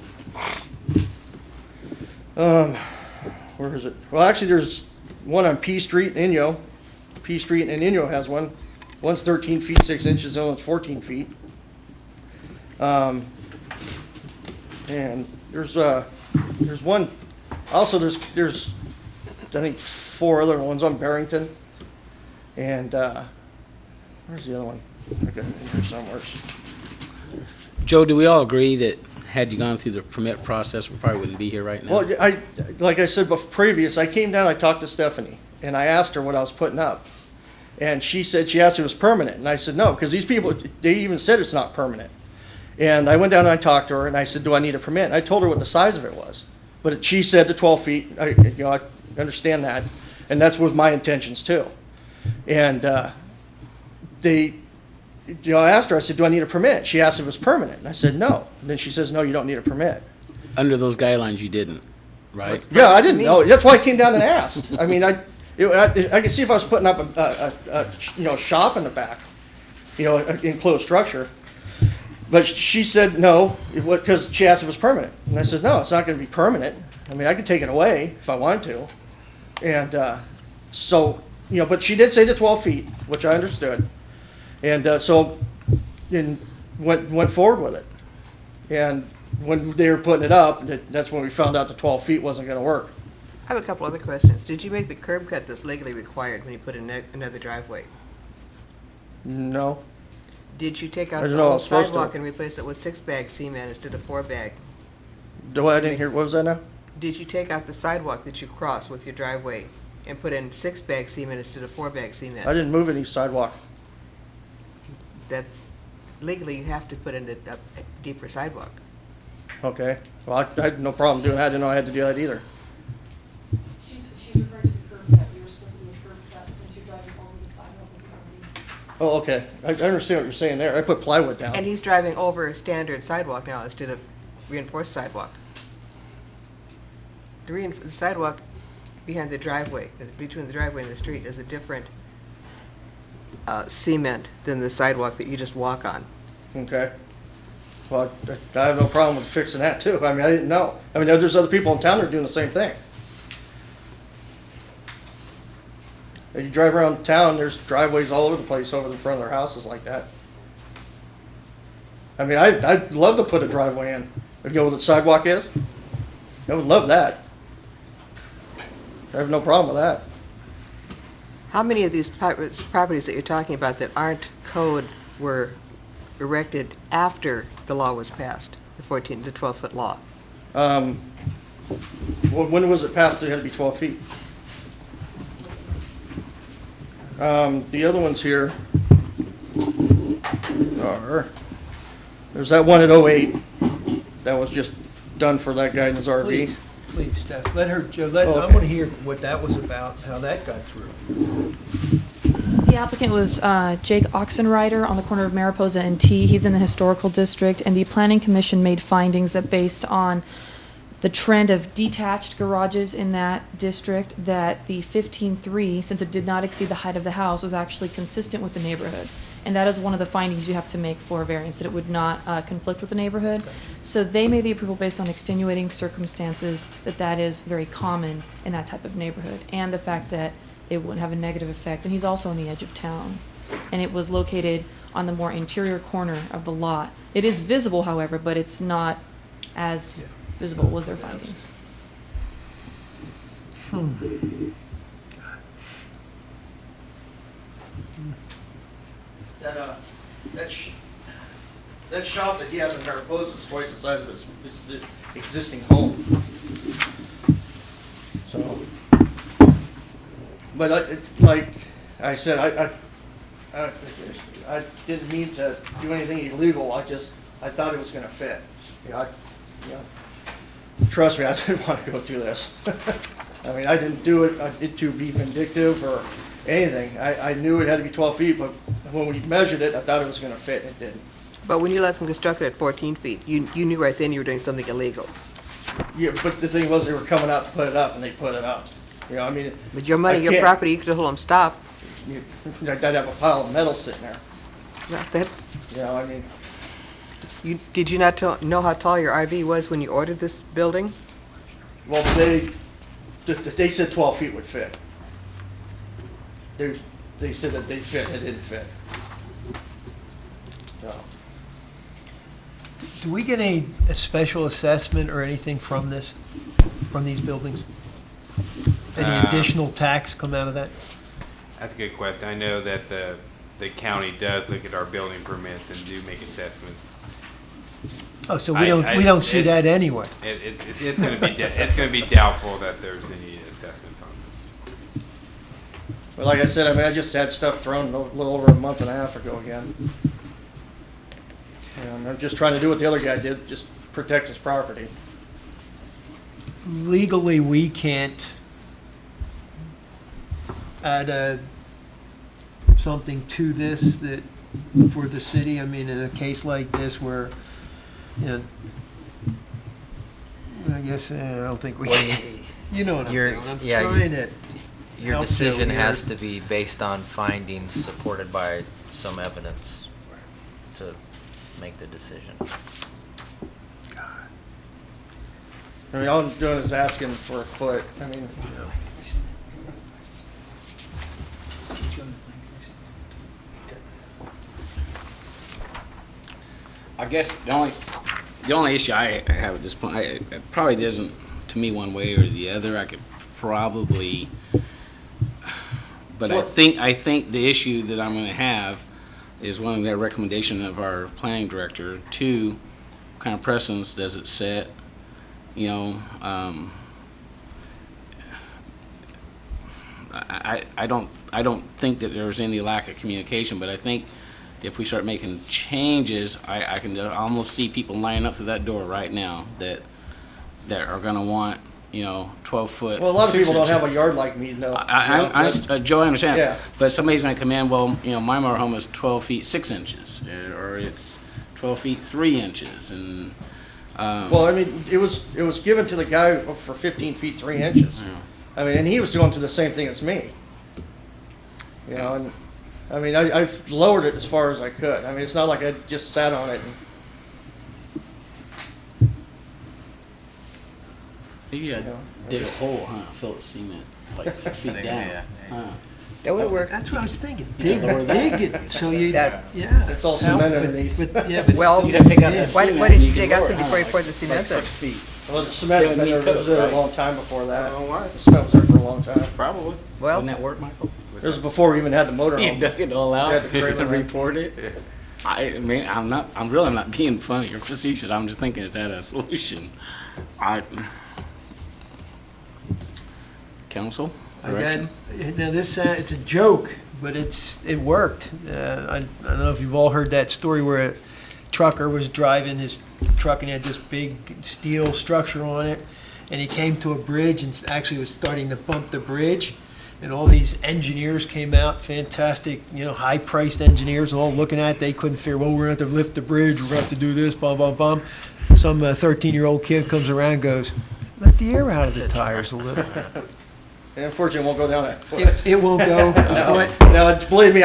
Where is it? Well, actually, there's one on P Street in Inyo. P Street and Inyo has one. One's 13 feet 6 inches, the other one's 14 feet. And there's one. Also, there's I think 4 other ones on Barrington. And where's the other one? I got it in here somewhere. Joe, do we all agree that had you gone through the permit process, we probably wouldn't be here right now? Well, like I said previous, I came down, I talked to Stephanie, and I asked her what I was putting up. And she said, she asked if it was permanent. And I said, no, because these people, they even said it's not permanent. And I went down and I talked to her, and I said, do I need a permit? And I told her what the size of it was. But she said the 12 feet, I understand that. And that's with my intentions too. And I asked her, I said, do I need a permit? She asked if it was permanent. And I said, no. And then she says, no, you don't need a permit. Under those guidelines, you didn't, right? Yeah, I didn't know. That's why I came down and asked. I mean, I could see if I was putting up a shop in the back, an enclosed structure. But she said no, because she asked if it was permanent. And I said, no, it's not going to be permanent. I mean, I could take it away if I wanted to. And but she did say the 12 feet, which I understood. And went forward with it. And when they were putting it up, that's when we found out the 12 feet wasn't going to work. I have a couple other questions. Did you make the curb cut that's legally required when you put in another driveway? No. Did you take out I didn't the know I old was supposed sidewalk to. and replace it with 6-bag cement instead of 4-bag? I didn't hear, what was that now? Did you take out the sidewalk that you cross with your driveway and put in 6-bag cement instead of 4-bag cement? I didn't move any sidewalk. That's, legally, you have to put in a deeper sidewalk. Okay. Well, I had no problem doing that. I didn't know I had to do that either. She's referring to the curb cut. We were supposed to do a curb cut since you're driving over the sidewalk of the property. Oh, okay. I understand what you're saying there. I put plywood down. And he's driving over a standard sidewalk now instead of reinforced sidewalk. The sidewalk behind the driveway, between the driveway and the street, is a different cement than the sidewalk that you just walk on. Okay. Well, I have no problem with fixing that too. I mean, I didn't know. I mean, there's other people in town that are doing the same thing. And you drive around town, there's driveways all over the place over the front of their houses like that. I mean, I'd love to put a driveway in. You know what the sidewalk is? I would love that. I have no problem with that. How many of these properties that you're talking about that aren't code were erected after the law was passed, the 12-foot law? Well, when was it passed? It had to be 12 feet. The other ones here are, there's that one at 08 that was just done for that guy in his RV. Please, Steph, let her, Joe, Oh, I okay. want to hear what that was about, how that got through. The applicant was Jake Oxenrider on the corner of Mariposa and T. He's in the historical district, and the planning commission made findings that based on the trend of detached garages in that district, that the 15.3, since it did not exceed the height of the house, was actually consistent with the neighborhood. And that is one of the findings you have to make for a variance, that it would not conflict with the neighborhood. So they made the approval based on extenuating circumstances, that is very common in that type of neighborhood, and the fact that it wouldn't have a negative effect. And he's also on the edge of town. And it was located on the more interior corner of the lot. It is visible, however, but it's not as visible was their findings. That shop that he has in Mariposa is twice the size of his existing home. So, but like I said, I didn't mean to do anything illegal. I thought it was going to fit. Trust me, I didn't want to go through this. I mean, I didn't do it to be vindictive or anything. I knew it had to be 12 feet, but when we measured it, I thought it was going to fit, and it didn't. But when you let them construct it at 14 feet, you knew right then you were doing something illegal. Yeah, but the thing was, they were coming out to put it up, and they put it up. You know, I mean. With your money, I your can't- property, you could have told them, stop. I'd have a pile of metal sitting there. Yeah, that's, You know, I mean, did you not know how tall your RV was when you ordered this building? well, they said 12 feet would fit. They said that they fit, it didn't fit. So, Do we get a special assessment or anything from this, from these buildings? Any additional tax come out of that? That's a good question. I know that the county does look at our building permits and do make assessments. Oh, so we don't see that anyway. It's going to be it's going to be doubtful that there's any assessments on this. but like I said, I mean, I just had stuff thrown a little over a month and a half ago again. And I'm just trying to do what the other guy did, just protect his property. Legally, we can't add something to this that for the city. I mean, in a case like this where, you know, I guess I don't think we. You know what I'm doing. I'm trying to. Your help decision Joe here. has to be based on findings supported by some evidence to make the decision. I mean, all I'm doing is asking for a foot. I mean, I guess the only issue I have at this point, it probably doesn't, to me, one way or the other. I could probably, but I think the issue that I'm going to have is one of the recommendation of our planning director. Two, what kind of precedence does it set? You know, I don't think that there's any lack of communication, but I think if we start making changes, I can almost see people lining up to that door right now that are going to want, 12-foot. well, a lot of people don't have a yard like me, no. Joe, I understand. Yeah. But somebody's going to come in, well, my mower home is 12 feet 6 inches, or it's 12 feet 3 inches, and. Well, I mean, it was given to the guy for 15 feet 3 inches. Yeah. I mean, and he was doing to the same thing as me. You know, and I mean, I've lowered it as far as I could. I mean, it's not like I just sat on it. Maybe I dig a hole, huh? Fill it with cement, like 6 feet down. Huh? That would work. That's what I was thinking. Yeah, lower that. Dig it so you. That- Yeah. It's all cement But- underneath. but- yeah, but Well, You'd have to take out that why cement did and you can dig out lower some it, before you huh? poured the cement Like there? 6 feet. Well, the cement Yeah, had been neat there, coat, there right? a long time before that. Oh, why? The cement was there for a long time. Probably. Well, Wouldn't that work, Michael? It was before we even had the motor You home. dug it all out Yeah, the trailer and home. report it. I mean, I'm really not being funny or facetious. I'm just thinking, is that a solution? Council direction? Now this it's a joke, but it worked. I don't know if you've all heard that story where a trucker was driving his truck and he had this big steel structure on it, and he came to a bridge and actually was starting to bump the bridge, and all these engineers came out, fantastic, high-priced engineers, all looking at it. They couldn't figure, well, we're going to have to lift the bridge, we're going to have to do this, bum, bum, bum. Some 13-year-old kid comes around and goes, let the air out of the tires a little. And unfortunately, it won't go down that foot. It won't go a foot. Now, believe me,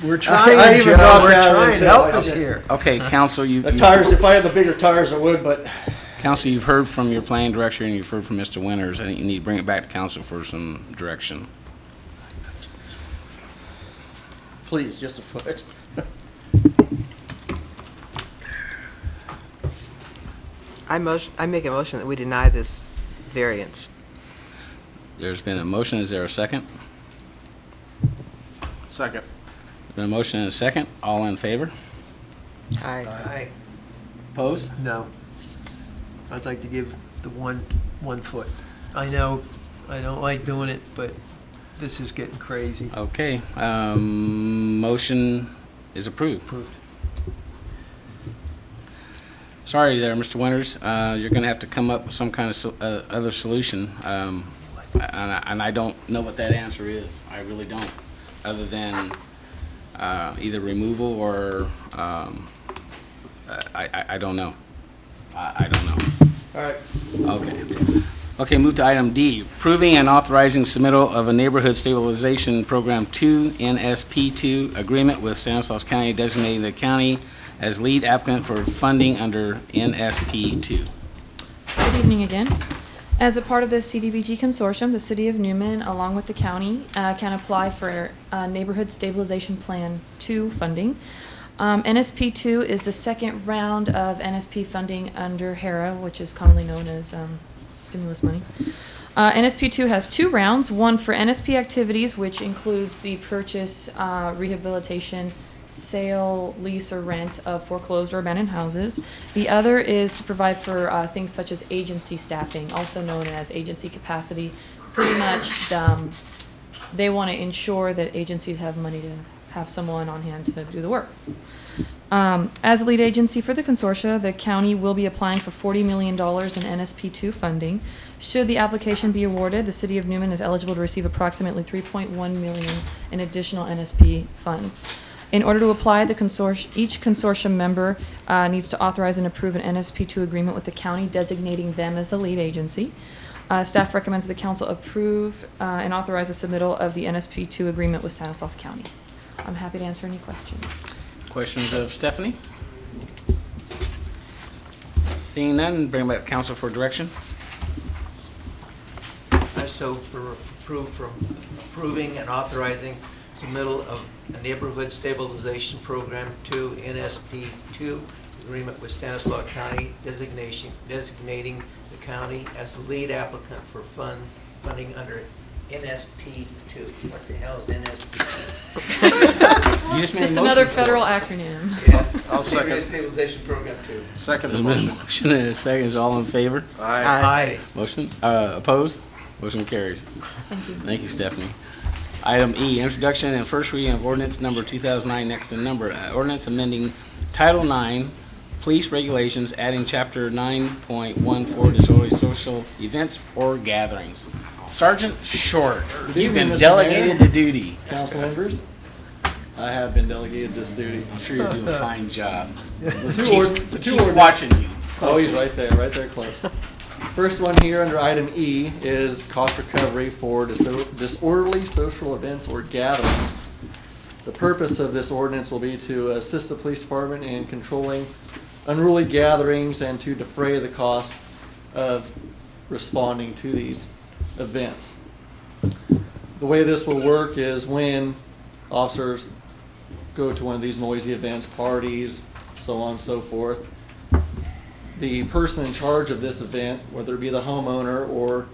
We're trying, I even Joe. dropped We're down trying. into Help it. us here. Okay, Council, the tires, if I had the bigger tires, I would, but Council, you've heard from your planning director and you've heard from Mr. Winters. I think you need to bring it back to council for some direction. please, just a foot. I make a motion that we deny this variance. There's been a motion. Is there a second? Second. Been a motion and a second. All in favor? Aye. Opposed? No. I'd like to give the one foot. I know I don't like doing it, but this is getting crazy. Okay. Motion is approved. Sorry there, Mr. Winters. You're going to have to come up with some kind of other solution. And I don't know what that answer is. I really don't. Other than either removal or I don't know. I don't know. All right. Okay. Okay, move to item D, approving and authorizing submittal of a Neighborhood Stabilization Program 2, NSP2, agreement with Stanislaus County designating the county as lead applicant for funding under NSP2. Good evening again. As a part of the CDBG consortium, the City of Newman, along with the county, can apply for Neighborhood Stabilization Plan 2 funding. NSP2 is the second round of NSP funding under HERA, which is commonly known as stimulus money. NSP2 has 2 rounds, one for NSP activities, which includes the purchase, rehabilitation, sale, lease, or rent of foreclosed or abandoned houses. The other is to provide for things such as agency staffing, also known as agency capacity. Pretty much, they want to ensure that agencies have money to have someone on hand to do the work. As a lead agency for the consortia, the county will be applying for $40 million in NSP2 funding. Should the application be awarded, the City of Newman is eligible to receive approximately $3.1 million in additional NSP funds. In order to apply, each consortium member needs to authorize and approve an NSP2 agreement with the county, designating them as the lead agency. Staff recommends that the council approve and authorize the submittal of the NSP2 agreement with Stanislaus County. I'm happy to answer any questions. Questions of Stephanie? Seeing none, bring back council for direction. I so approving and authorizing submittal of a Neighborhood Stabilization Program 2, NSP2, agreement with Stanislaus County designating the county as the lead applicant for funding under NSP2. What the hell is NSP2? You just made Just a another motion for federal it. acronym. Yeah. I'll second. Neighborhood Stabilization Program 2. Second the There's been a motion. motion and a second. Is all in favor? Aye. Motion, opposed? Motion carries. Thank you. Thank you, Stephanie. Item E, introduction and first reading of ordinance number 2009, next in number. Ordinance amending Title 9, Police Regulations, adding Chapter 9.14, disorderly social events or gatherings. Sergeant Short, you've been Mr. delegated Mayor. the duty. Council members, I have been delegated this duty. I'm sure you're doing a fine job. The The chief's watching you. Oh, he's right there close. First one here under item E is cost recovery for disorderly social events or gatherings. The purpose of this ordinance will be to assist the police department in controlling unruly gatherings and to defray the cost of responding to these events. The way this will work is when officers go to one of these noisy events, parties, so on and so forth, the person in charge of this event, whether it be the homeowner or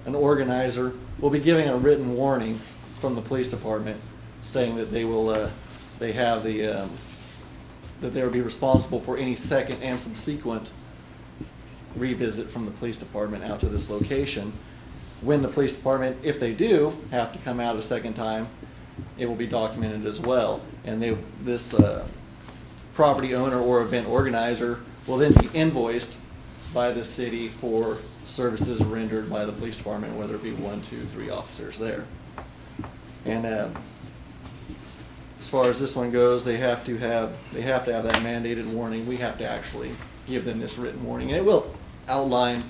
an organizer, will be giving a written warning from the police department stating that they will, that they will be responsible for any second and subsequent revisit from the police department out to this location. When the police department, if they do have to come out a second time, it will be documented as well. And this property owner or event organizer will then be invoiced by the city for services rendered by the police department, whether it be 1, 2, 3 officers there. And as far as this one goes, they have to have that mandated warning. We have to actually give them this written warning, and it will outline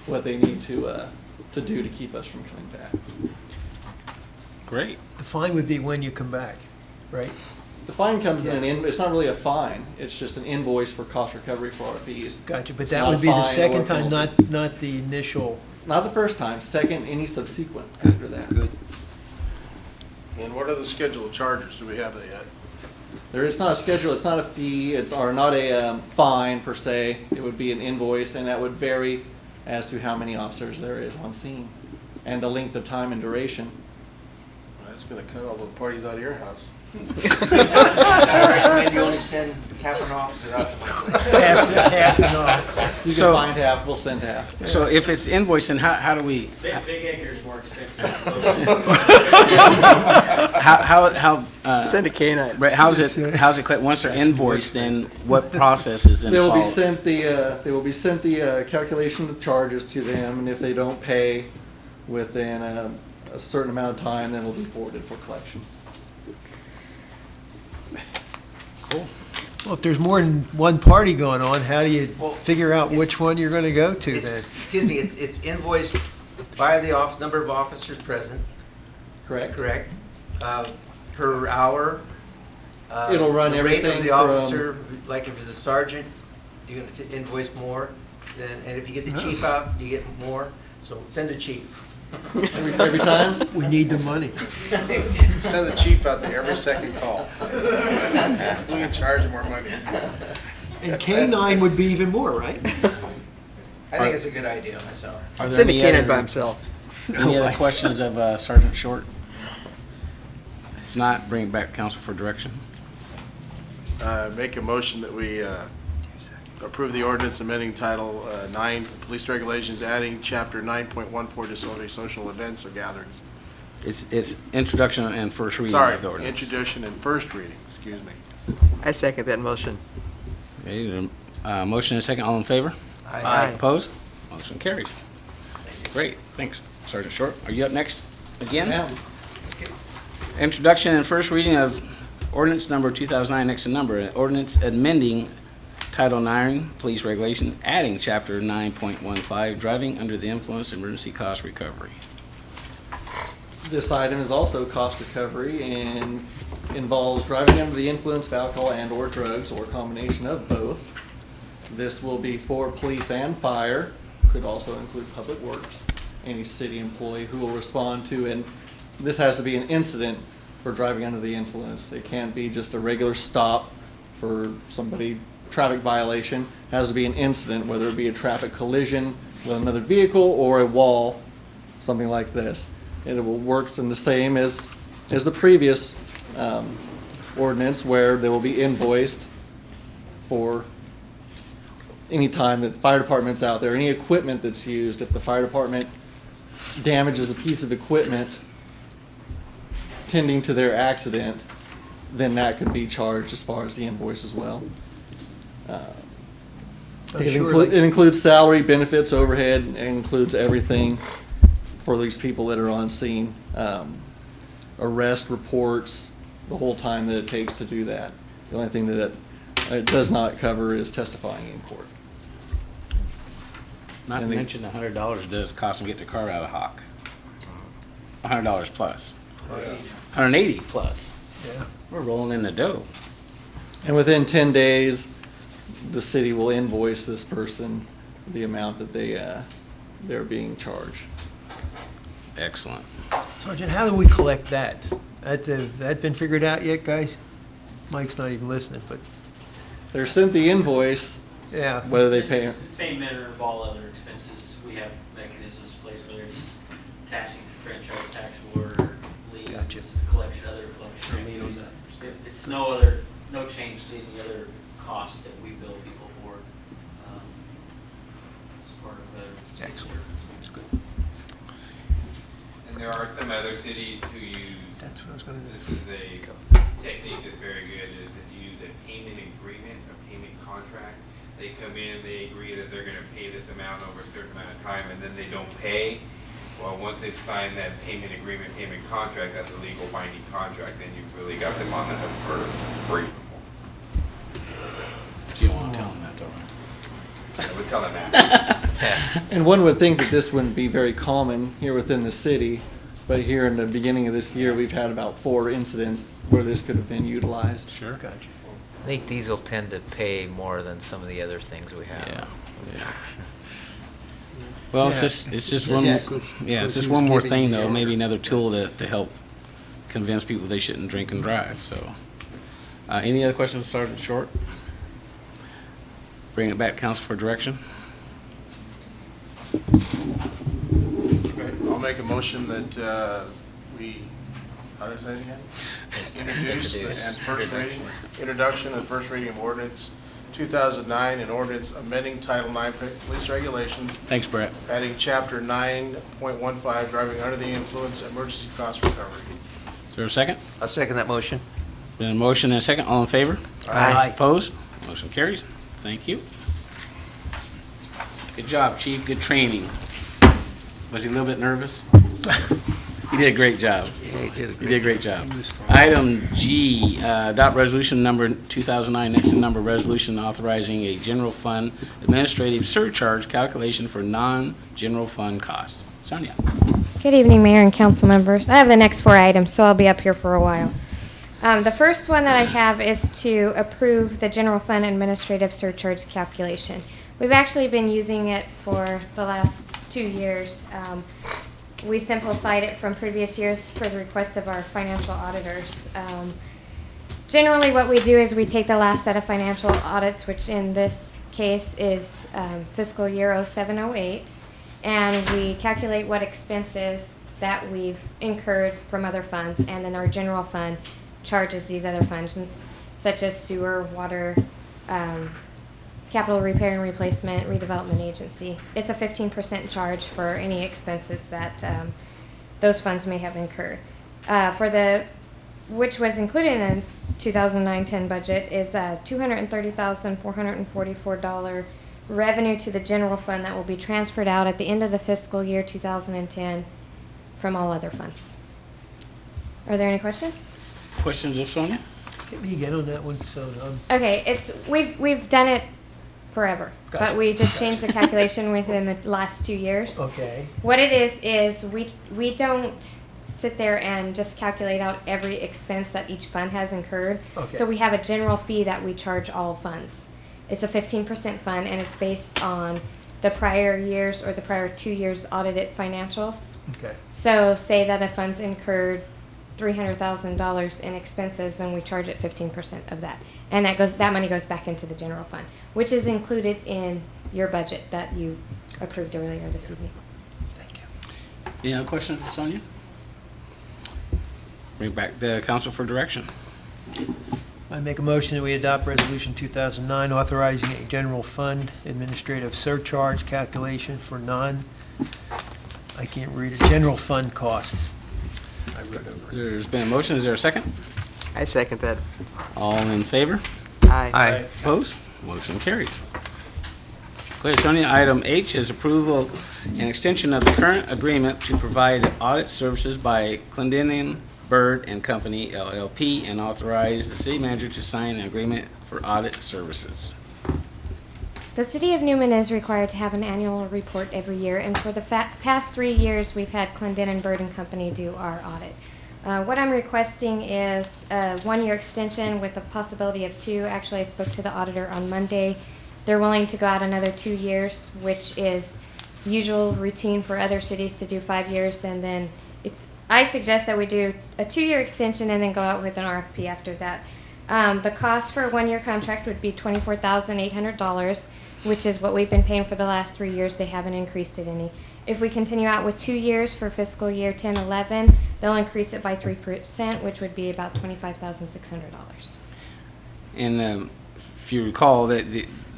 what they need to do to keep us from coming back. Great. The fine would be when you come back, right? The fine comes in it's not really a fine. It's just an invoice for cost recovery for our fees. Gotcha, but It's that not would a be the fine or second a time, penalty. not the initial. Not the first time, second, any subsequent after that. Good. And what are the scheduled charges? Do we have that yet? There is not a schedule, it's not a fee, or not a fine per se. It would be an invoice, and that would vary as to how many officers there is on scene and the length of time and duration. That's gonna cut all the parties out of your house. I recommend you only send half an officer out to my place. Half an officer. You So- can find half, we'll send half. So if it's invoiced, then how do we, Big acre is more expensive. how, Send a canine. right, how's it, once they're invoiced, then what process is They will be involved? sent the calculation of charges to them, and if they don't pay within a certain amount of time, then it'll be forwarded for collections. Cool. Well, if there's more than one party going on, how do you figure out which one you're going to go to then? Excuse me, it's invoiced by the number of officers present. Correct. Correct. Per hour. It'll run the rate of everything the from- officer, like if it's a sergeant, you're going to invoice more. And if you get the chief out, you get more. So send a chief. Every time? We need the money. Send the chief out there every second call. We can charge him more money. And K-9 would be even more, right? I think it's a good idea myself. Are there Send a any cannon other- by himself. Any other questions of Sergeant Short? If not, bring it back to council for direction. Make a motion that we approve the ordinance amending Title 9 Police Regulations, adding Chapter 9.14 disorderly social events or gatherings. It's introduction and first reading Sorry, of the ordinance. introduction and first reading, excuse me. I second that motion. Okay, motion and a second, all in favor? Aye. Opposed? Motion carries. Great, thanks. Sergeant Short, are you up next again? Yeah. Introduction and first reading of ordinance number 2009, next to number, ordinance amending Title 9 Police Regulation, adding Chapter 9.15, driving under the influence, emergency cost recovery. This item is also cost recovery and involves driving under the influence of alcohol and/or drugs, or a combination of both. This will be for police and fire, could also include public works, any city employee who will respond to, and this has to be an incident for driving under the influence. It can't be just a regular stop for somebody, traffic violation. It has to be an incident, whether it be a traffic collision with another vehicle or a wall, something like this. And it will work in the same as the previous ordinance, where they will be invoiced for any time that the fire department's out there, any equipment that's used. If the fire department damages a piece of equipment tending to their accident, then that could be charged as far as the invoice as well. It includes salary, benefits, overhead. It includes everything for these people that are on scene. Arrest reports, the whole time that it takes to do that. The only thing that it does not cover is testifying in court. Not to mention the $100 does cost them to get their car out of hock. $100 plus. 180 plus. Yeah. We're rolling in the dough. And within 10 days, the city will invoice this person the amount that they're being charged. Excellent. Sergeant, how do we collect that? That been figured out yet, guys? Mike's not even listening, but They're sent the invoice, yeah, whether they pay. It's the same manner of all other expenses. We have mechanisms in place, whether it's attaching to franchise tax or liens, Gotcha. collection, other collection. No lien on activities. that. It's no change to any other cost that we bill people for. It's part of the. Excellent. That's good. And there are some other cities who use, That's what I was going to this is a technique that's very good, is if you use a payment agreement, a payment contract. They come in, they agree that they're gonna pay this amount over a certain amount of time, and then they don't pay. Well, once they've signed that payment agreement, payment contract, that's a legal binding contract, then you've really got them on the hook for free. You don't want to tell them that, though, right? I would tell them that. And one would think that this wouldn't be very common here within the city, but here in the beginning of this year, we've had about 4 incidents where this could have been utilized. Sure. Gotcha. I think these will tend to pay more than some of the other things we have. Yeah. Well, Yeah. it's just one. Yeah, It's 'cause just he one was more giving thing, you the though. order. Maybe another tool to help convince people they shouldn't drink and drive. So, any other questions, Sergeant Short? Bring it back, council, for direction. Okay, I'll make a motion that we, how does that again? Introduce and first reading, introduction and first reading of ordinance 2009, and ordinance amending Title 9 Police Regulations, Thanks, Brett. adding Chapter 9.15, driving under the influence, emergency cost recovery. Is there a second? I'll second that motion. Been a motion and a second. All in favor? Aye. Opposed? Motion carries. Thank you. Good job, Chief. Good training. Was he a little bit nervous? You did a great job. Yeah, he did a You did a great job. Item G, adopt resolution number 2009, next to number resolution authorizing a general fund administrative surcharge calculation for non-general fund costs. Sonia. Good evening, Mayor and council members. I have the next 4 items, so I'll be up here for a while. The first one that I have is to approve the general fund administrative surcharge calculation. We've actually been using it for the last 2 years. We simplified it from previous years per the request of our financial auditors. Generally, what we do is we take the last set of financial audits, which in this case is fiscal year 07-08, and we calculate what expenses that we've incurred from other funds, and then our general fund charges these other funds, such as sewer, water, capital repair and replacement, redevelopment agency. It's a 15% charge for any expenses that those funds may have incurred. Which was included in the 2009-10 budget, is $230,444 revenue to the general fund that will be transferred out at the end of the fiscal year 2010 from all other funds. Are there any questions? Questions of Sonia? Hit me again on that one, so. Okay, we've done it forever, but Gotcha. we just changed the calculation within the last 2 years. Okay. What it is we don't sit there and just calculate out every expense that each fund has incurred. Okay. So we have a general fee that we charge all funds. It's a 15% fund, and it's based on the prior years or the prior 2 years audited financials. Okay. So say that a fund's incurred $300,000 in expenses, then we charge it 15% of that, and that money goes back into the general fund, which is included in your budget that you approved earlier this evening. Any other questions of Sonia? Bring back the council for direction. I make a motion that we adopt Resolution 2009 authorizing a general fund administrative surcharge calculation for general fund costs. I wrote over it. There's been a motion. Is there a second? I second that. All in favor? Aye. Opposed? Motion carried. Okay, Sonia, item H is approval and extension of the current agreement to provide audit services by Clendenin, Bird and Company, LLP, and authorize the city manager to sign an agreement for audit services. The City of Newman is required to have an annual report every year, and for the past 3 years, we've had Clendenin, Bird and Company do our audit. What I'm requesting is a 1-year extension with a possibility of 2. Actually, I spoke to the auditor on Monday. They're willing to go out another 2 years, which is usual routine for other cities to do 5 years, and then I suggest that we do a 2-year extension and then go out with an RFP after that. The cost for a 1-year contract would be $24,800, which is what we've been paying for the last 3 years. They haven't increased it any. If we continue out with 2 years for fiscal year 10-11, they'll increase it by 3%, which would be about $25,600. And if you recall, that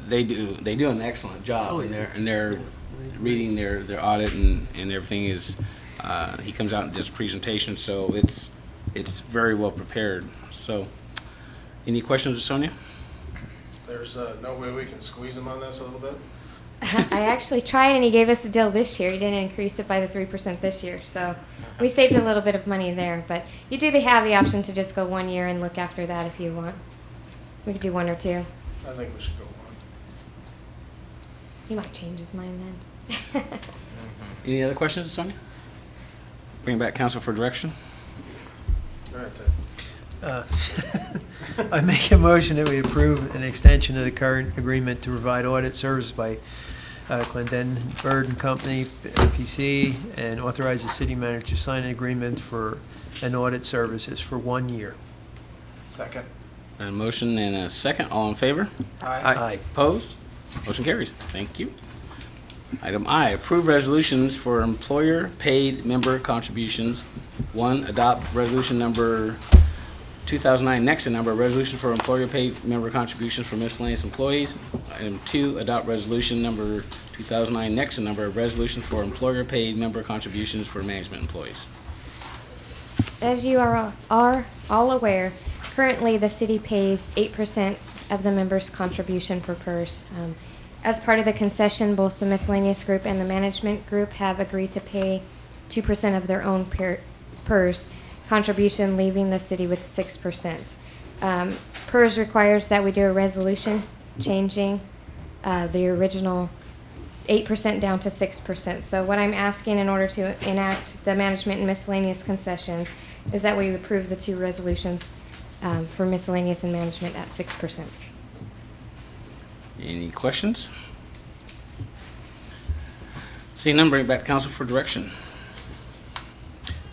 they do an excellent job, and they're reading their audit and everything is. He comes out and does a presentation, so it's very well prepared. So, any questions of Sonia? There's no way we can squeeze them on this a little bit? I actually tried, and he gave us a deal this year. He didn't increase it by the 3% this year, so we saved a little bit of money there. But you do have the option to just go 1 year and look after that if you want. We could do 1 or 2. I think we should go 1. He might change his mind then. Any other questions of Sonia? Bring back council for direction. All right, Ted. I make a motion that we approve an extension of the current agreement to provide audit service by Clendenin, Bird and Company, PC, and authorize the city manager to sign an agreement for an audit services for 1 year. Second. A motion and a second. All in favor? Aye. Opposed? Motion carries. Thank you. Item I, approve resolutions for employer-paid member contributions. 1, adopt resolution number 2009 next to number, resolution for employer-paid member contributions for miscellaneous employees. Item 2, adopt resolution number 2009 next to number, resolution for employer-paid member contributions for management employees. As you are all aware, currently the city pays 8% of the members' contribution for PERS. As part of the concession, both the miscellaneous group and the management group have agreed to pay 2% of their own PERS contribution, leaving the city with 6%. PERS requires that we do a resolution changing the original 8% down to 6%. So what I'm asking in order to enact the management and miscellaneous concessions is that we approve the two resolutions for miscellaneous and management at 6%. Any questions? Seeing none, bring it back to council for direction.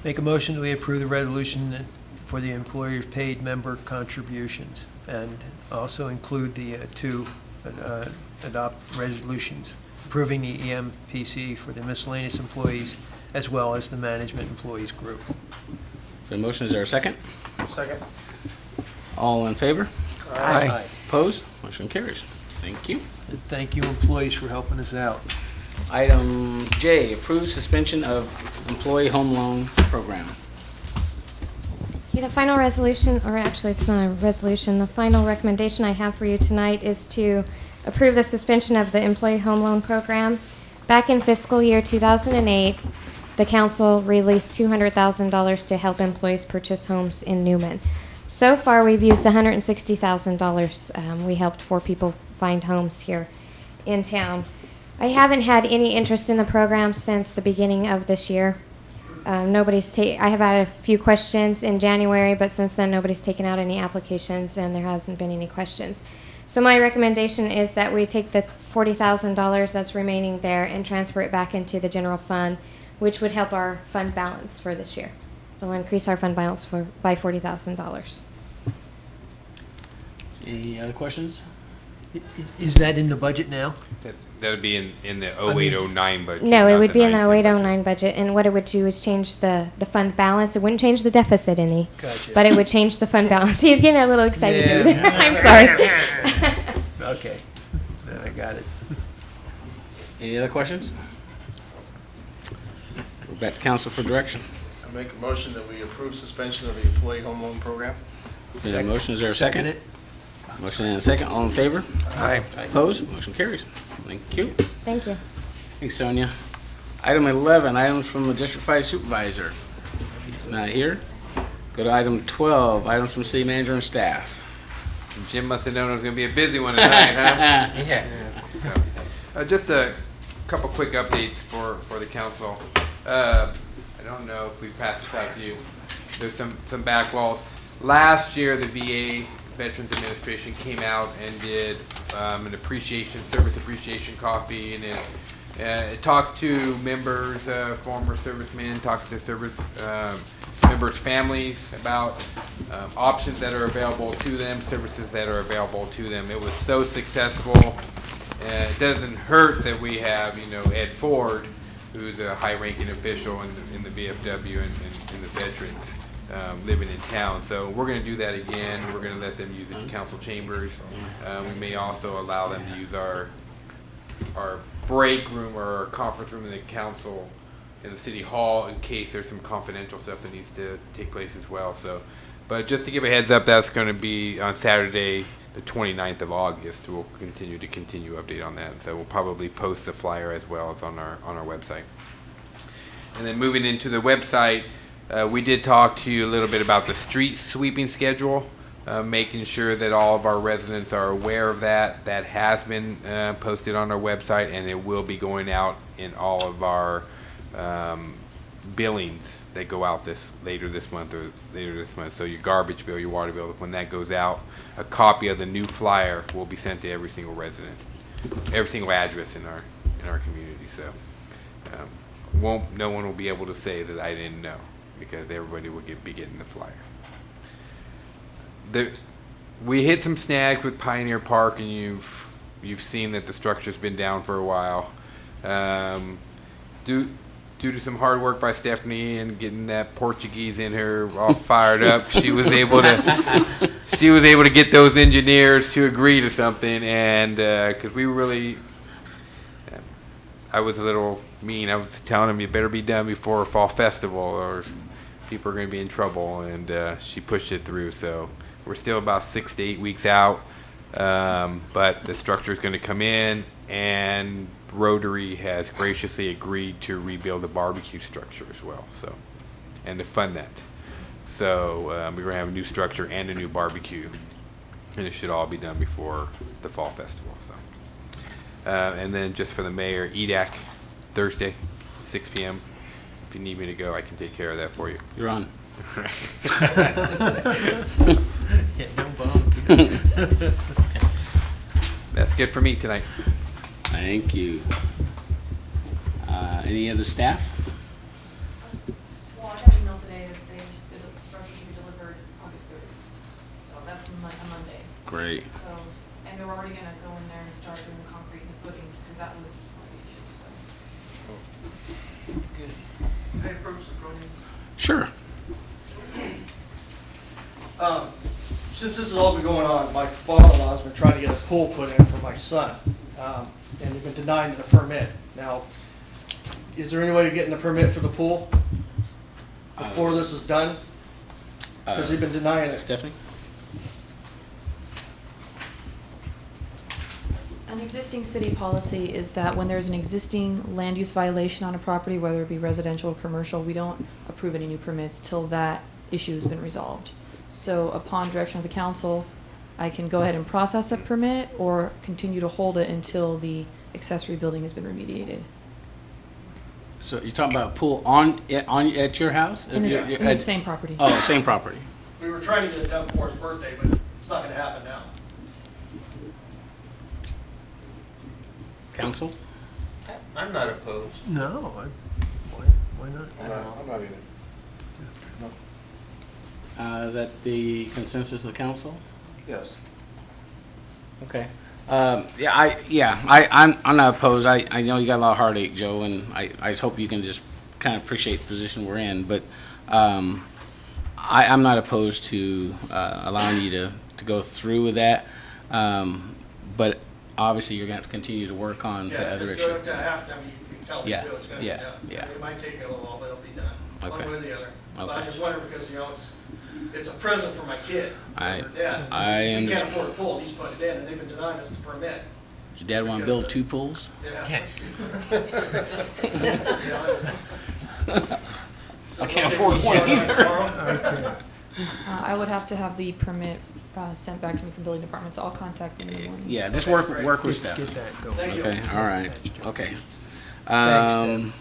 Make a motion that we approve the resolution for the employer's paid member contributions and also include the two adopt resolutions approving the EMPC for the miscellaneous employees as well as the management employees group. The motion, is there a second? Second. All in favor? Aye. Opposed? Motion carries. Thank you. And thank you, employees, for helping us out. Item J, approve suspension of employee home loan program. Okay, the final resolution, or actually it's not a resolution, the final recommendation I have for you tonight is to approve the suspension of the employee home loan program. Back in fiscal year 2008, the council released $200,000 to help employees purchase homes in Newman. So far, we've used $160,000. We helped 4 people find homes here in town. I haven't had any interest in the program since the beginning of this year. I have had a few questions in January, but since then nobody's taken out any applications and there hasn't been any questions. So my recommendation is that we take the $40,000 that's remaining there and transfer it back into the general fund, which would help our fund balance for this year. It'll increase our fund balance by $40,000. Any other questions? Is that in the budget now? That'd be in the 0809 budget. No, it not would be in the 19 budget. 0809 budget, and what it would do is change the fund balance. It wouldn't change the deficit any, Gotcha. but it would change the fund balance. He's getting a little excited. Yeah. I'm sorry. Okay. No, I got it. Any other questions? We're back to council for direction. I make a motion that we approve suspension of the employee home loan program. Any motion, is there a second? Second Motion and a second, all in favor? Aye. Opposed? Motion carries. Thank you. Thank you. Thanks, Sonia. Item 11, items from the District 5 Supervisor. He's not here. Go to item 12, items from City Manager and staff. Jim must have known it was going to be a busy one tonight, huh? Yeah. Just a couple quick updates for the council. I don't know if we passed this out to you. There's some backlogs. Last year, the VA Veterans Administration came out and did an service appreciation coffee, and it talks to members, former servicemen, talks to service members' families about options that are available to them, services that are available to them. It was so successful. It doesn't hurt that we have, Ed Ford, who's a high-ranking official in the VFW and the veterans. Living in town, so we're going to do that again. We're going to let them use the council chambers. We may also allow them to use our break room or our conference room in the council in the city hall in case there's some confidential stuff that needs to take place as well. So, but just to give a heads up, that's going to be on Saturday, the 29th of August. We'll continue update on that. So we'll probably post the flyer as well as on our website. And then moving into the website. We did talk to you a little bit about the street sweeping schedule, making sure that all of our residents are aware of that. That has been posted on our website, and it will be going out in all of our billings that go out later this month. So your garbage bill, your water bill, when that goes out, a copy of the new flyer will be sent to every single resident, every single address in our community. So no one will be able to say that I didn't know, because everybody will be getting the flyer. We hit some snags with Pioneer Park, and you've seen that the structure's been down for a while. Due to some hard work by Stephanie and getting that Portuguese in her all fired up, she was able to get those engineers to agree to something, and because I was a little mean. I was telling them you better be done before Fall Festival or people are going to be in trouble, and she pushed it through. So we're still about 6 to 8 weeks out, but the structure is going to come in, and Rotary has graciously agreed to rebuild the barbecue structure as well. So and to fund that. So we're going to have a new structure and a new barbecue, and it should all be done before the fall festival. So, and then just for the mayor, EDAC, Thursday, 6 p.m. If you need me to go, I can take care of that for you. You're on. Yeah, don't volunteer. That's good for me tonight. Thank you. Any other staff? Well, I got an email today that the structure should be delivered August 3rd. So that's a Monday. Great. So, and they're already gonna go in there and start doing the concrete and the footings, because that was one of the issues, so. Can I approach the podium? Sure. Since this has all been going on, my father-in-law's been trying to get a pool put in for my son, and they've been denying the permit. Now, is there any way of getting the permit for the pool before this is done? Because they've been denying it. Stephanie? An existing city policy is that when there's an existing land use violation on a property, whether it be residential or commercial, we don't approve any new permits till that issue has been resolved. So upon direction of the council, I can go ahead and process the permit or continue to hold it until the accessory building has been remediated. So you're talking about a pool at your house? In the same property. Oh, same property. We were trying to get it done before his birthday, but it's not going to happen now. Council? I'm not opposed. No, why not? I'm not either. No. Is that the consensus of the council? Yes. Okay. I'm not opposed. I know you got a lot of heartache, Joe, and I just hope you can just kind of appreciate the position we're in. But I'm not opposed to allowing you to go through with that. But obviously, you're going to have to continue to work on the other issue. You can tell me to do it's going to be done. Yeah. It might take me a little while, but it'll be done. Okay. One way or the other. But I Okay. just wonder because, it's a present for my kid. I He can't understand. afford a pool, he's put it in, and they've been denying us the permit. Does your dad want to build 2 pools? Yeah. I can't afford one either. I would have to have the permit sent back to me from building department, so I'll contact them in the morning. Yeah, just work with Steph. Get that going. Thank you. Okay, all right, okay. Thanks,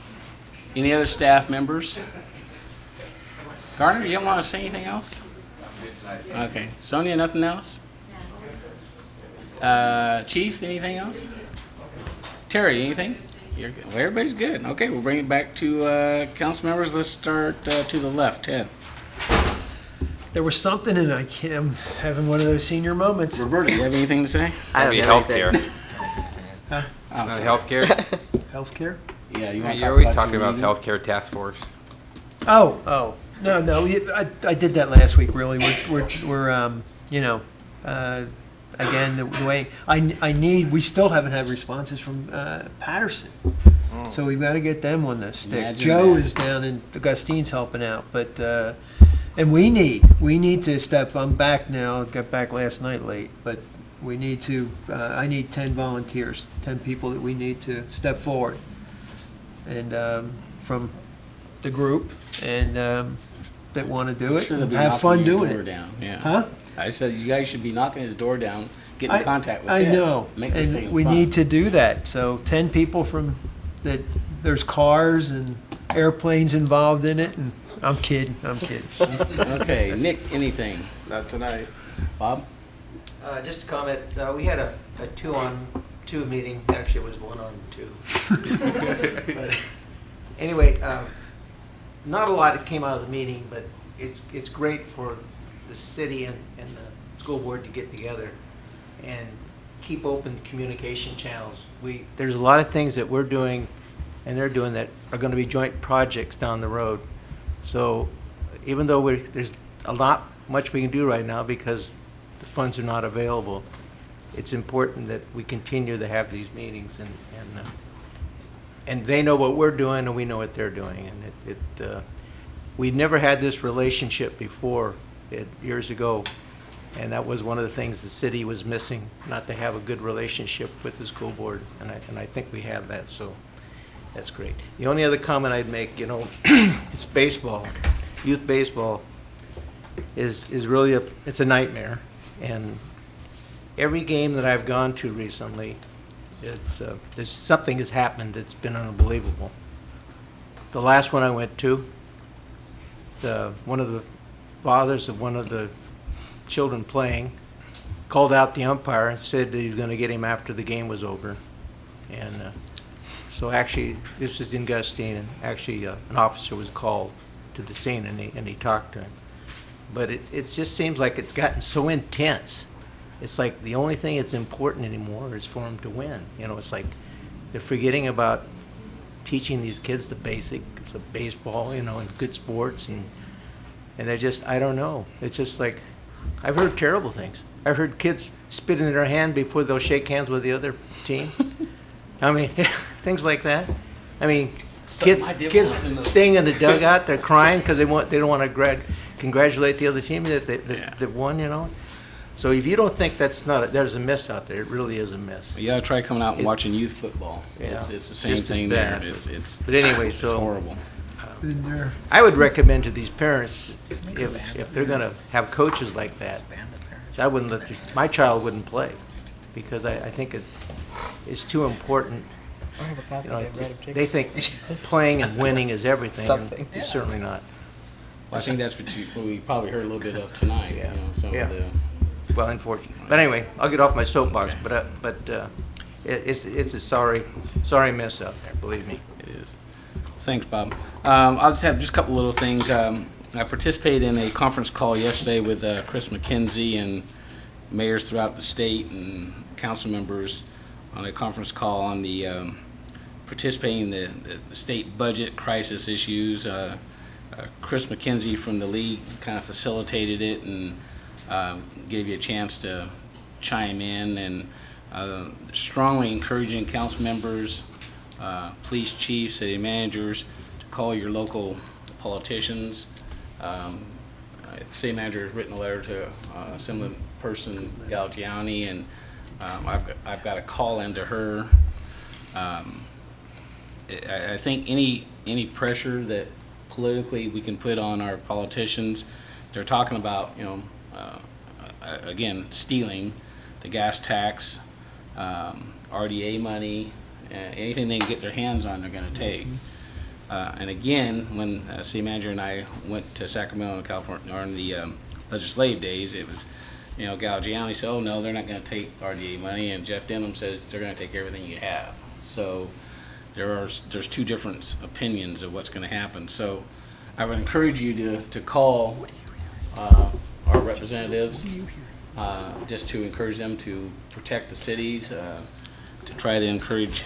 Any other staff members? Gardner, you don't want to say anything else? Okay, Sonia, nothing else? Chief, anything else? Terry, anything? You're good. Well, everybody's good. Okay, we'll bring it back to council members. Let's start to the left. Ted. There was something, and I'm having one of those senior moments. Roberta, you have anything to say? I don't have anything. Huh? Healthcare. Healthcare? Yeah, you want to You're talk always about talking your about meeting? healthcare task force. Oh, no, I did that last week, really. We're again, the way we still haven't had responses from Patterson. So we've got to get them on the stick. Imagine Joe that. is down in Augustine's helping out, but and we need to step. I'm back now. Got back last night late, but we need to. I need 10 volunteers, 10 people that we need to step forward, and from the group and that want to do I'm it. sure they'll And be have knocking fun your doing door it. down. Yeah. Huh? I said you guys should be knocking his door down, getting in contact with I Ted. know, Make this thing and we fun. need to do that. So 10 people from that. There's cars and airplanes involved in it, and I'm kidding. Okay, Nick, anything? Not tonight. Bob? Just a comment, we had a 2-on-2 meeting, actually it was 1-on-2. But anyway, not a lot that came out of the meeting, but it's great for the city and the school board to get together and keep open communication channels. There's a lot of things that we're doing and they're doing that are going to be joint projects down the road. So even though there's a lot much we can do right now because the funds are not available, it's important that we continue to have these meetings and they know what we're doing and we know what they're doing. And we never had this relationship before years ago, and that was one of the things the city was missing, not to have a good relationship with the school board, and I think we have that, so that's great. The only other comment I'd make, it's baseball, youth baseball is really it's a nightmare. And every game that I've gone to recently, there's something has happened that's been unbelievable. The last one I went to, one of the fathers of one of the children playing called out the umpire and said that he was going to get him after the game was over. And so actually, this was in Gustine, and actually an officer was called to the scene, and he talked to him. But it just seems like it's gotten so intense. It's like the only thing that's important anymore is for them to win. You know, it's like they're forgetting about teaching these kids the basics of baseball, you know, and good sports, and they're just, I don't know. It's just like, I've heard terrible things. I've heard kids spit in their hand before they'll shake hands with the other team. I mean, things like that. I mean, kids staying in the dugout, they're crying because they don't want to congratulate the other team that won, you know. So if you don't think there's a miss out there, it really is a miss. You gotta try coming out and watching youth football. Yeah, it's the same thing there. But anyway, it's so horrible. I would recommend to these parents, if they're going to have coaches like that, I wouldn't my child wouldn't play, because I think it's too important. You know, they think playing and winning is everything, and it's certainly not. Well, I think that's what we probably heard a little bit of tonight. Yeah. You know, some of the. Well, unfortunately. But anyway, I'll get off my soapbox. Okay. But it's a sorry mess out there. Believe me, it is. Thanks, Bob. I'll just have just a couple little things. I participated in a conference call yesterday with Chris McKenzie and mayors throughout the state and council members on a conference call on the participating in the state budget crisis issues. Chris McKenzie from the league kind of facilitated it and gave you a chance to chime in, and strongly encouraging council members, police chiefs, city managers to call your local politicians. The city manager has written a letter to Assemblyperson Galgiani, and I've got a call into her. I think any pressure that politically we can put on our politicians, they're talking about, you know, again, stealing the gas tax, RDA money, anything they can get their hands on, they're going to take. And again, when city manager and I went to Sacramento, California, during the legislative days, it was, you know, Galgiani said, "Oh no, they're not going to take RDA money," and Jeff Denham says they're going to take everything you have. So there's two different opinions of what's going to happen. So I would encourage you to call our representatives, just to encourage them to protect the cities, to try to encourage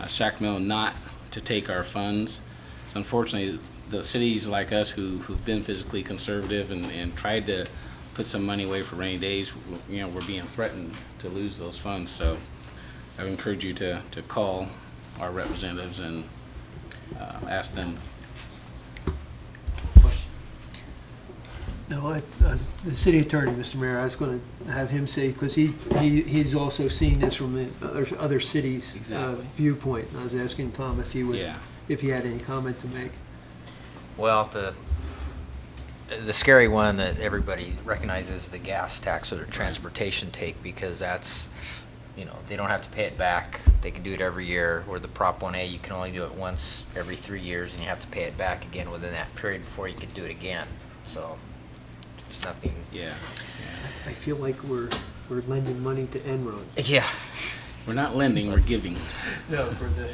Sacramento not to take our funds. So unfortunately, the cities like us who've been physically conservative and tried to put some money away for rainy days, you know, we're being threatened to lose those funds. So I would encourage you to call our representatives and ask them. No, the city attorney, Mr. Mayor, I was going to have him say, because he's also seen this from the other cities' viewpoint. I was asking Tom if he had any comment to make. Well, the scary one that everybody recognizes is the gas tax or the transportation take, because that's, you know, they don't have to pay it back. They can do it every year. Where the Prop 1A, you can only do it once every 3 years, and you have to pay it back again within that period before you can do it again. So it's nothing. Yeah. I feel like we're lending money to Enron. Yeah. We're not lending, we're giving. No, for the.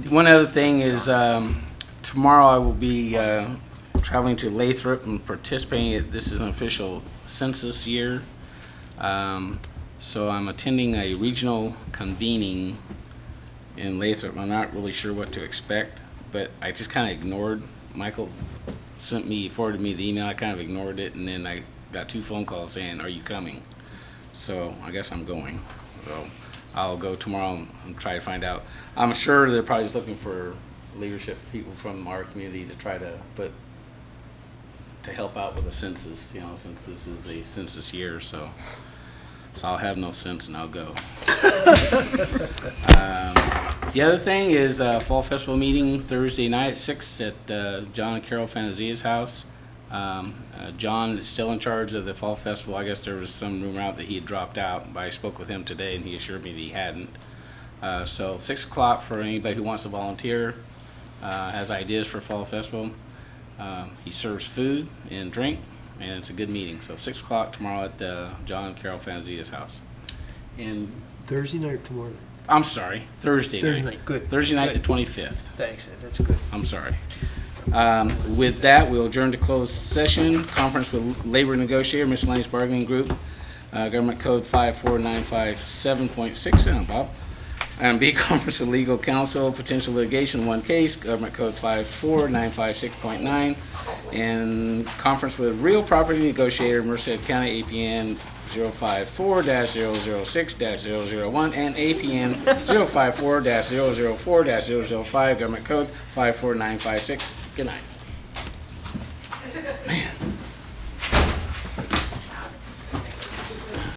One other thing is tomorrow I will be traveling to Lathrop and participating. This is an official census year. So I'm attending a regional convening in Lathrop. I'm not really sure what to expect, but I just kind of ignored. Michael forwarded me the email. I kind of ignored it, and then I got 2 phone calls saying, "Are you coming?" So I guess I'm going. So I'll go tomorrow and try to find out. I'm sure they're probably just looking for leadership people from our community to try to help out with the census, you know, since this is a census year. So I'll have no sense and I'll go. The other thing is Fall Festival meeting Thursday night at 6 at John and Carol Fanazia's house. John is still in charge of the Fall Festival. I guess there was some rumor out that he had dropped out, but I spoke with him today and he assured me that he hadn't. So 6 o'clock for anybody who wants to volunteer, has ideas for Fall Festival. He serves food and drink, and it's a good meeting. So 6 o'clock tomorrow at John and Carol Fanazia's house. And Thursday night or tomorrow night? I'm sorry, Thursday night. Good. Thursday night, Good. the 25th. Thanks, Ed. That's good. I'm sorry. With that, we'll adjourn to closed session. Conference with labor negotiator, miscellaneous bargaining group, Government Code 54957.6, Bob. And B, conference with legal counsel, potential litigation, one case, Government Code 54956.9. And conference with real property negotiator, Merced County, APN 054-006-001 and APN 054-004-005, Government Code 54956. Good night. Man.